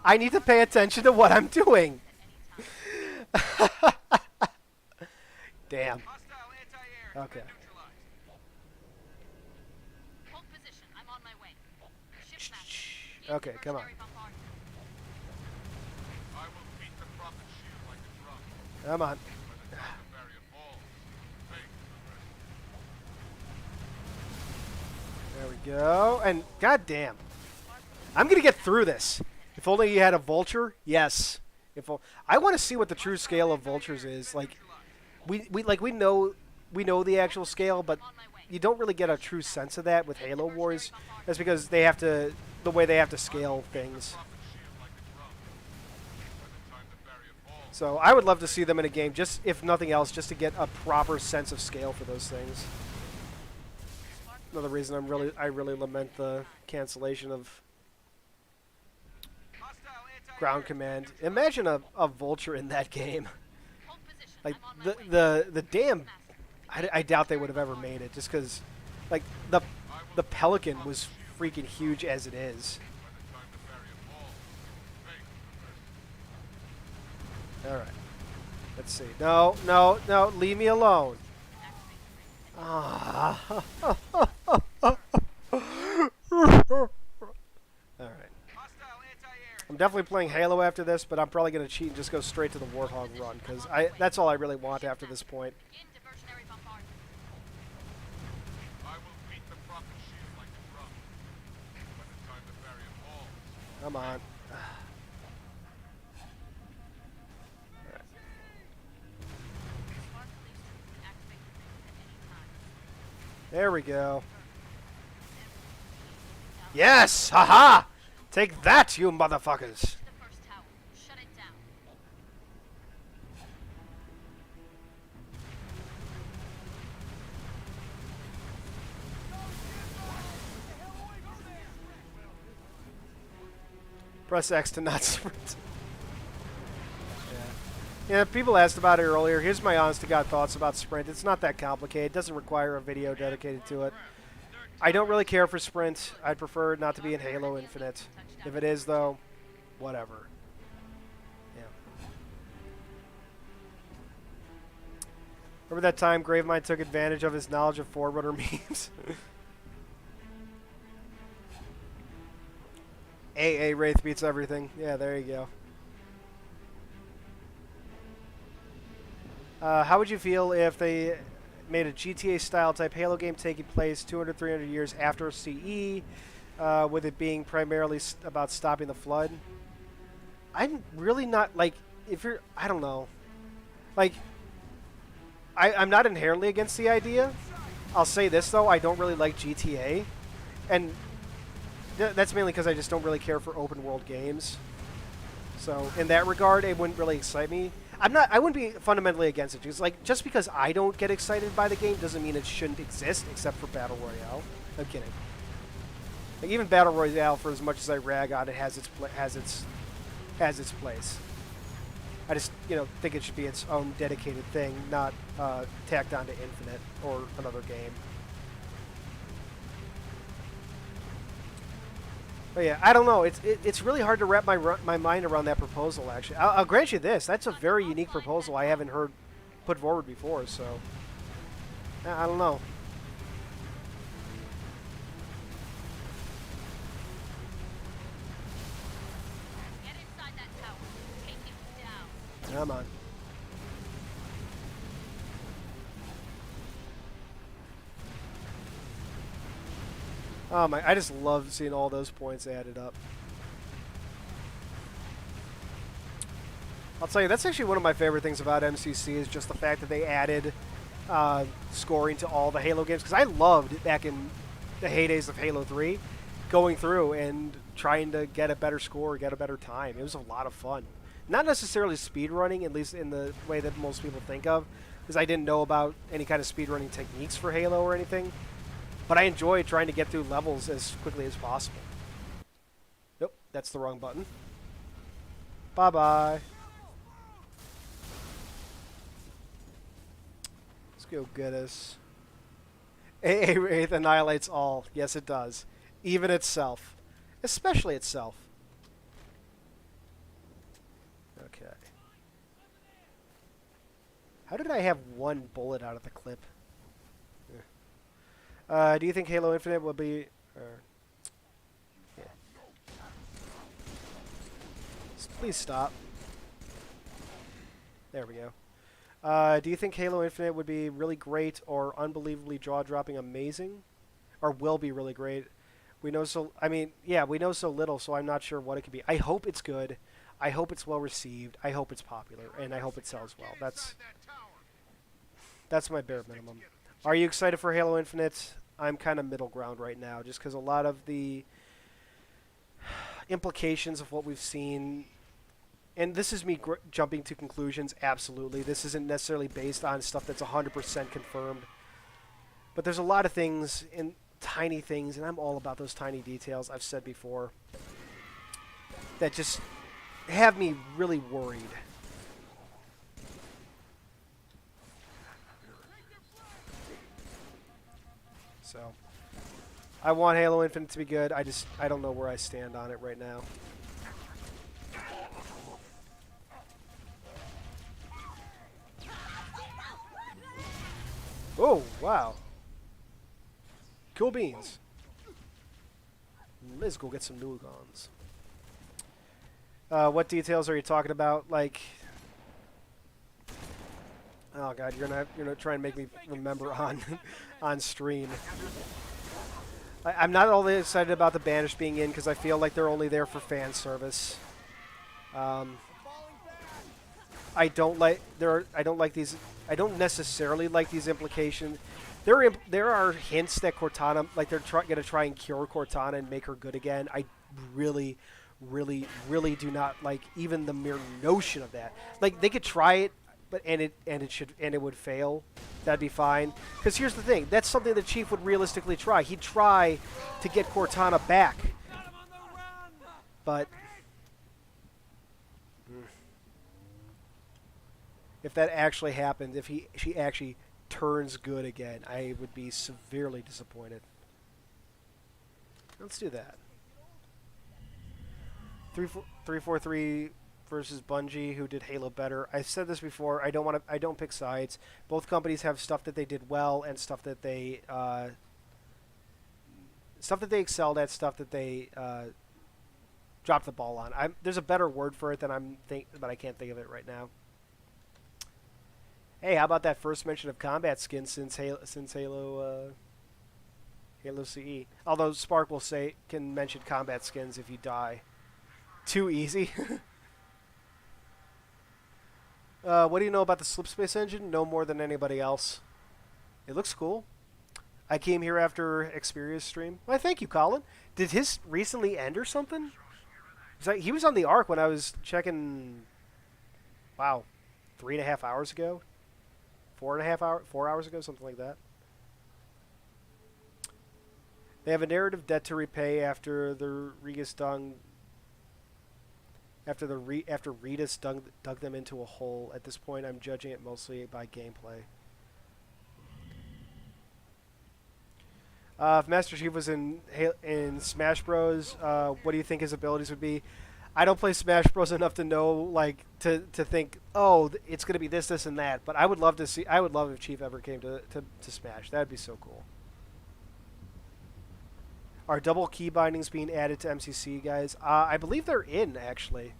S1: I need to pay attention to what I'm doing. Damn.
S4: Hostile anti-air.
S1: Okay.
S4: Neutralized.
S5: Hold position. I'm on my way. Shipmaster.
S1: Okay, come on.
S5: Anti-mercenary bombardment.
S4: I will beat the prophet shield like a drum.
S1: Come on.
S4: By the time to bury a ball. Thank you.
S1: There we go. And goddamn, I'm gonna get through this. If only you had a vulture. Yes. I want to see what the true scale of vultures is. Like, we know the actual scale, but you don't really get a true sense of that with Halo Wars. That's because they have to the way they have to scale things.
S4: Prophet shield like a drum. By the time to bury a ball.
S1: So I would love to see them in a game, just if nothing else, just to get a proper sense of scale for those things. Another reason I really lament the cancellation of
S4: Hostile anti-air.
S1: Ground Command. Imagine a vulture in that game.
S5: Hold position.
S1: Like
S5: I'm on my way.
S1: the damn. I doubt they would have ever made it, just because, like the Pelican was freaking huge as it is.
S4: By the time to bury a ball. Thank you.
S1: All right. Let's see. No, leave me alone. Ah. All right.
S4: Hostile anti-air.
S1: I'm definitely playing Halo after this, but I'm probably going to cheat and just go straight to the Warthog run, because that's all I really want after this point.
S5: In diversionary bombardment.
S4: I will beat the prophet shield like a drum. When the time to bury it falls.
S1: Come on.
S5: Spark Livestream can activate the ring at any time.
S1: There we go. Yes! Haha! Take that, you motherfuckers!
S5: The first tower. Shut it down.
S1: Press X to not sprint. Yeah, people asked about it earlier. Here's my honest-to-God thoughts about sprint. It's not that complicated. It doesn't require a video dedicated to it. I don't really care for sprint. I'd prefer it not to be in Halo Infinite. If it is, though, whatever. Yeah. Remember that time Gravemind took advantage of his knowledge of Forerunner memes? AA Wraith beats everything. Yeah, there you go. How would you feel if they made a GTA-style type Halo game taking place 200, 300 years after CE, with it being primarily about stopping the flood? I'm really not, like, if you're, I don't know. Like, I'm not inherently against the idea. I'll say this, though, I don't really like GTA. And that's mainly because I just don't really care for open-world games. So, in that regard, it wouldn't really excite me. I wouldn't be fundamentally against it. Just because I don't get excited by the game doesn't mean it shouldn't exist, except for Battle Royale. I'm kidding. Like, even Battle Royale, for as much as I rag on it, has its place. I just, think it should be its own dedicated thing, not tacked onto Infinite or another game. But yeah, I don't know. It's really hard to wrap my mind around that proposal. Actually, I'll grant you this. That's a very unique proposal I haven't heard put forward before. So I don't know.
S5: Get inside that tower. Take it down.
S1: Come on. Oh my! I just love seeing all those points added up. I'll tell you, that's actually one of my favorite things about MCC is just the fact that they added scoring to all the Halo games. Because I loved, back in the heydays of Halo 3, going through and trying to get a better score, get a better time. It was a lot of fun. Not necessarily speedrunning, at least in the way that most people think of, because I didn't know about any kind of speedrunning techniques for Halo or anything. But I enjoy trying to get through levels as quickly as possible. Nope, that's the wrong button. Bye-bye. Let's go get us. AA Wraith annihilates all. Yes, it does. Even itself. Especially itself. Okay. How did I have one bullet out of the clip? Do you think Halo Infinite will be... yeah. Please stop. There we go. Do you think Halo Infinite would be really great or unbelievably jaw-dropping amazing? Or will be really great? We know so... I mean, yeah, we know so little, so I'm not sure what it could be. I hope it's good. I hope it's well-received. I hope it's popular. And I hope it sells well. That's my bare minimum. Are you excited for Halo Infinite? I'm kind of middle ground right now, just because a lot of the implications of what we've seen, and this is me jumping to conclusions, absolutely. This isn't necessarily based on stuff that's 100% confirmed. But there's a lot of things, and tiny things, and I'm all about those tiny details, I've said before, that just have me really worried. So, I want Halo Infinite to be good. I don't know where I stand on it right now. Oh, wow. Cool beans. Let's go get some new guns. What details are you talking about? Like, oh god, you're gonna try and make me remember on on stream. I'm not all that excited about the Banished being in because I feel like they're only there for fan service. I don't like I don't like these. I don't necessarily like these implications. There are hints that Cortana, like they're gonna try and cure Cortana and make her good again. I really, really do not like even the mere notion of that. Like they could try it, but it would fail. That'd be fine. Because here's the thing: that's something the Chief would realistically try. He'd try to get Cortana back, but if that actually happened, if she actually turns good again, I would be severely disappointed. Let's do that. 343 versus Bungie, who did Halo better. I've said this before. I don't pick sides. Both companies have stuff that they did well and stuff that they excelled at, stuff that they dropped the ball on. There's a better word for it than but I can't think of it right now. Hey, how about that first mention of combat skins since Halo CE? Although Spark can mention combat skins if you die. Too easy. What do you know about the Slipspace engine? No more than anybody else. It looks cool. I came here after Xperia's stream. Why, thank you, Colin. Did his recently end or something? He was on the Ark when I was checking. Wow, 3.5 hours ago. 4 hours ago, something like that. They have a narrative debt to repay after the Regis dung. After Regis dug them into a hole. At this point, I'm judging it mostly by gameplay. If Master Chief was in Smash Bros, what do you think his abilities would be? I don't play Smash Bros enough to know, like, to think, oh, it's going to be this, this, and that. But I would love to see. I would love if Chief ever came to Smash. That'd be so cool. Are double key bindings being added to MCC, guys? I believe they're in, actually.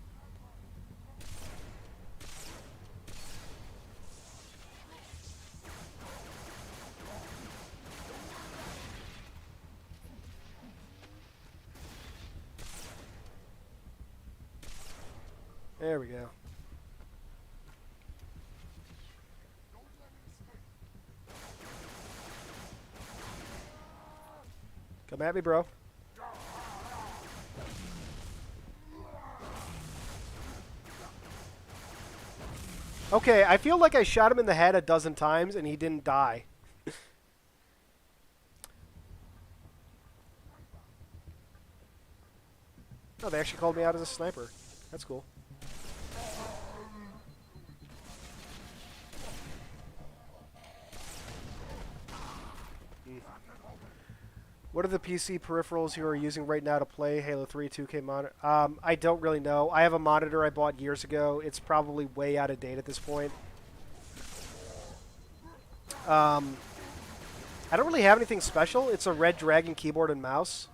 S1: There we go. Come at me, bro. Okay, I feel like I shot him in the head a dozen times and he didn't die. Oh, they actually called me out as a sniper. That's cool. What are the PC peripherals you are using right now to play Halo 3 2K monitor? I don't really know. I have a monitor I bought years ago. It's probably way out of date at this point. I don't really have anything special. It's a Red Dragon keyboard and mouse.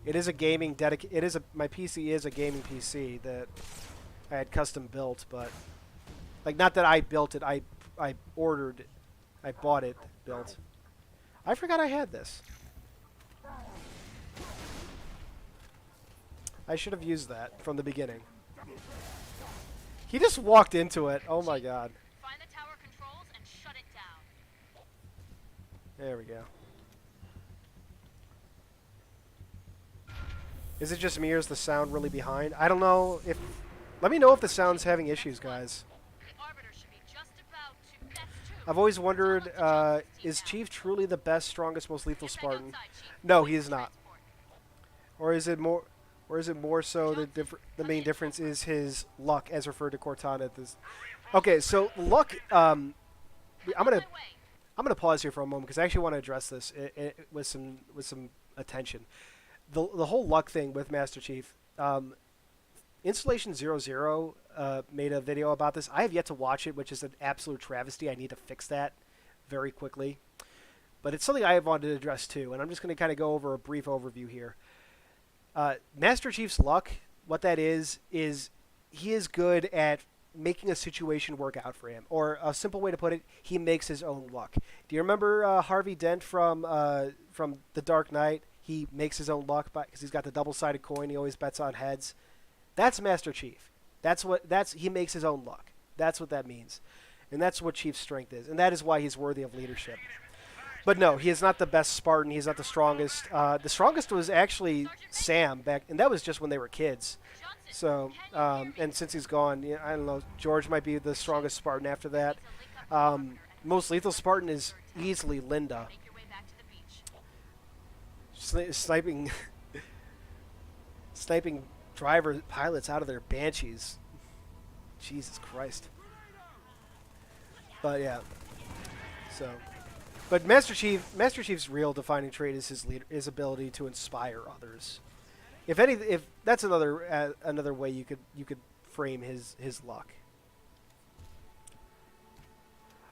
S1: It is a gaming my PC is a gaming PC that I had custom built, but like not that I built it. I ordered, I bought it built. I forgot I had this. I should have used that from the beginning. He just walked into it. Oh my god.
S5: Find the tower controls and shut it down.
S1: There we go. Is it just me or is the sound really behind? I don't know if... Let me know if the sound's having issues, guys.
S5: The Arbiter should be just about to... That's two.
S1: I've always wondered, is Chief truly the best, strongest, most lethal Spartan? No, he is not. Or is it more so the main difference is his luck, as referred to Cortana? Okay, so luck. I'm gonna pause here for a moment because I actually want to address this with some attention. The whole luck thing with Master Chief. Installation 00 made a video about this. I have yet to watch it, which is an absolute travesty. I need to fix that very quickly. But it's something I have wanted to address too, and I'm just going to kind of go over a brief overview here. Master Chief's luck, what that is he is good at making a situation work out for him. Or a simple way to put it, he makes his own luck. Do you remember Harvey Dent from The Dark Knight? He makes his own luck because he's got the double-sided coin. He always bets on heads. That's Master Chief. He makes his own luck. That's what that means. And that's what Chief's strength is. And that is why he's worthy of leadership. But no, he is not the best Spartan. He's not the strongest. The strongest was actually Sam back, and that was just when they were kids. So, and since he's gone, yeah, I don't know, George might be the strongest Spartan after that. Most lethal Spartan is easily Linda.
S5: Make your way back to the beach.
S1: Sniping sniping pilots out of their Banshees. Jesus Christ. But yeah. So, but Master Chief's real defining trait is his ability to inspire others. If that's another way you could frame his luck.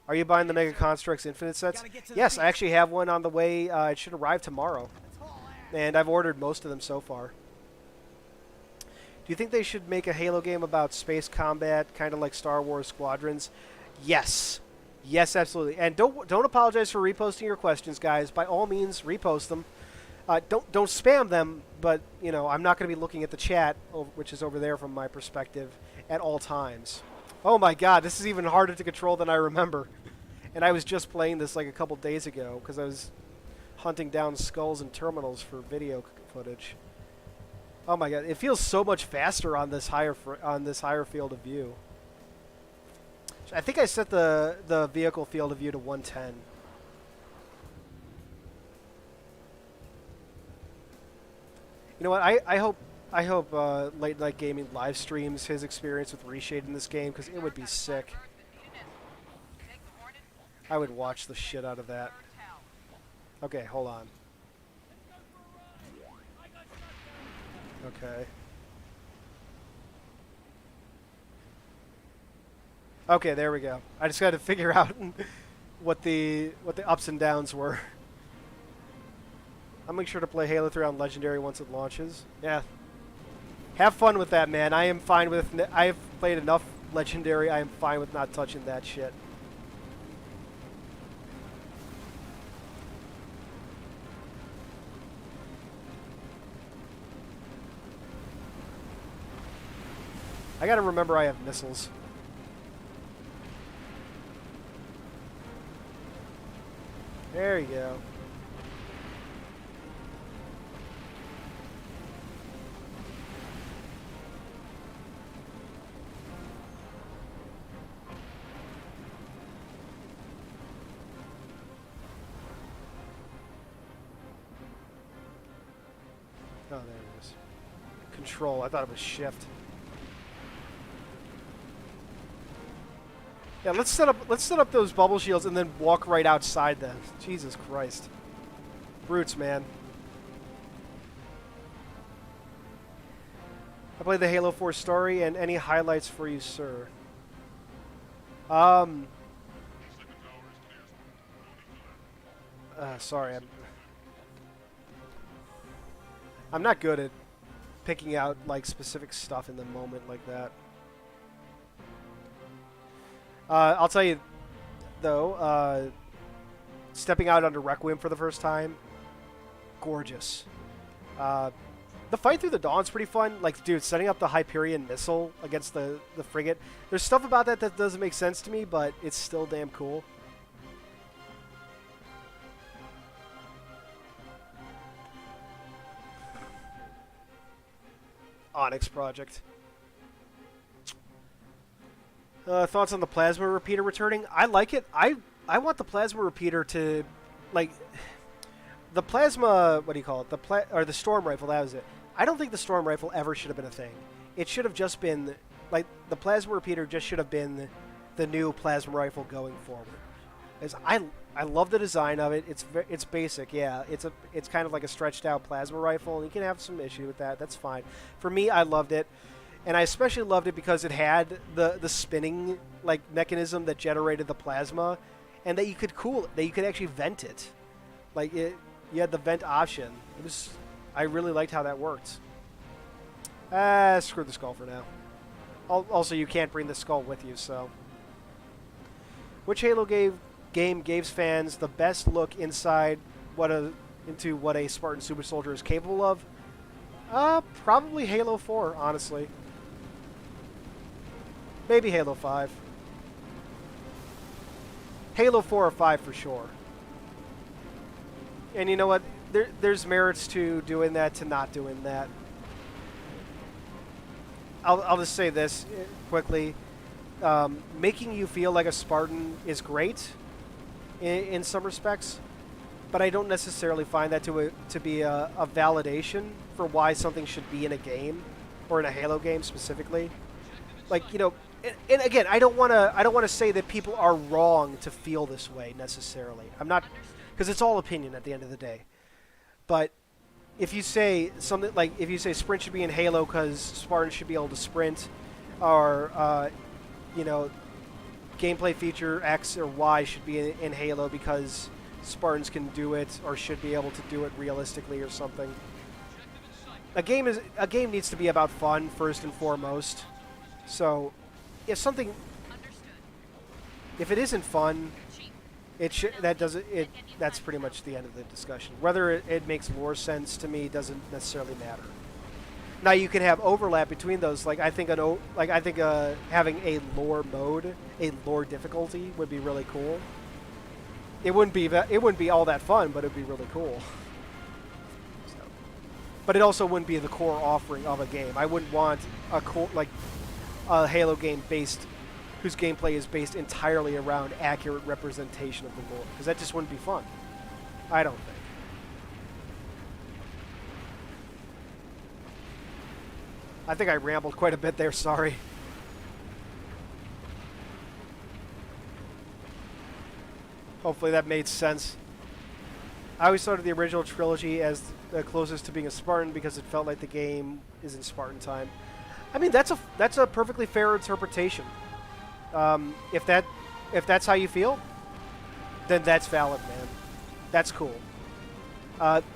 S1: Are you buying the Mega Constructs Infinite sets? Yes, I actually have one on the way. It should arrive tomorrow. And I've ordered most of them so far. Do you think they should make a Halo game about space combat, kind of like Star Wars Squadrons? Yes. Yes, absolutely. And don't apologize for reposting your questions, guys. By all means, repost them. Don't spam them, but you know I'm not going to be looking at the chat, which is over there from my perspective, at all times. Oh my God, this is even harder to control than I remember. And I was just playing this like a couple days ago because I was hunting down skulls and terminals for video footage. Oh my God, it feels so much faster on this higher field of view. I think I set the vehicle field of view to 110. You know what? I hope Late Night Gaming live streams his experience with reshade in this game because it would be sick. I would watch the shit out of that. Okay, hold on. Okay. Okay, there we go. I just got to figure out what the ups and downs were. I'll make sure to play Halo 3 on Legendary once it launches. Yeah. Have fun with that, man. I am fine with... I have played enough Legendary. I am fine with not touching that shit. I gotta remember I have missiles. There you go. Oh, there it is. Control. I thought it was shift. Yeah, let's set up those bubble shields and then walk right outside them. Jesus Christ. Brutes, man. I played the Halo 4 story, and any highlights for you, sir? Sorry, I'm not good at picking out like specific stuff in the moment like that. I'll tell you, though, stepping out under Requiem for the first time, gorgeous. The fight through the dawn's pretty fun. Like, dude, setting up the Hyperion missile against the frigate. There's stuff about that that doesn't make sense to me, but it's still damn cool. Onyx Project. Thoughts on the plasma repeater returning? I like it. I want the plasma repeater to, like, the plasma. What do you call it? Or the storm rifle. That was it. I don't think the storm rifle ever should have been a thing. It should have just been like the plasma repeater. Just should have been the new plasma rifle going forward. As I love the design of it. It's basic. Yeah. It's kind of like a stretched out plasma rifle. And you can have some issue with that. That's fine. For me, I loved it. And I especially loved it because it had the spinning like mechanism that generated the plasma, and that you could cool it, that you could actually vent it. Like you had the vent option. I really liked how that worked. Screw the skull for now. Also, you can't bring the skull with you, so. Which Halo game gives fans the best look inside into what a Spartan super soldier is capable of? Probably Halo 4, honestly. Maybe Halo 5. Halo 4 or 5 for sure. And you know what? There's merits to doing that, to not doing that. I'll just say this quickly. Making you feel like a Spartan is great in some respects, but I don't necessarily find that to be a validation for why something should be in a game, or in a Halo game specifically. Like, you know, and again, I don't want to say that people are wrong to feel this way necessarily. I'm not, because it's all opinion at the end of the day. But if you say something like, if you say sprint should be in Halo because Spartans should be able to sprint, or you know, gameplay feature X or Y should be in Halo because Spartans can do it or should be able to do it realistically or something. A game needs to be about fun first and foremost. So, if it isn't fun, that's pretty much the end of the discussion. Whether it makes lore sense to me doesn't necessarily matter. Now you can have overlap between those. Like I think having a lore mode, a lore difficulty would be really cool. It wouldn't be all that fun, but it'd be really cool. So. But it also wouldn't be the core offering of a game. I wouldn't want a Halo game whose gameplay is based entirely around accurate representation of the lore, because that just wouldn't be fun. I don't think. I think I rambled quite a bit there, sorry. Hopefully that made sense. I always thought of the original trilogy as the closest to being a Spartan because it felt like the game is in Spartan time. I mean, that's a perfectly fair interpretation. If that's how you feel, then that's valid, man. That's cool.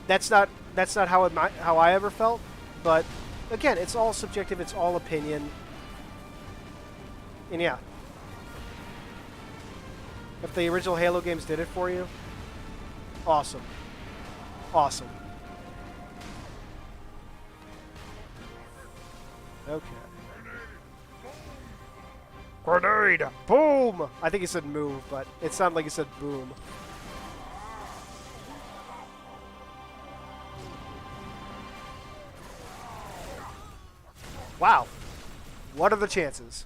S1: That's not how I ever felt, but again, it's all subjective. It's all opinion. And yeah, if the original Halo games did it for you, awesome, awesome. Okay. Grenade! Boom! I think he said move, but it sounded like he said boom. Wow. What are the chances?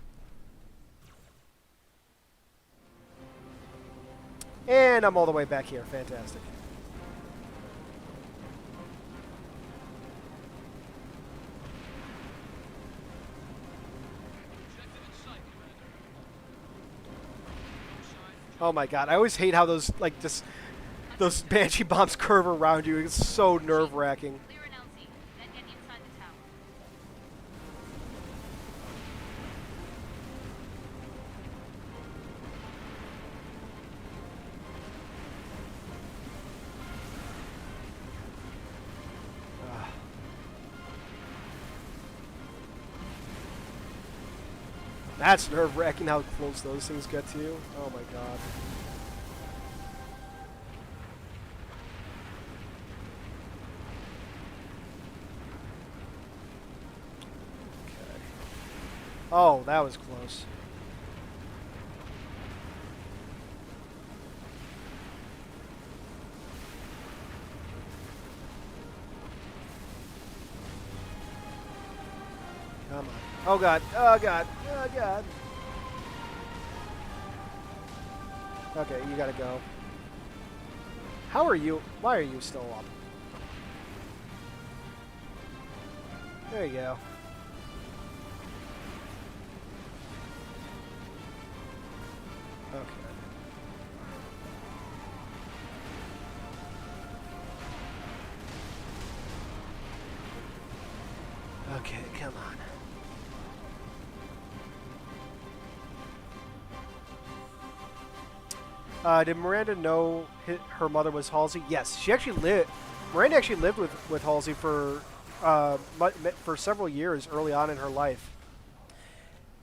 S1: And I'm all the way back here. Fantastic. Oh my god, I always hate how those those Banshee bombs curve around you. It's so nerve-wracking.
S5: Clear an LZ, then get inside the tower.
S1: That's nerve-wracking how close those things get to you. Oh my god. Okay. Oh, that was close. Come on. Oh god. Oh god. Oh god. Okay, you gotta go. How are you? Why are you still up? There you go. Okay. Okay, come on. Did Miranda know her mother was Halsey? Yes, she actually lived. Miranda actually lived with Halsey for for several years early on in her life.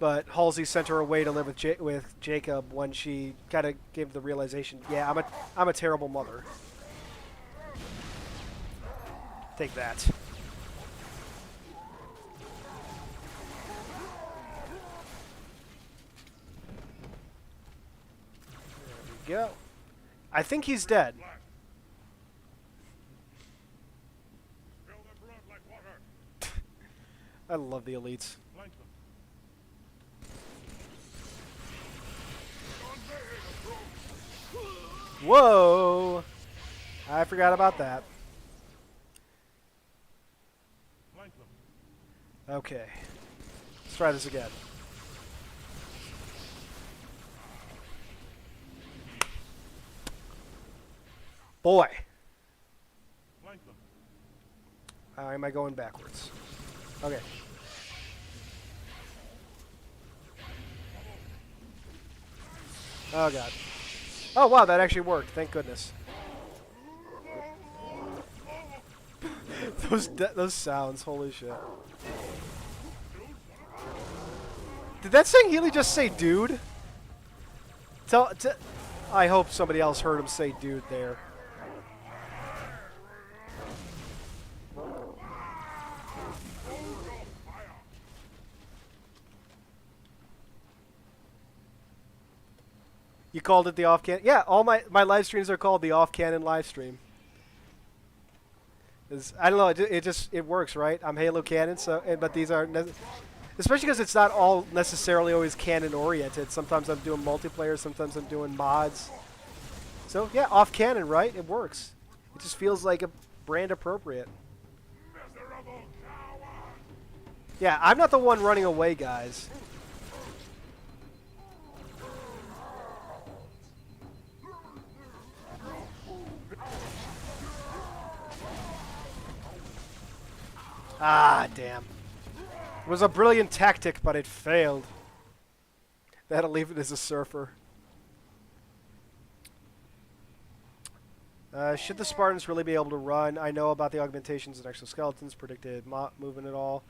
S1: But Halsey sent her away to live with Jacob when she kind of gave the realization, yeah, I'm a terrible mother. Take that. There we go. I think he's dead.
S6: Spill their blood like water.
S1: I love the elites.
S6: Flank them.
S1: Whoa! I forgot about that.
S6: Flank them.
S1: Okay. Let's try this again. Boy!
S6: Flank them.
S1: How am I going backwards? Okay. Oh god. Oh wow, that actually worked. Thank goodness. those sounds, holy shit. Did that Sang Healy just say dude? I hope somebody else heard him say dude there. You called it the Off-Canon? Yeah, all my live streams are called the Off-Canon live stream. I don't know, it works, right? I'm Halo Canon, but these aren't, especially because it's not all necessarily always canon oriented. Sometimes I'm doing multiplayer, sometimes I'm doing mods. So yeah, Off-Canon, right? It works. It just feels like a brand appropriate. Yeah, I'm not the one running away, guys. Ah, damn. It was a brilliant tactic, but it failed. They had to leave it as a surfer. Should the Spartans really be able to run? I know about the augmentations and exoskeletons, predicted movement and all,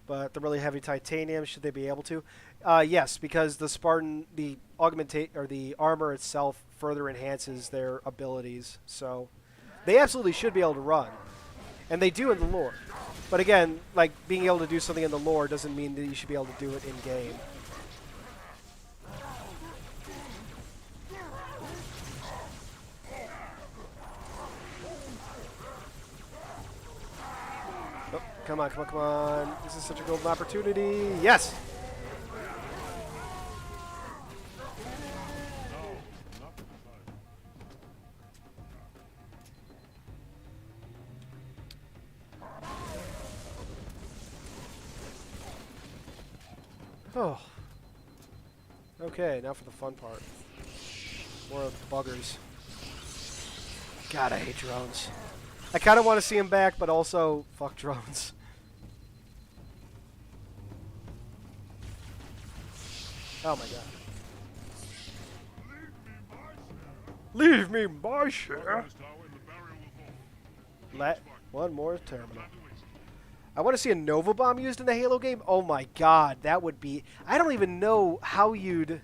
S1: but the really heavy titanium, should they be able to? Yes, because the Spartan, the armor itself further enhances their abilities, so they absolutely should be able to run. And they do in the lore. But again, like, being able to do something in the lore doesn't mean that you should be able to do it in-game. Oh, come on, come on, come on. This is such a golden opportunity. Yes! Oh. Okay, now for the fun part. More of the buggers. God, I hate drones. I kind of want to see them back, but also, fuck drones. Oh my god. Leave me my share. One more terminal. I want to see a Nova Bomb used in a Halo game. Oh my god, that would be... I don't even know how you'd...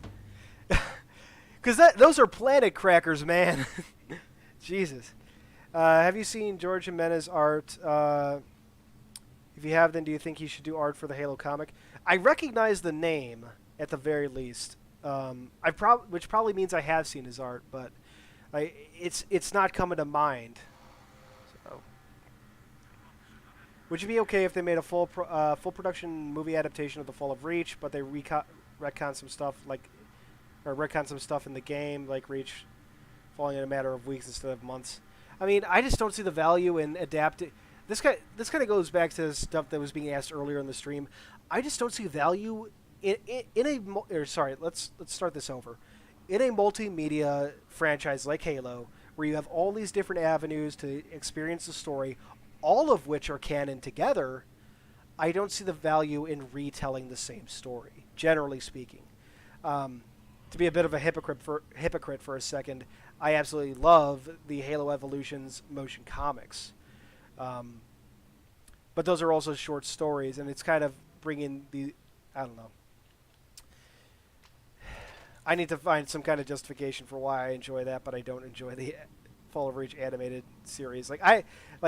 S1: Because those are planet crackers, man. Jesus. Have you seen George Jimenez's art? If you have, then do you think he should do art for the Halo comic? I recognize the name, at the very least. Which probably means I have seen his art, but it's not coming to mind. So... Would you be okay if they made a full production movie adaptation of The Fall of Reach, but they retcon some stuff retcon some stuff in the game, like Reach falling in a matter of weeks instead of months? I mean, I just don't see the value in adapting. This kind of goes back to stuff that was being asked earlier in the stream. I just don't see value let's start this over. In a multimedia franchise like Halo, where you have all these different avenues to experience the story, all of which are canon together, I don't see the value in retelling the same story, generally speaking. To be a bit of a hypocrite for a second, I absolutely love the Halo Evolutions motion comics. but those are also short stories, and it's kind of bringing the, I don't know. I need to find some kind of justification for why I enjoy that, but I don't enjoy the Fall of Rage animated series.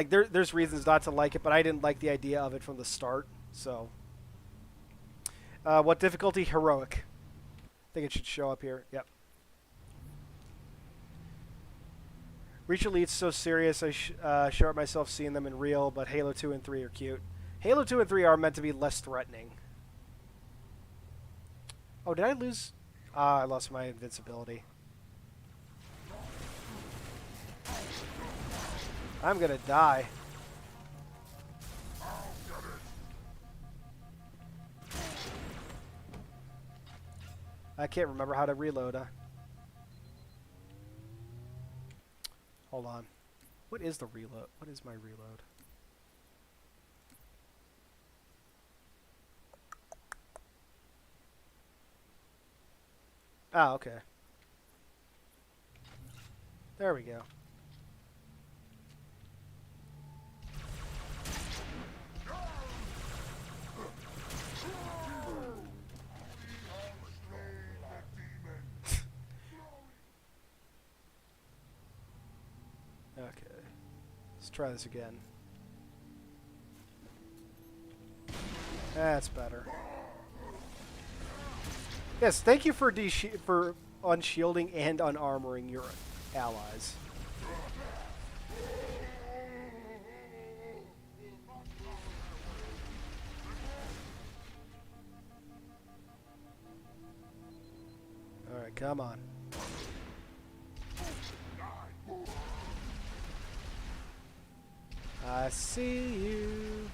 S1: There's reasons not to like it, but I didn't like the idea of it from the start. So, what difficulty? Heroic. I think it should show up here. Yep. Reach Elite's so serious, I short myself seeing them in real, but Halo 2 and 3 are cute. Halo 2 and 3 are meant to be less threatening. Oh, did I lose? I lost my invincibility. I'm gonna die. I can't remember how to reload. Hold on. What is the reload? What is my reload? Ah, okay. There we go. Okay. Let's try this again. That's better. Yes, thank you for unshielding and unarmoring your allies. Alright, come on. I see you.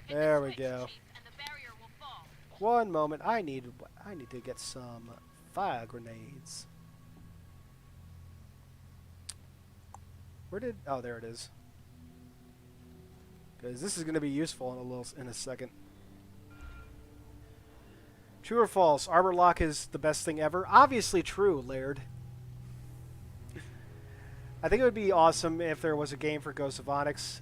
S1: There we go. One moment. I need to get some fire grenades. Where did? Oh, there it is. Because this is going to be useful in a second. True or false? Armor lock is the best thing ever. Obviously true, Laird. I think it would be awesome if there was a game for Ghosts of Onyx.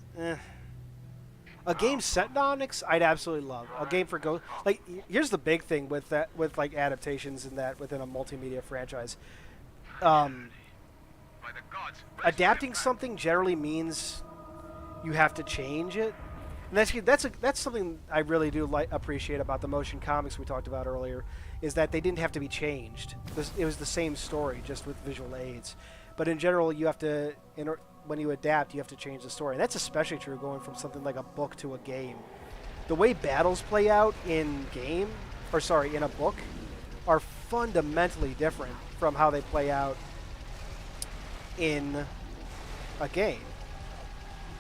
S1: A game set in Onyx, I'd absolutely love. A game for Ghost, like, here's the big thing with that, with like adaptations and that within a multimedia franchise. Adapting something generally means you have to change it, and that's something I really do appreciate about the motion comics we talked about earlier, is that they didn't have to be changed. It was the same story, just with visual aids. But in general, you have to, when you adapt, you have to change the story. And that's especially true going from something like a book to a game. The way battles play out in a book, are fundamentally different from how they play out in a game.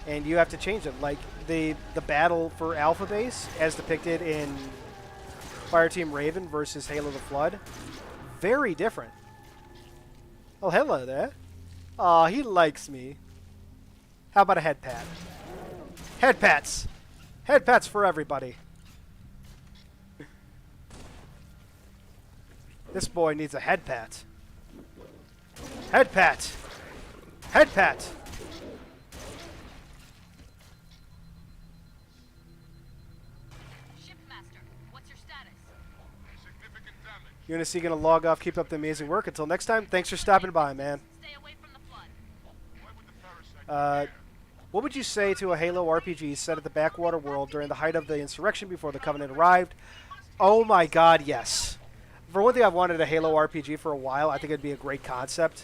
S1: And you have to change them. Like the battle for Alpha Base, as depicted in Fireteam Raven versus Halo the Flood, very different. Oh, hello there. Aw, he likes me. How about a head pat? Head pats! Head pats for everybody. This boy needs a head pat. Head pat! Head pat!
S5: Shipmaster, what's your status?
S4: Significant damage.
S1: Unicy gonna log off. Keep up the amazing work. Until next time, thanks for stopping by, man.
S5: Stay away from the flood.
S4: Why would the parasite
S1: What would you say to a Halo RPG set at the backwater world during the height of the insurrection before the Covenant arrived? Oh my god, yes. For one thing, I've wanted a Halo RPG for a while. I think it'd be a great concept.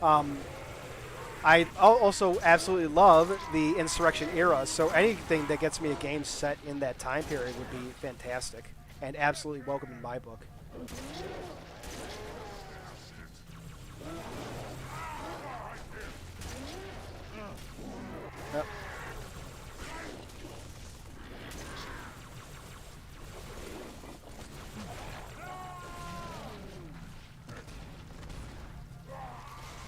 S1: I also absolutely love the insurrection era, so anything that gets me a game set in that time period would be fantastic and absolutely welcome in my book. Yep.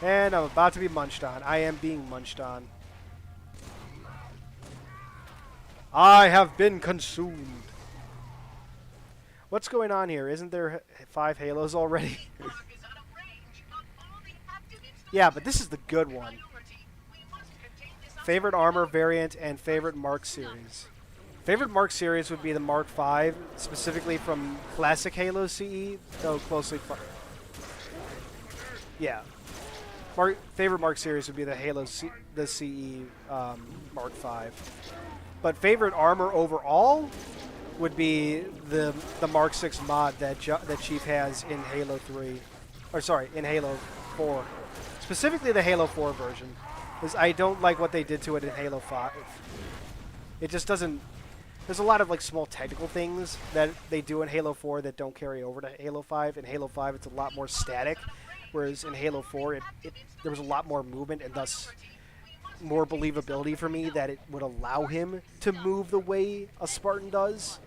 S1: And I'm about to be munched on. I am being munched on. I have been consumed. What's going on here? Isn't there 5 Halos already? Yeah, but this is the good one. favorite armor variant, and favorite Mark series. Favorite Mark series would be the Mark V, specifically from classic Halo CE, though closely. Yeah. Favorite Mark series would be the the CE Mark V. But favorite armor overall would be the Mark 6 mod that Chief has in Halo 3, or sorry, in Halo 4, specifically the Halo 4 version, because I don't like what they did to it in Halo 5. It just doesn't. There's a lot of like small technical things that they do in Halo 4 that don't carry over to Halo 5. In Halo 5, it's a lot more static, whereas in Halo 4, there was a lot more movement and thus more believability for me that it would allow him to move the way a Spartan does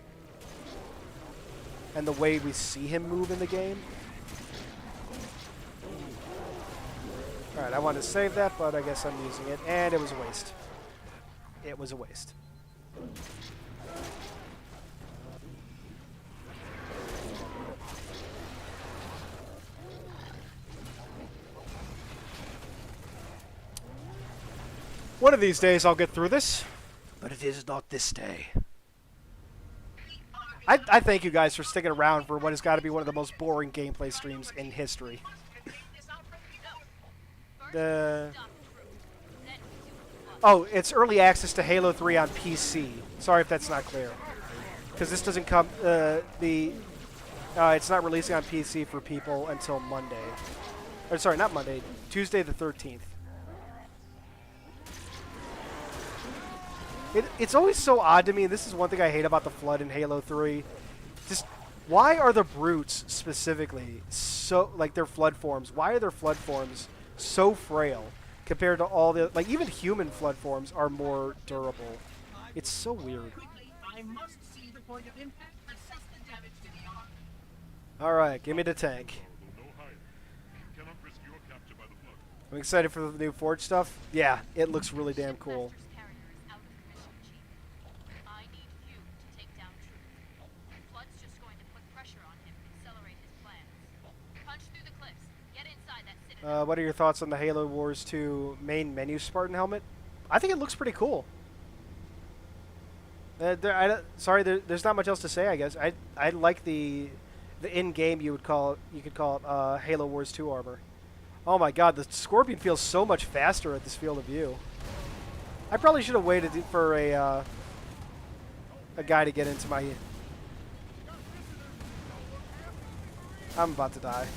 S1: and the way we see him move in the game. Alright, I wanted to save that, but I guess I'm using it, and it was a waste. It was a waste. One of these days I'll get through this, but it is not this day. I thank you guys for sticking around for what has got to be one of the most boring gameplay streams in history. Oh, it's early access to Halo 3 on PC. Sorry if that's not clear. Because this doesn't come... it's not releasing on PC for people until Monday. Or sorry, not Monday. Tuesday the 13th. It's always so odd to me, and this is one thing I hate about the Flood in Halo 3. Just, why are the Brutes specifically so, like their Flood forms, why are their Flood forms so frail compared to all the, like even human Flood forms are more durable? It's so weird. Alright, give me the tank. I'm excited for the new Forge stuff. Yeah, it looks really damn cool. What are your thoughts on the Halo Wars 2 main menu Spartan helmet? I think it looks pretty cool. There's not much else to say. I guess I like the in-game you could call it Halo Wars 2 armor. Oh my God, the Scorpion feels so much faster at this field of view. I probably should have waited for a guy to get into my. I'm about to die.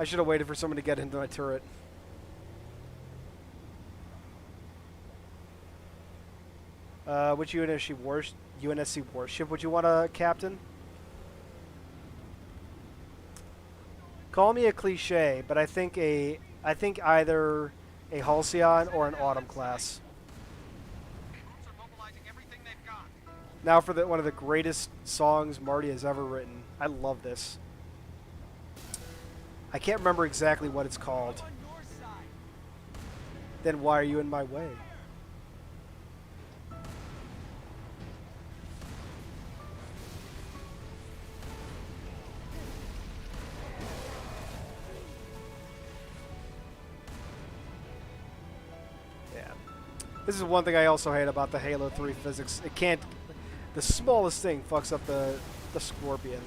S1: I should have waited for someone to get into my turret. Which UNSC warship would you want to captain? Call me a cliche, but I think either a Halcyon or an Autumn class. Now for one of the greatest songs Marty has ever written. I love this. I can't remember exactly what it's called. Then why are you in my way? Yeah. This is one thing I also hate about the Halo 3 physics. It can't... The smallest thing fucks up the Scorpion.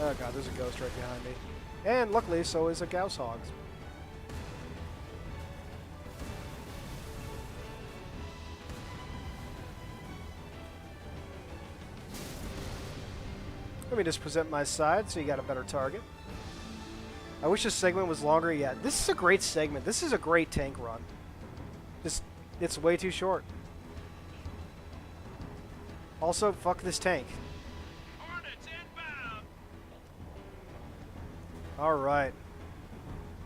S1: Oh God, there's a ghost right behind me. And luckily, so is a Gauss Hog. Let me just present my side so you got a better target. I wish this segment was longer yet. This is a great segment. This is a great tank run. Just, it's way too short. Also, fuck this tank. Alright.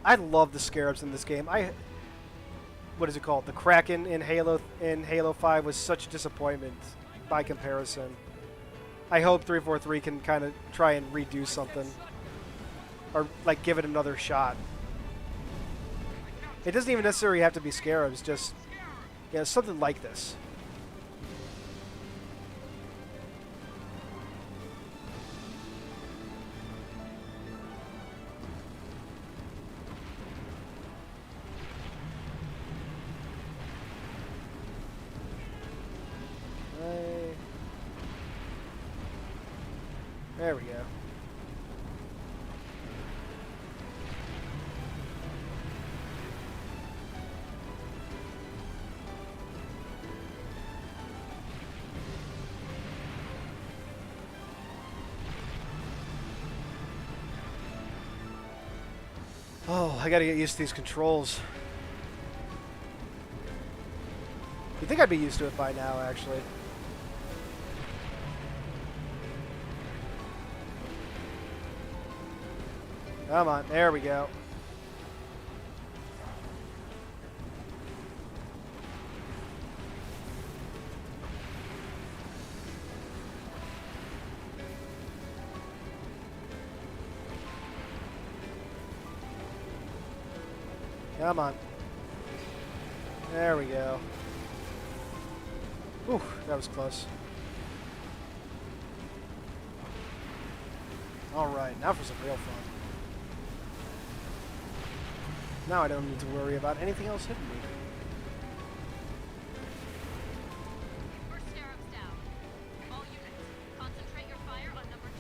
S1: I love the Scarabs in this game. What is it called? The Kraken in Halo 5 was such a disappointment by comparison. I hope 343 can kind of try and redo something. Or, like, give it another shot. It doesn't even necessarily have to be Scarabs, just, yeah, something like this. There we go. Oh, I gotta get used to these controls. You'd think I'd be used to it by now, actually. Come on, there we go. Come on. There we go. Ooh, that was close. Alright, now for some real fun. Now I don't need to worry about anything else hitting me.
S5: First Scarab's down. All units, concentrate your fire on number 2.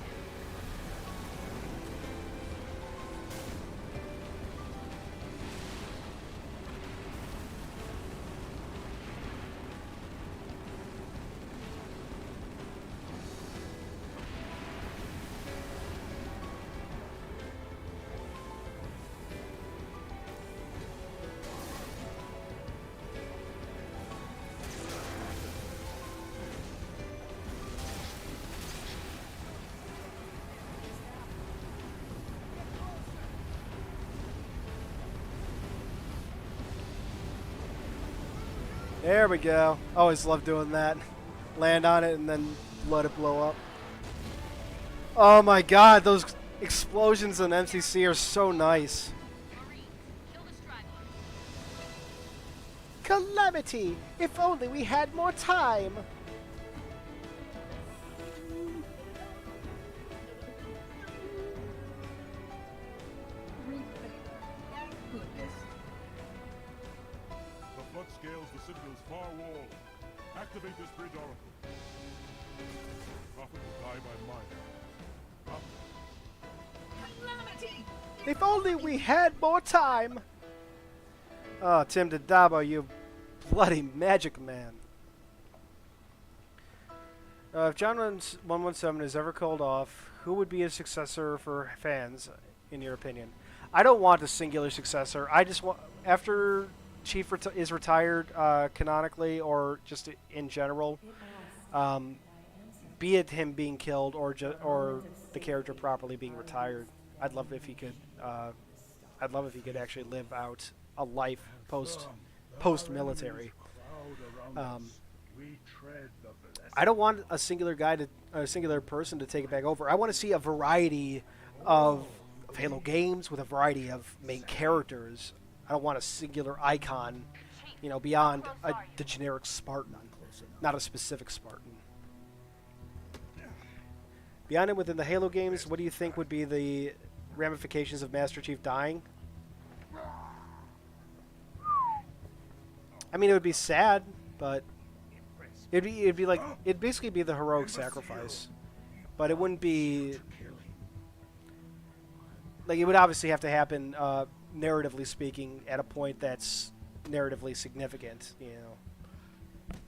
S1: There we go. Always love doing that. Land on it and then let it blow up. Oh my god, those explosions in MCC are so nice.
S5: Marines, kill the stragglers.
S1: Calamity! If only we had more time!
S6: The flood scales the Citadel's far wall. Activate this bridge oracle. Prophet will die by mine.
S7: Calamity!
S1: If only we had more time! Oh, Tim Dadabo, you bloody magic man. If John 117 is ever called off, who would be his successor for fans, in your opinion? I don't want a singular successor. I just want, after Chief is retired canonically or just in general, be it him being killed or the character properly being retired. I'd love if he could. I'd love if he could actually live out a life post military. I don't want a singular person to take it back over. I want to see a variety of Halo games with a variety of main characters. I don't want a singular icon, you know, beyond the generic Spartan, not a specific Spartan. Beyond and within the Halo games, what do you think would be the ramifications of Master Chief dying? I mean, it would be sad, but it'd be like, it'd basically be the heroic sacrifice, but it wouldn't be like, it would obviously have to happen, narratively speaking, at a point that's narratively significant, you know,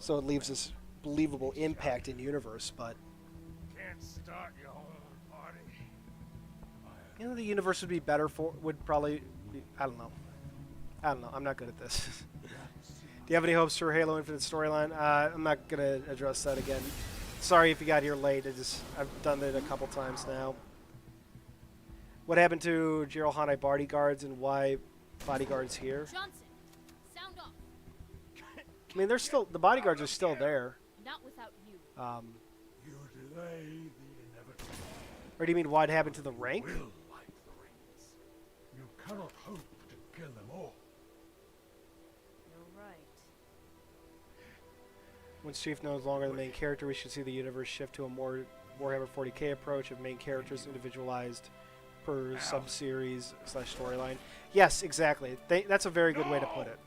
S1: so it leaves this believable impact in universe. But
S4: Can't start your own party.
S1: you know, the universe would be better for, would probably be, I don't know, I'm not good at this. Do you have any hopes for Halo Infinite storyline? I'm not gonna address that again. Sorry if you got here late. I've done it a couple times now. What happened to Gerald Hanai bodyguards and why bodyguards here?
S5: Johnson, sound off.
S1: I mean, the bodyguards are still there.
S5: Not without you.
S4: You delay the inevitable.
S1: Or do you mean what happened to the rank?
S4: Will like the rings. You cannot hope to kill them all.
S5: You're right.
S1: Once Chief no longer the main character, we should see the universe shift to a more Warhammer 40k approach of main characters individualized per sub-series / storyline. Yes, exactly. That's a very good way to put it.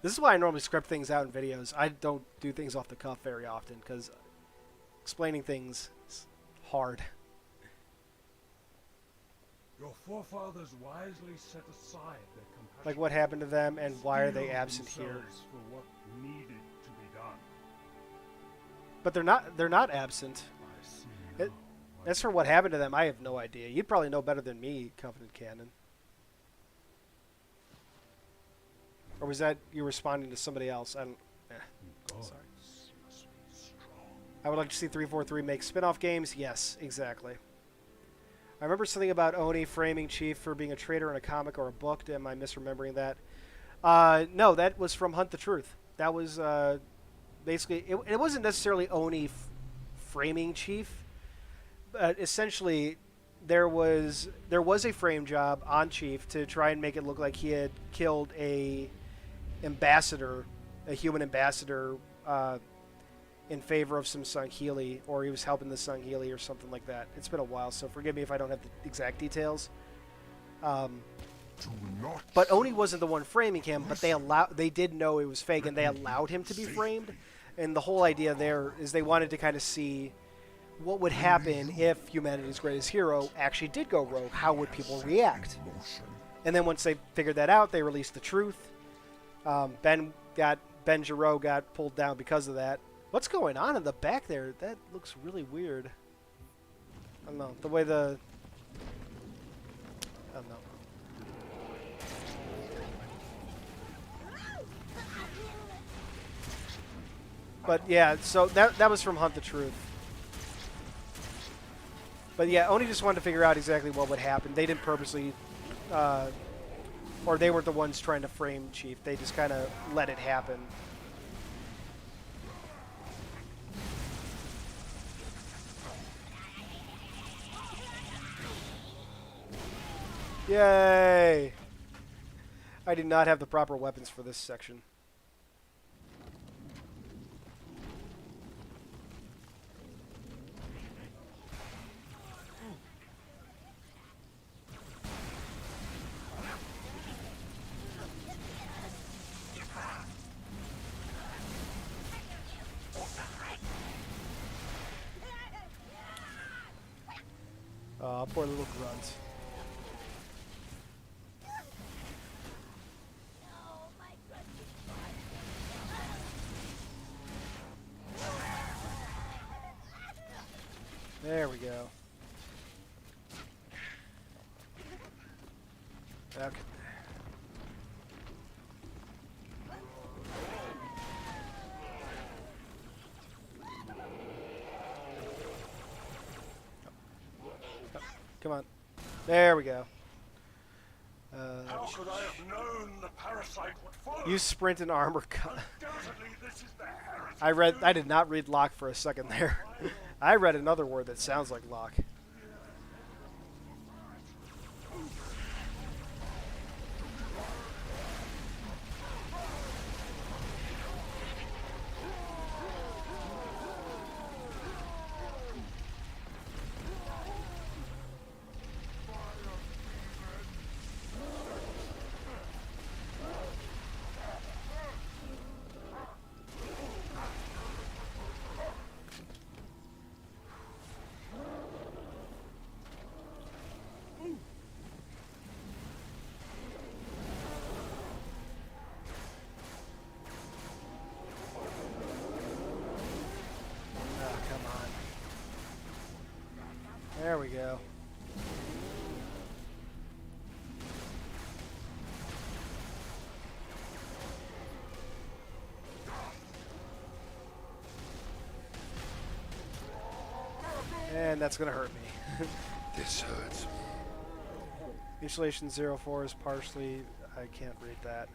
S1: This is why I normally script things out in videos. I don't do things off the cuff very often, because explaining things is hard.
S6: Your forefathers wisely set aside their compassion.
S1: Like what happened to them and why are they
S6: steeled
S1: absent here?
S6: themselves for what needed to be done.
S1: But they're not absent.
S6: I see
S1: It-
S6: now.
S1: As for what happened to them, I have no idea. You'd probably know better than me, Covenant Canon. Or was that you responding to somebody else? I don't.
S6: Gods
S1: Sorry.
S6: must be strong.
S1: I would like to see 343 make spin-off games. Yes, exactly. I remember something about Oni framing Chief for being a traitor in a comic or a book. Am I misremembering that? No, that was from Hunt the Truth. That was basically it wasn't necessarily Oni framing Chief, but essentially there was a frame job on Chief to try and make it look like he had killed a ambassador, a human ambassador, in favor of some Sangheili, or he was helping the Sangheili or something like that. It's been a while, so forgive me if I don't have the exact details.
S6: Do not
S1: But Oni wasn't the one framing him, but they did know it was fake, and they allowed him to be framed. And the whole idea there is they wanted to kind of see what would happen if humanity's greatest hero actually did go rogue. How would people react? And then once they figured that out, they released the truth. Ben Giraud got pulled down because of that. What's going on in the back there? That looks really weird. I don't know. The way I don't know. But yeah, so that was from Hunt the Truth. But yeah, Oni just wanted to figure out exactly what would happen. They didn't purposely, or they weren't the ones trying to frame Chief. They just kind of let it happen. Yay! I did not have the proper weapons for this section. Poor little grunt. There we go. Okay. Come on. There we go.
S6: How could I have known the parasite would follow?
S1: Use sprint and armor cut.
S6: Undoubtedly, this is the heretic.
S1: I did not read lock for a second there. I read another word that sounds like lock. There we go. And that's going to hurt me.
S6: This hurts me.
S1: Mutilation 04 is partially... I can't read that.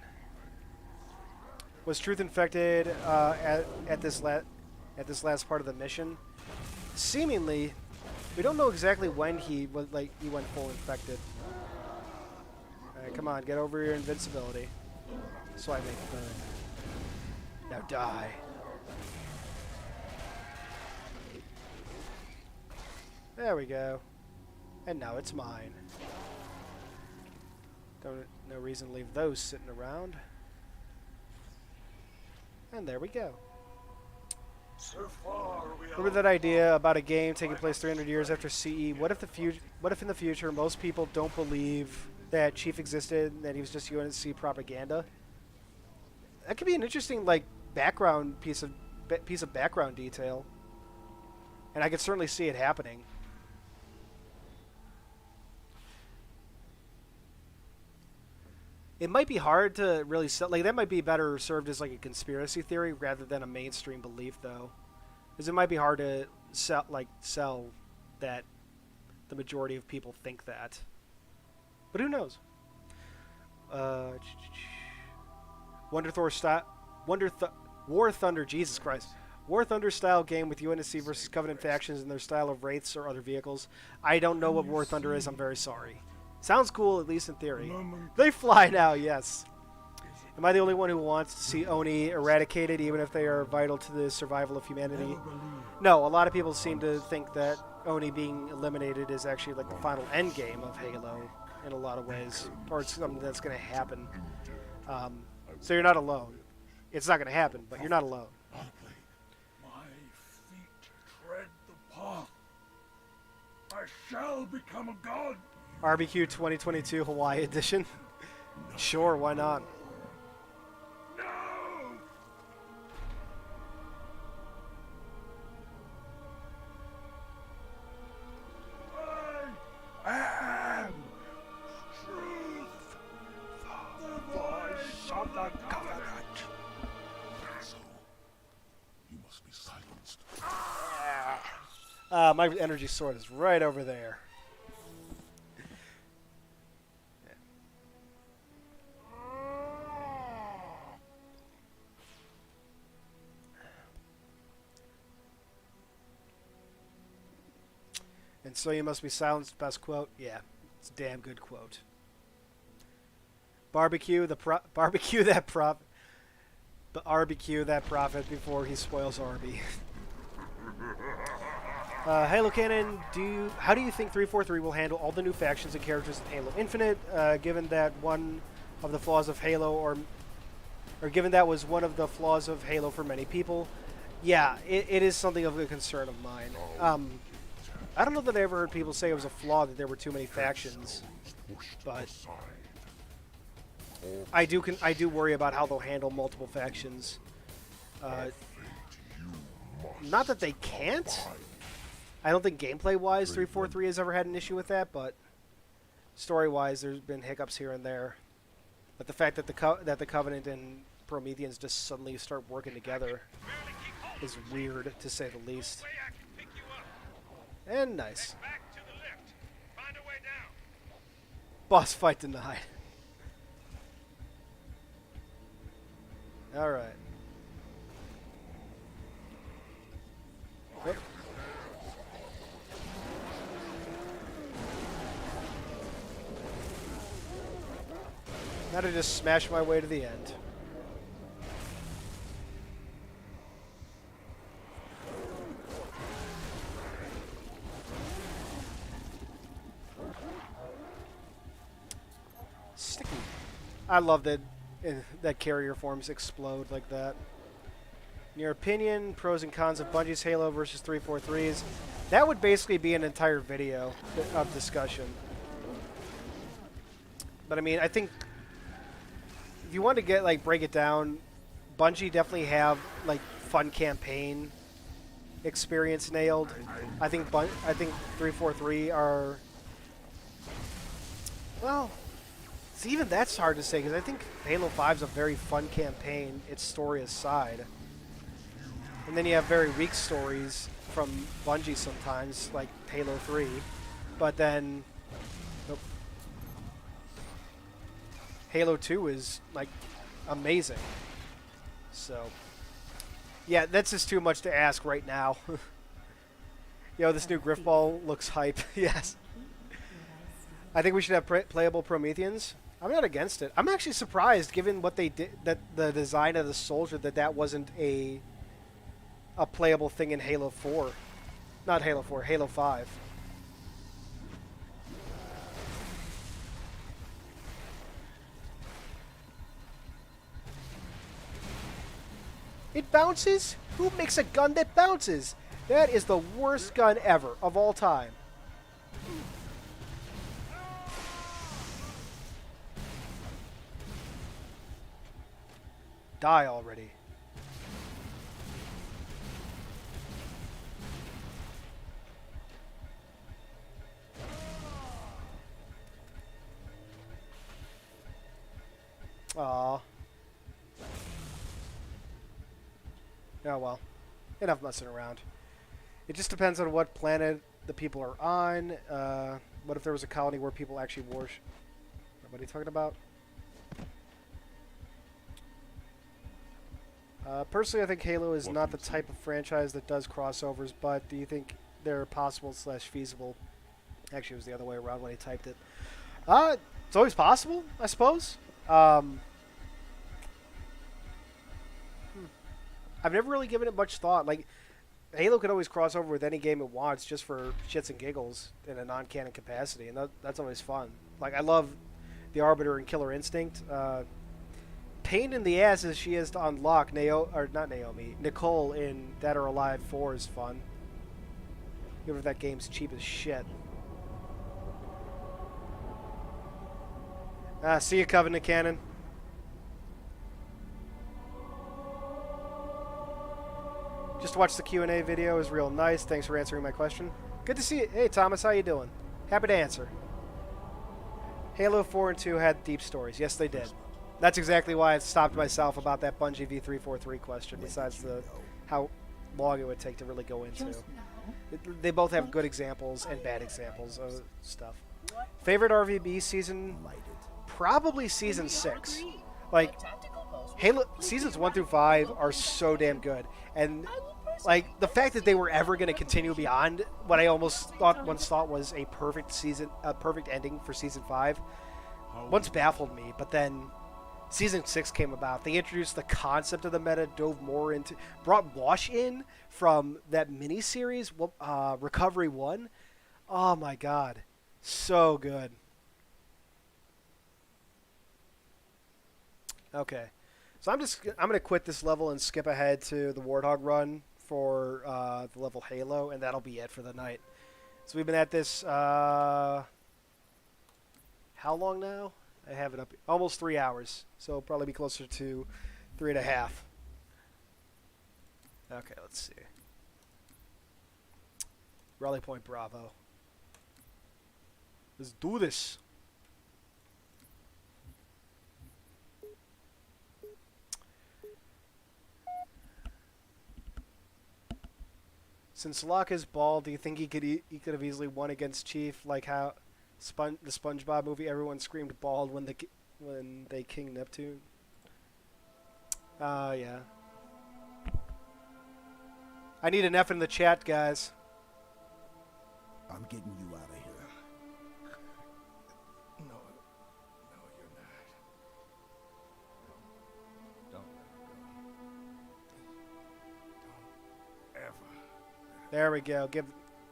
S1: Was Truth infected at this last part of the mission? Seemingly, we don't know exactly when he went full infected. Alright, come on, get over your invincibility. So I make burn. Now die. There we go. And now it's mine. No reason to leave those sitting around. And there we go. Remember that idea about a game taking place 300 years after CE? What if in the future most people don't believe that Chief existed and that he was just UNSC propaganda? That could be an interesting like background piece of background detail, and I could certainly see it happening. It might be hard to really sell. Like that might be better served as like a conspiracy theory rather than a mainstream belief, though, because it might be hard to sell that the majority of people think that. But who knows? War Thunder, Jesus Christ. War Thunder style game with UNSC versus Covenant factions and their style of wraiths or other vehicles. I don't know what War Thunder is, I'm very sorry. Sounds cool, at least in theory. They fly now, yes. Am I the only one who wants to see Oni eradicated, even if they are vital to the survival of humanity? No, a lot of people seem to think that Oni being eliminated is actually like the final end game of Halo in a lot of ways, or it's something that's going to happen. So you're not alone. It's not going to happen, but you're not alone.
S6: My feet tread the path. I shall become a god.
S1: RBQ 2022 Hawaii Edition. Sure, why not?
S6: No! I am truth, the voice of the covenant. So, you must be silenced.
S1: My energy sword is right over there. And so you must be silenced. Best quote? Yeah, it's a damn good quote. Barbecue that prophet before he spoils Arby. Halo Canon, how do you think 343 will handle all the new factions and characters in Halo Infinite, given that one of the flaws of Halo, or given that was one of the flaws of Halo for many people? Yeah, it is something of a concern of mine. I don't know that I ever heard people say it was a flaw that there were too many factions, but I do worry about how they'll handle multiple factions. Not that they can't. I don't think gameplay-wise 343 has ever had an issue with that, but story-wise there's been hiccups here and there. But the fact that the Covenant and Prometheans just suddenly start working together is weird, to say the least. And nice. Boss fight denied. Alright. Oh. Now to just smash my way to the end. Sticky. I love that carrier forms explode like that. In your opinion, pros and cons of Bungie's Halo versus 343's. That would basically be an entire video of discussion. But I mean, I think if you want to break it down, Bungie definitely have like fun campaign experience nailed. I think 343 are, well, even that's hard to say, because I think Halo 5 is a very fun campaign, its story aside. And then you have very weak stories from Bungie sometimes, like Halo 3. But then Halo 2 is like amazing. So yeah, that's just too much to ask right now. Yo, this new Griffball looks hype. Yes. I think we should have playable Prometheans. I'm not against it. I'm actually surprised, given what they did, that the design of the soldier, that wasn't a playable thing in Halo 4. Not Halo 4, Halo 5. It bounces? Who makes a gun that bounces? That is the worst gun ever of all time. Die already. Aww. Oh well. Enough messing around. It just depends on what planet the people are on. What if there was a colony where people actually worship? What are you talking about? Personally, I think Halo is not the type of franchise that does crossovers, but do you think they're possible / feasible? Actually, it was the other way around when he typed it. It's always possible, I suppose. I've never really given it much thought. Like, Halo could always cross over with any game it wants just for shits and giggles in a non-canon capacity, and that's always fun. Like, I love the Arbiter and Killer Instinct. Pain in the ass as she is to unlock Nicole in Dead or Alive 4 is fun. Even if that game's cheap as shit. See you, Covenant Cannon. Just watched the Q&A video. It was real nice. Thanks for answering my question. Good to see you. Hey, Thomas, how you doing? Happy to answer. Halo 4 and 2 had deep stories. Yes, they did. That's exactly why I stopped myself about that Bungie V343 question, besides how long it would take to really go into. They both have good examples and bad examples of stuff. Favorite RVB season? Probably Season 6. Like, Halo Seasons 1 through 5 are so damn good. And, like, the fact that they were ever going to continue beyond what I once thought was a perfect ending for Season 5 once baffled me, but then Season 6 came about. They introduced the concept of the meta, brought Wash in from that miniseries, Recovery 1. Oh my god. So good. Okay. So I'm going to quit this level and skip ahead to the Warthog run for the level Halo, and that'll be it for the night. So we've been at this, how long now? I have it up almost 3 hours, so it'll probably be closer to 3.5. Okay, let's see. Rally Point Bravo. Let's do this. Since Locke is bald, do you think he could have easily won against Chief, like how the SpongeBob movie, everyone screamed bald when they King Neptune? Yeah. I need an F in the chat, guys.
S8: I'm getting you out of here.
S6: No, you're not. Don't let her go. Don't ever.
S1: There we go.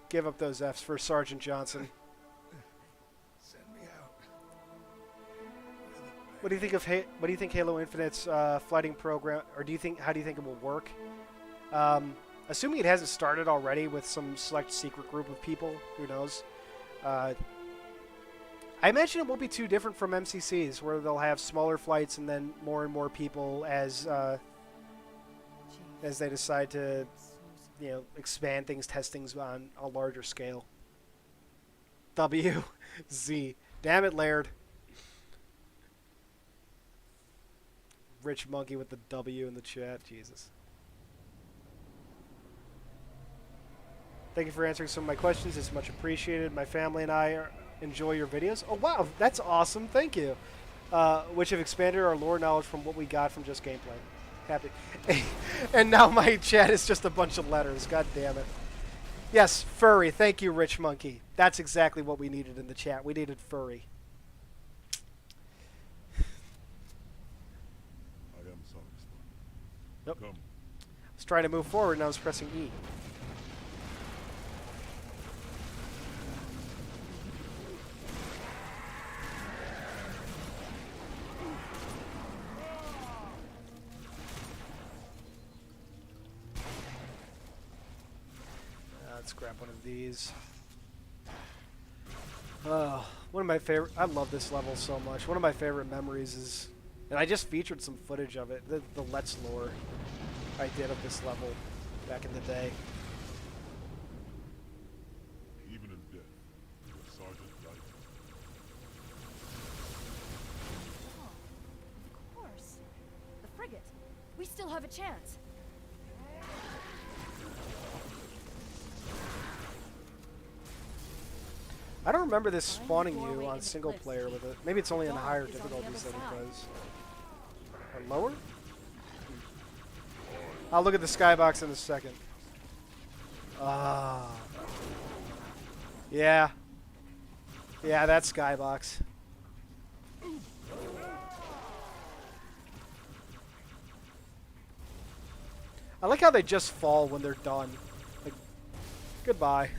S1: Give up those Fs for Sergeant Johnson.
S6: Send me out.
S1: What do you think of what do you think Halo Infinite's flighting program, or how do you think it will work? Assuming it hasn't started already with some select secret group of people, who knows? I imagine it won't be too different from MCCs, where they'll have smaller flights and then more and more people as they decide to, expand things, test things on a larger scale. W. Z. Damn it, Laird. Rich Monkey with the W in the chat. Jesus. Thank you for answering some of my questions. It's much appreciated. My family and I enjoy your videos. Oh, wow. That's awesome. Thank you. Which have expanded our lore knowledge from what we got from just gameplay. Happy. And now my chat is just a bunch of letters. God damn it. Yes, furry. Thank you, Rich Monkey. That's exactly what we needed in the chat. We needed furry.
S6: I am sorry, Spock.
S1: Nope.
S6: Come.
S1: I was trying to move forward and I was pressing E. Let's grab one of these. Oh, one of my favorite. I love this level so much. One of my favorite memories is, and I just featured some footage of it. The Let's lore I did of this level back in the day.
S6: Even in death, your sergeant died.
S9: Of course. The frigate. We still have a chance.
S1: I don't remember this spawning you on single player with it. Maybe it's only on higher difficulties that it does. Or lower? I'll look at the skybox in a second. Ah. Yeah. Yeah, that's skybox. I like how they just fall when they're done. Like, goodbye.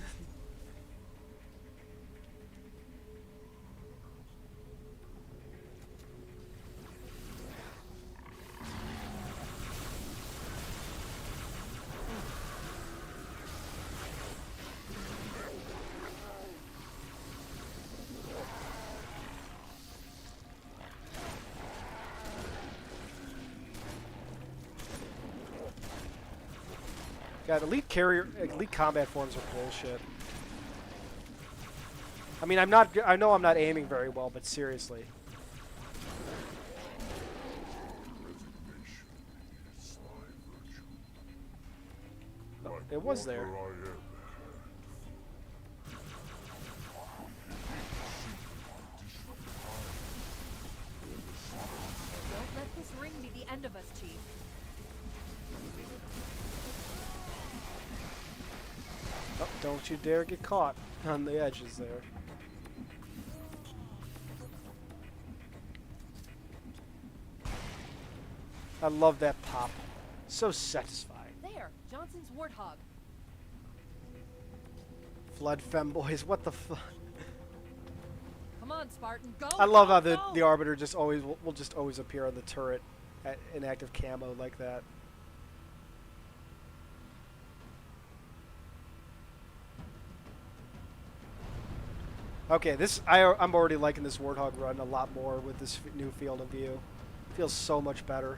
S1: God, elite combat forms are bullshit. I mean, I know I'm not aiming very well, but seriously.
S6: Resignation is my virtue.
S1: Oh, it was there.
S6: I am.
S9: Don't let this ring be the end of us, Chief.
S1: Oh, don't you dare get caught on the edges there. I love that pop. So satisfying.
S9: There, Johnson's warthog.
S1: Flood femboys, what the fuck?
S9: Come on, Spartan, go!
S1: I love
S9: go,
S1: how
S9: go!
S1: the Arbiter just always will just always appear on the turret in active camo like that. Okay, I'm already liking this Warthog run a lot more with this new field of view. Feels so much better.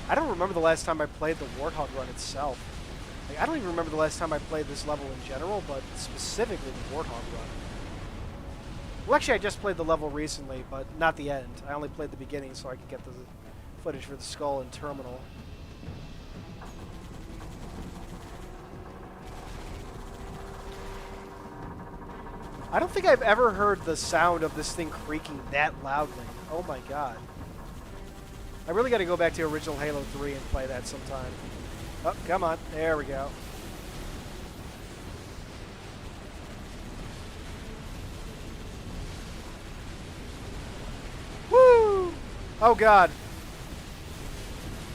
S1: I don't remember the last time I played the Warthog run itself. Like, I don't even remember the last time I played this level in general, but specifically the Warthog run. Well, actually, I just played the level recently, but not the end. I only played the beginning so I could get the footage for the skull and terminal. I don't think I've ever heard the sound of this thing creaking that loudly. Oh my god. I really got to go back to original Halo 3 and play that sometime. Oh, come on. There we go. Woo! Oh god.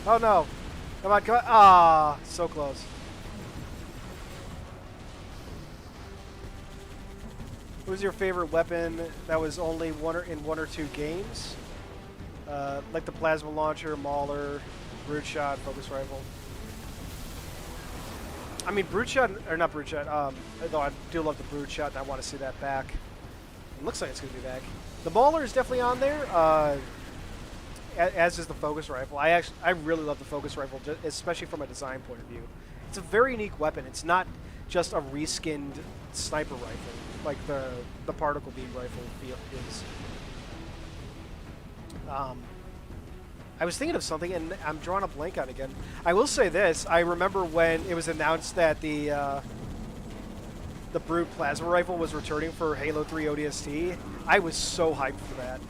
S1: Oh no. Come on, come on. Ah, so close. What was your favorite weapon that was only in one or two games? Like the plasma launcher, mauler, brute shot, focus rifle. I mean, brute shot, or not brute shot, though I do love the brute shot and I want to see that back. It looks like it's going to be back. The mauler is definitely on there, as is the focus rifle. I really love the focus rifle, especially from a design point of view. It's a very unique weapon. It's not just a reskinned sniper rifle like the particle beam rifle is. I was thinking of something, and I'm drawing a blank on it again. I will say this: I remember when it was announced that the Brute plasma rifle was returning for Halo 3 ODST. I was so hyped for that.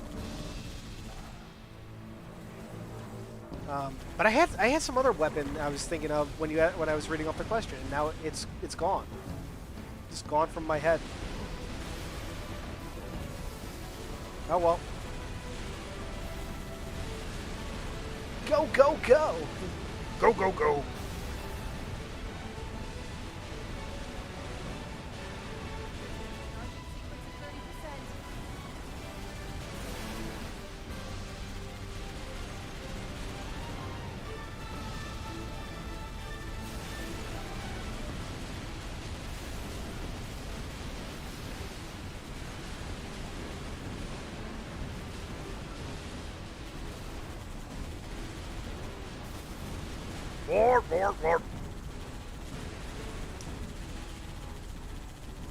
S1: But I had some other weapon I was thinking of when I was reading off the question, and now it's gone. Just gone from my head. Oh well. Go, go, go! Go, go, go!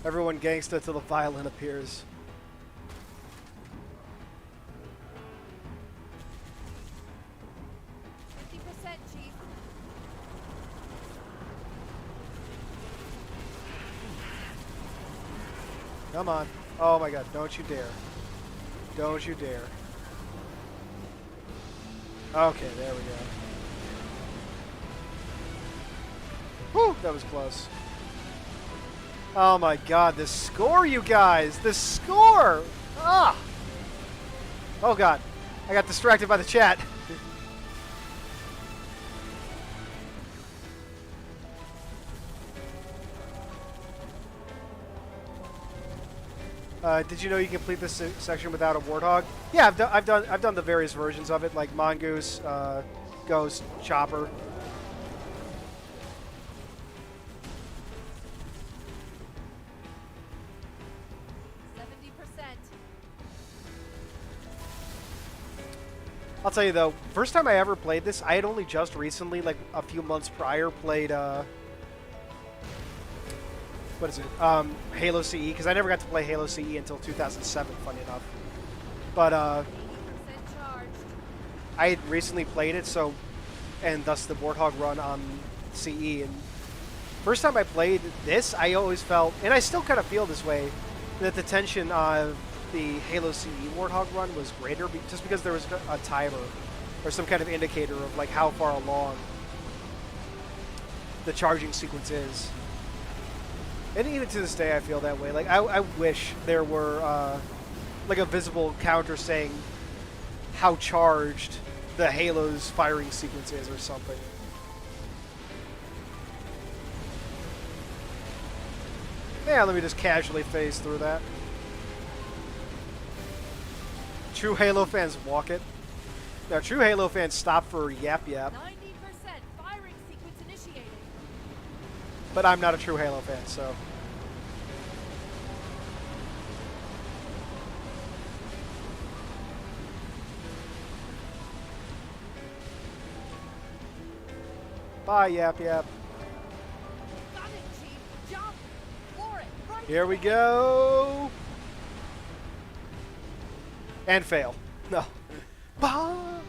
S1: Everyone gangsta till the violin appears.
S9: Chief.
S1: Come on. Oh my god, don't you dare. Don't you dare. Okay, there we go. Whew, that was close. Oh my god, the score, you guys! The score! Ah! Oh god, I got distracted by the chat. Did you know you can complete this section without a warthog? Yeah, I've done the various versions of it, like Mongoose, Ghost, Chopper. I'll tell you though, first time I ever played this, I had only just recently, like a few months prior, played what is it? Halo CE, because I never got to play Halo CE until 2007, funny enough. But I had recently played it, so, and thus the Warthog run on CE. And first time I played this, I always felt, and I still kind of feel this way, that the tension of the Halo CE Warthog run was greater, just because there was a timer or some kind of indicator of like how far along the charging sequence is. And even to this day, I feel that way. Like, I wish there were, like, a visible counter saying how charged the Halo's firing sequence is or something. Yeah, let me just casually phase through that. True Halo fans walk it. Now, true Halo fans stop for yap yap.
S9: 90% firing sequence initiated.
S1: But I'm not a true Halo fan, so. Bye, Yap Yap.
S9: Got it, Chief. Jump. Floor it. Run
S1: Here we go. And fail. No. Bah!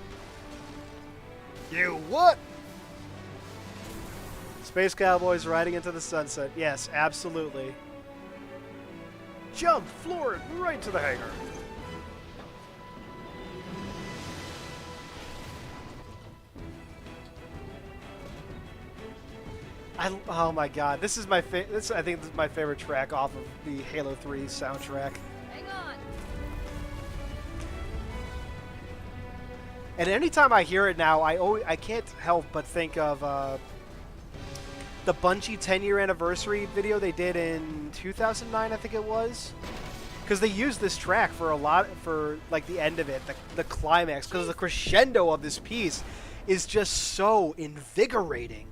S1: You what? Space Cowboys riding into the sunset. Yes, absolutely. Jump, floor it, right to the hangar. Oh my god, this is my I think this is my favorite track off of the Halo 3 soundtrack.
S9: Hang on.
S1: And anytime I hear it now, I can't help but think of the Bungie 10-year anniversary video they did in 2009, I think it was, because they used this track for like the end of it, the climax, because the crescendo of this piece is just so invigorating.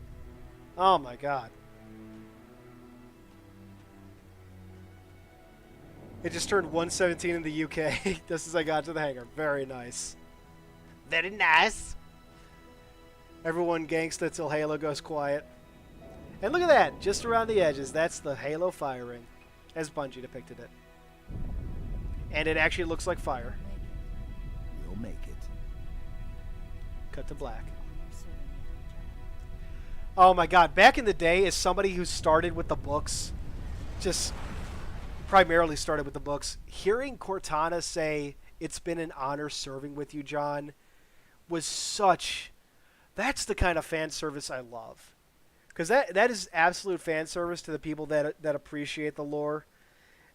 S1: Oh my god. It just turned 117 in the UK just as I got to the hangar. Very nice. Very nice. Everyone gangsta till Halo goes quiet. And look at that, just around the edges. That's the Halo firing, as Bungie depicted it. And it actually looks like fire.
S8: We'll make it.
S1: Cut to black. Oh my god, back in the day, as somebody who started with the books, just primarily started with the books, hearing Cortana say, "It's been an honor serving with you, John," was such... That's the kind of fan service I love. Because that is absolute fan service to the people that appreciate the lore.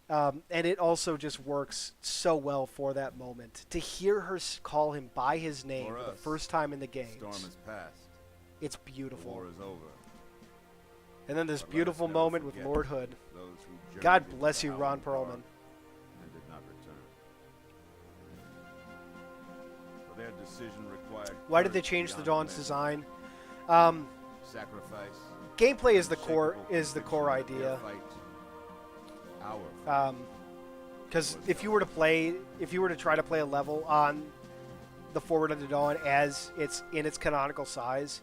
S1: And it also just works so well for that moment. To hear her call him by his name for the first time in the game.
S6: Storm has passed.
S1: It's beautiful.
S6: War is over.
S1: And then this
S6: But
S1: beautiful
S6: let us never
S1: moment with
S6: forget
S1: Lord Hood.
S6: those who journeyed
S1: God
S6: into
S1: bless
S6: the
S1: you, Ron
S6: Howling
S1: Perlman.
S6: Dark and did not return. For their decision required.
S1: Why did they
S6: courage
S1: change the
S6: beyond
S1: Dawn's
S6: measure.
S1: design?
S6: Sacrifice.
S1: Gameplay is the core
S6: unshakable conviction
S1: idea.
S6: that their fight, our fight,
S1: Because if you were to try to play a level on the Forward Unto Dawn as it's in its canonical size,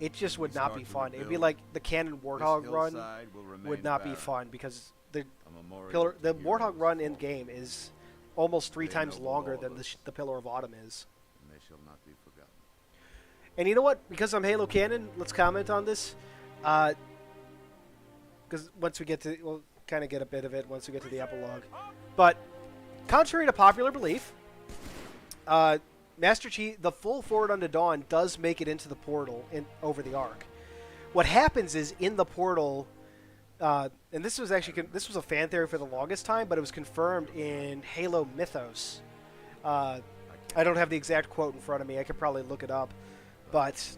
S1: it just would
S4: We
S1: not
S4: start
S1: be
S4: to
S1: fun. It would be
S4: rebuild.
S1: like the Cannon
S4: This
S1: Warthog run
S4: hillside will remain
S1: would not be
S4: barren.
S1: fun because the
S4: A memorial
S1: pillar,
S4: to
S1: the
S4: heroes
S1: Warthog run in
S4: fallen.
S1: game is almost 3
S4: They
S1: times
S4: ennobled
S1: longer
S4: all
S1: than
S4: of us.
S1: the Pillar of Autumn is.
S4: And they shall not be forgotten.
S1: And you know what? Because I'm Halo Canon, let's comment on this. Because once we get to, we'll kind of get a bit of it once we get to the epilogue. But contrary to popular belief, Master Chief, the full Forward Unto Dawn does make it into the portal over the Ark. What happens is in the portal, and this was actually this was a fan theory for the longest time, but it was confirmed in Halo Mythos. I don't have the exact quote in front of me. I could probably look it up, but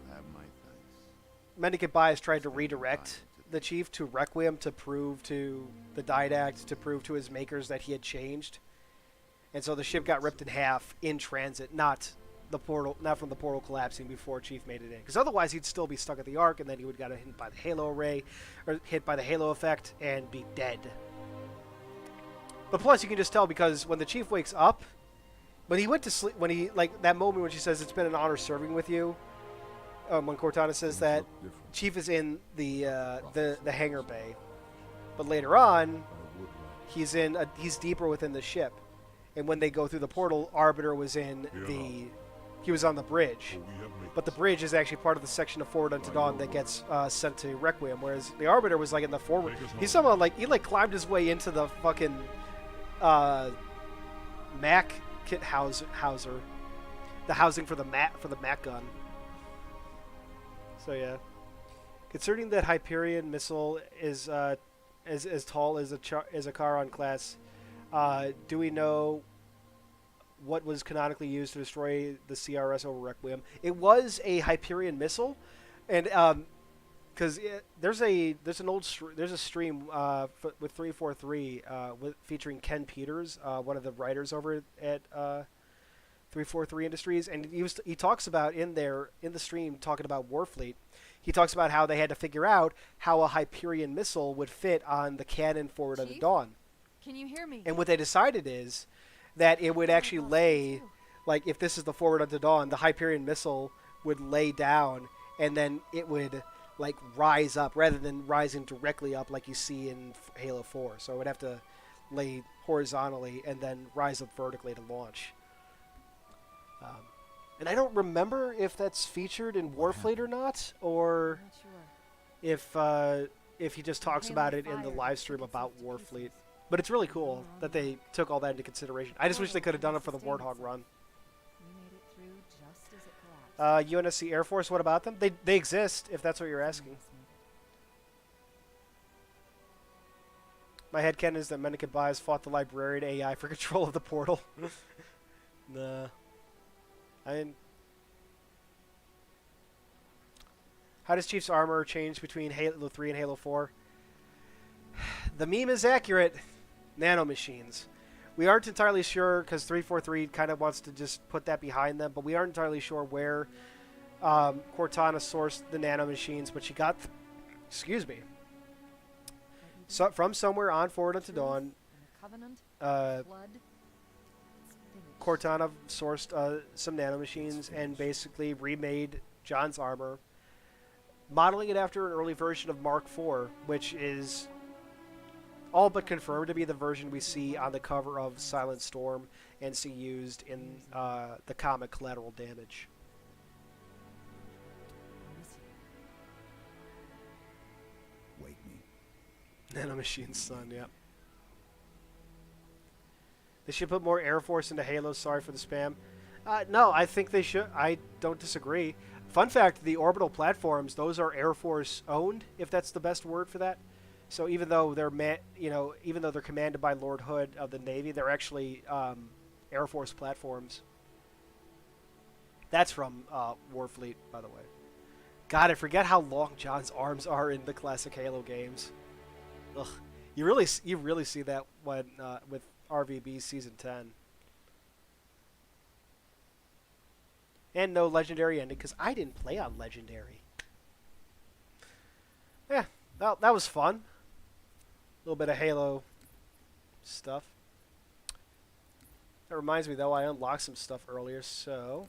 S4: You have my thanks.
S1: Mendicant Bias tried to redirect the Chief to Requiem to prove to the Didact, to prove to his makers that he had changed. And so the ship got ripped in half in transit, not from the portal collapsing before Chief made it in. Because otherwise he'd still be stuck at the Ark, and then he would get hit by the Halo array, or hit by the Halo effect, and be dead. But plus you can just tell because when the Chief wakes up, when he went to sleep, when he, like, that moment when she says, "It's been an honor serving with you," when Cortana says that,
S6: Look different.
S1: Chief is in the hangar bay. But later on,
S6: I would like
S1: he's deeper within the ship. And when they go through the portal, Arbiter was in he was on the bridge.
S6: for we have made
S1: But the bridge is actually part of the section of Forward Unto Dawn that gets sent to Requiem, whereas the Arbiter was like in the forward. He's somehow like he climbed his way into the fucking Mac kit houser, the housing for the Mac gun. So yeah, considering that Hyperion missile is as tall as a Charon class, do we know what was canonically used to destroy the CRS over Requiem? It was a Hyperion missile, and because there's a stream with 343 featuring Ken Peters, one of the writers over at 343 Industries, and he talks about in the stream talking about Warfleet. He talks about how they had to figure out how a Hyperion missile would fit on the cannon Forward Unto
S9: Chief?
S1: Dawn.
S9: Can you hear me?
S1: And what they decided is that it would actually lay, like if this is the Forward Unto Dawn, the Hyperion missile would lay down and then it would like rise up rather than rising directly up like you see in Halo 4. So it would have to lay horizontally and then rise up vertically to launch. And I don't remember if that's featured in Warfleet or not, or
S9: I'm not sure.
S1: if he just talks about it in the live stream about Warfleet. But it's really cool that they took all that into consideration. I just wish they could have done it for the Warthog run.
S9: We made it through just as it collapsed.
S1: UNSC Air Force, what about them? They exist, if that's what you're asking. My headcanon is that Mendicant Bias fought the Librarian AI for control of the portal. Nah. How does Chief's armor change between Halo 3 and Halo 4? The meme is accurate. Nanomachines. We aren't entirely sure because 343 kind of wants to just put that behind them, but we aren't entirely sure where Cortana sourced the nanomachines, but she got, excuse me, from somewhere on Forward Unto Dawn.
S9: Covenant,
S1: Uh,
S9: flood. It's finished.
S1: Cortana sourced some nanomachines and basically remade John's armor, modeling it after an early version of Mark IV, which is all but confirmed to be the version we see on the cover of Silent Storm and see used in the comic Collateral Damage.
S9: I miss you.
S6: Wake me.
S1: Nanomachine's son, yep. They should put more Air Force into Halo. Sorry for the spam. No, I think they should. I don't disagree. Fun fact, the orbital platforms, those are Air Force owned, if that's the best word for that. So even though they're even though they're commanded by Lord Hood of the Navy, they're actually Air Force platforms. That's from Warfleet, by the way. God, I forget how long John's arms are in the classic Halo games. Ugh, you really see that when with RVB Season 10. And no Legendary ending, because I didn't play on Legendary. Yeah, that was fun. A little bit of Halo stuff. That reminds me, though, I unlocked some stuff earlier, so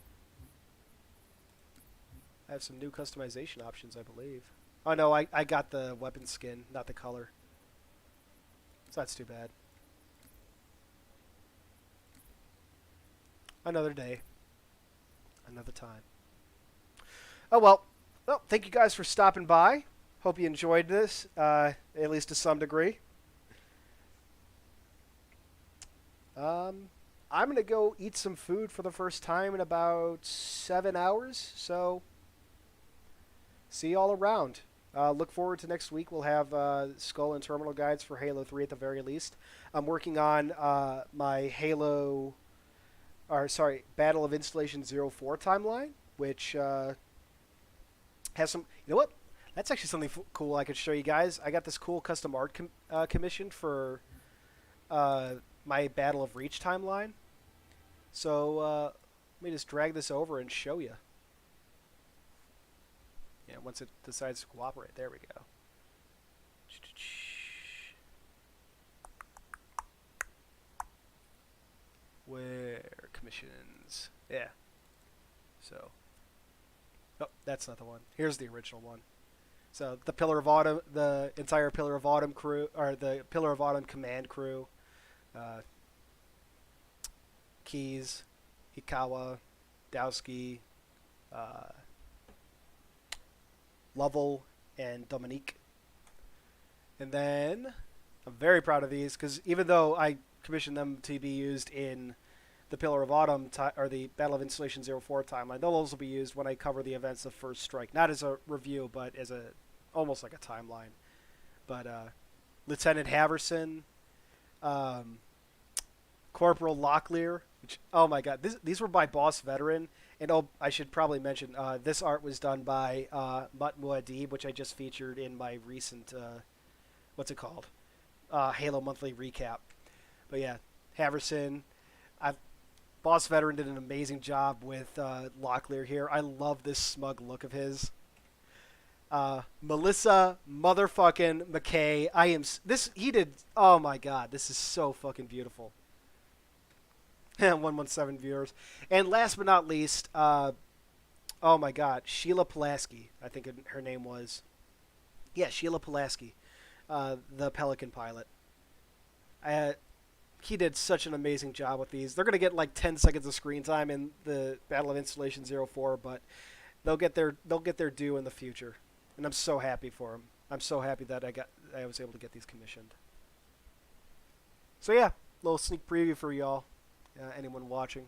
S1: I have some new customization options, I believe. Oh no, I got the weapon skin, not the color. So that's too bad. Another day. Another time. Oh well. Well, thank you guys for stopping by. Hope you enjoyed this, at least to some degree. I'm going to go eat some food for the first time in about 7 hours, so see you all around. Look forward to next week. We'll have Skull and Terminal guides for Halo 3 at the very least. I'm working on my Battle of Installation 04 timeline, which has some... You know what? That's actually something cool I could show you guys. I got this cool custom art commissioned for my Battle of Reach timeline. So let me just drag this over and show you. Yeah, once it decides to cooperate. There we go. Where commissions? Yeah. So. Oh, that's not the one. Here's the original one. So the Pillar of Autumn, the entire Pillar of Autumn crew, or the Pillar of Autumn command crew. Keys, Hikawa, Dowski, Lovell, and Dominique. And then I'm very proud of these because even though I commissioned them to be used in the Pillar of Autumn or the Battle of Installation 04 timeline, those will be used when I cover the events of First Strike, not as a review, but as almost like a timeline. But Lieutenant Haverson, Corporal Locklear, which, oh my god, these were by Boss Veteran. And I should probably mention, this art was done by Mutt Muad'Dib, which I just featured in my recent, what's it called? Halo Monthly Recap. But yeah, Haverson. Boss Veteran did an amazing job with Locklear here. I love this smug look of his. Melissa motherfucking McKay. He did, oh my god, this is so fucking beautiful. 117 viewers. And last but not least, oh my god, Sheila Pulaski, I think her name was. Yeah, Sheila Pulaski, the Pelican pilot. He did such an amazing job with these. They're going to get like 10 seconds of screen time in the Battle of Installation 04, but they'll get their due in the future. And I'm so happy for them. I'm so happy that I was able to get these commissioned. So yeah, little sneak preview for y'all. Anyone watching.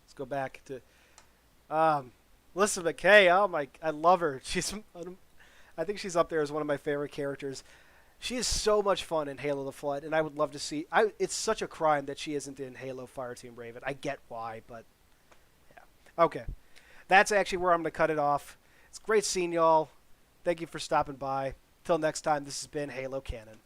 S1: Let's go back to Melissa McKay. Oh my, I love her. I think she's up there as one of my favorite characters. She is so much fun in Halo the Flood, and I would love to see... it's such a crime that she isn't in Halo Fireteam Raven. I get why, but... yeah. Okay. That's actually where I'm going to cut it off. It's great seeing y'all. Thank you for stopping by. Till next time, this has been Halo Canon.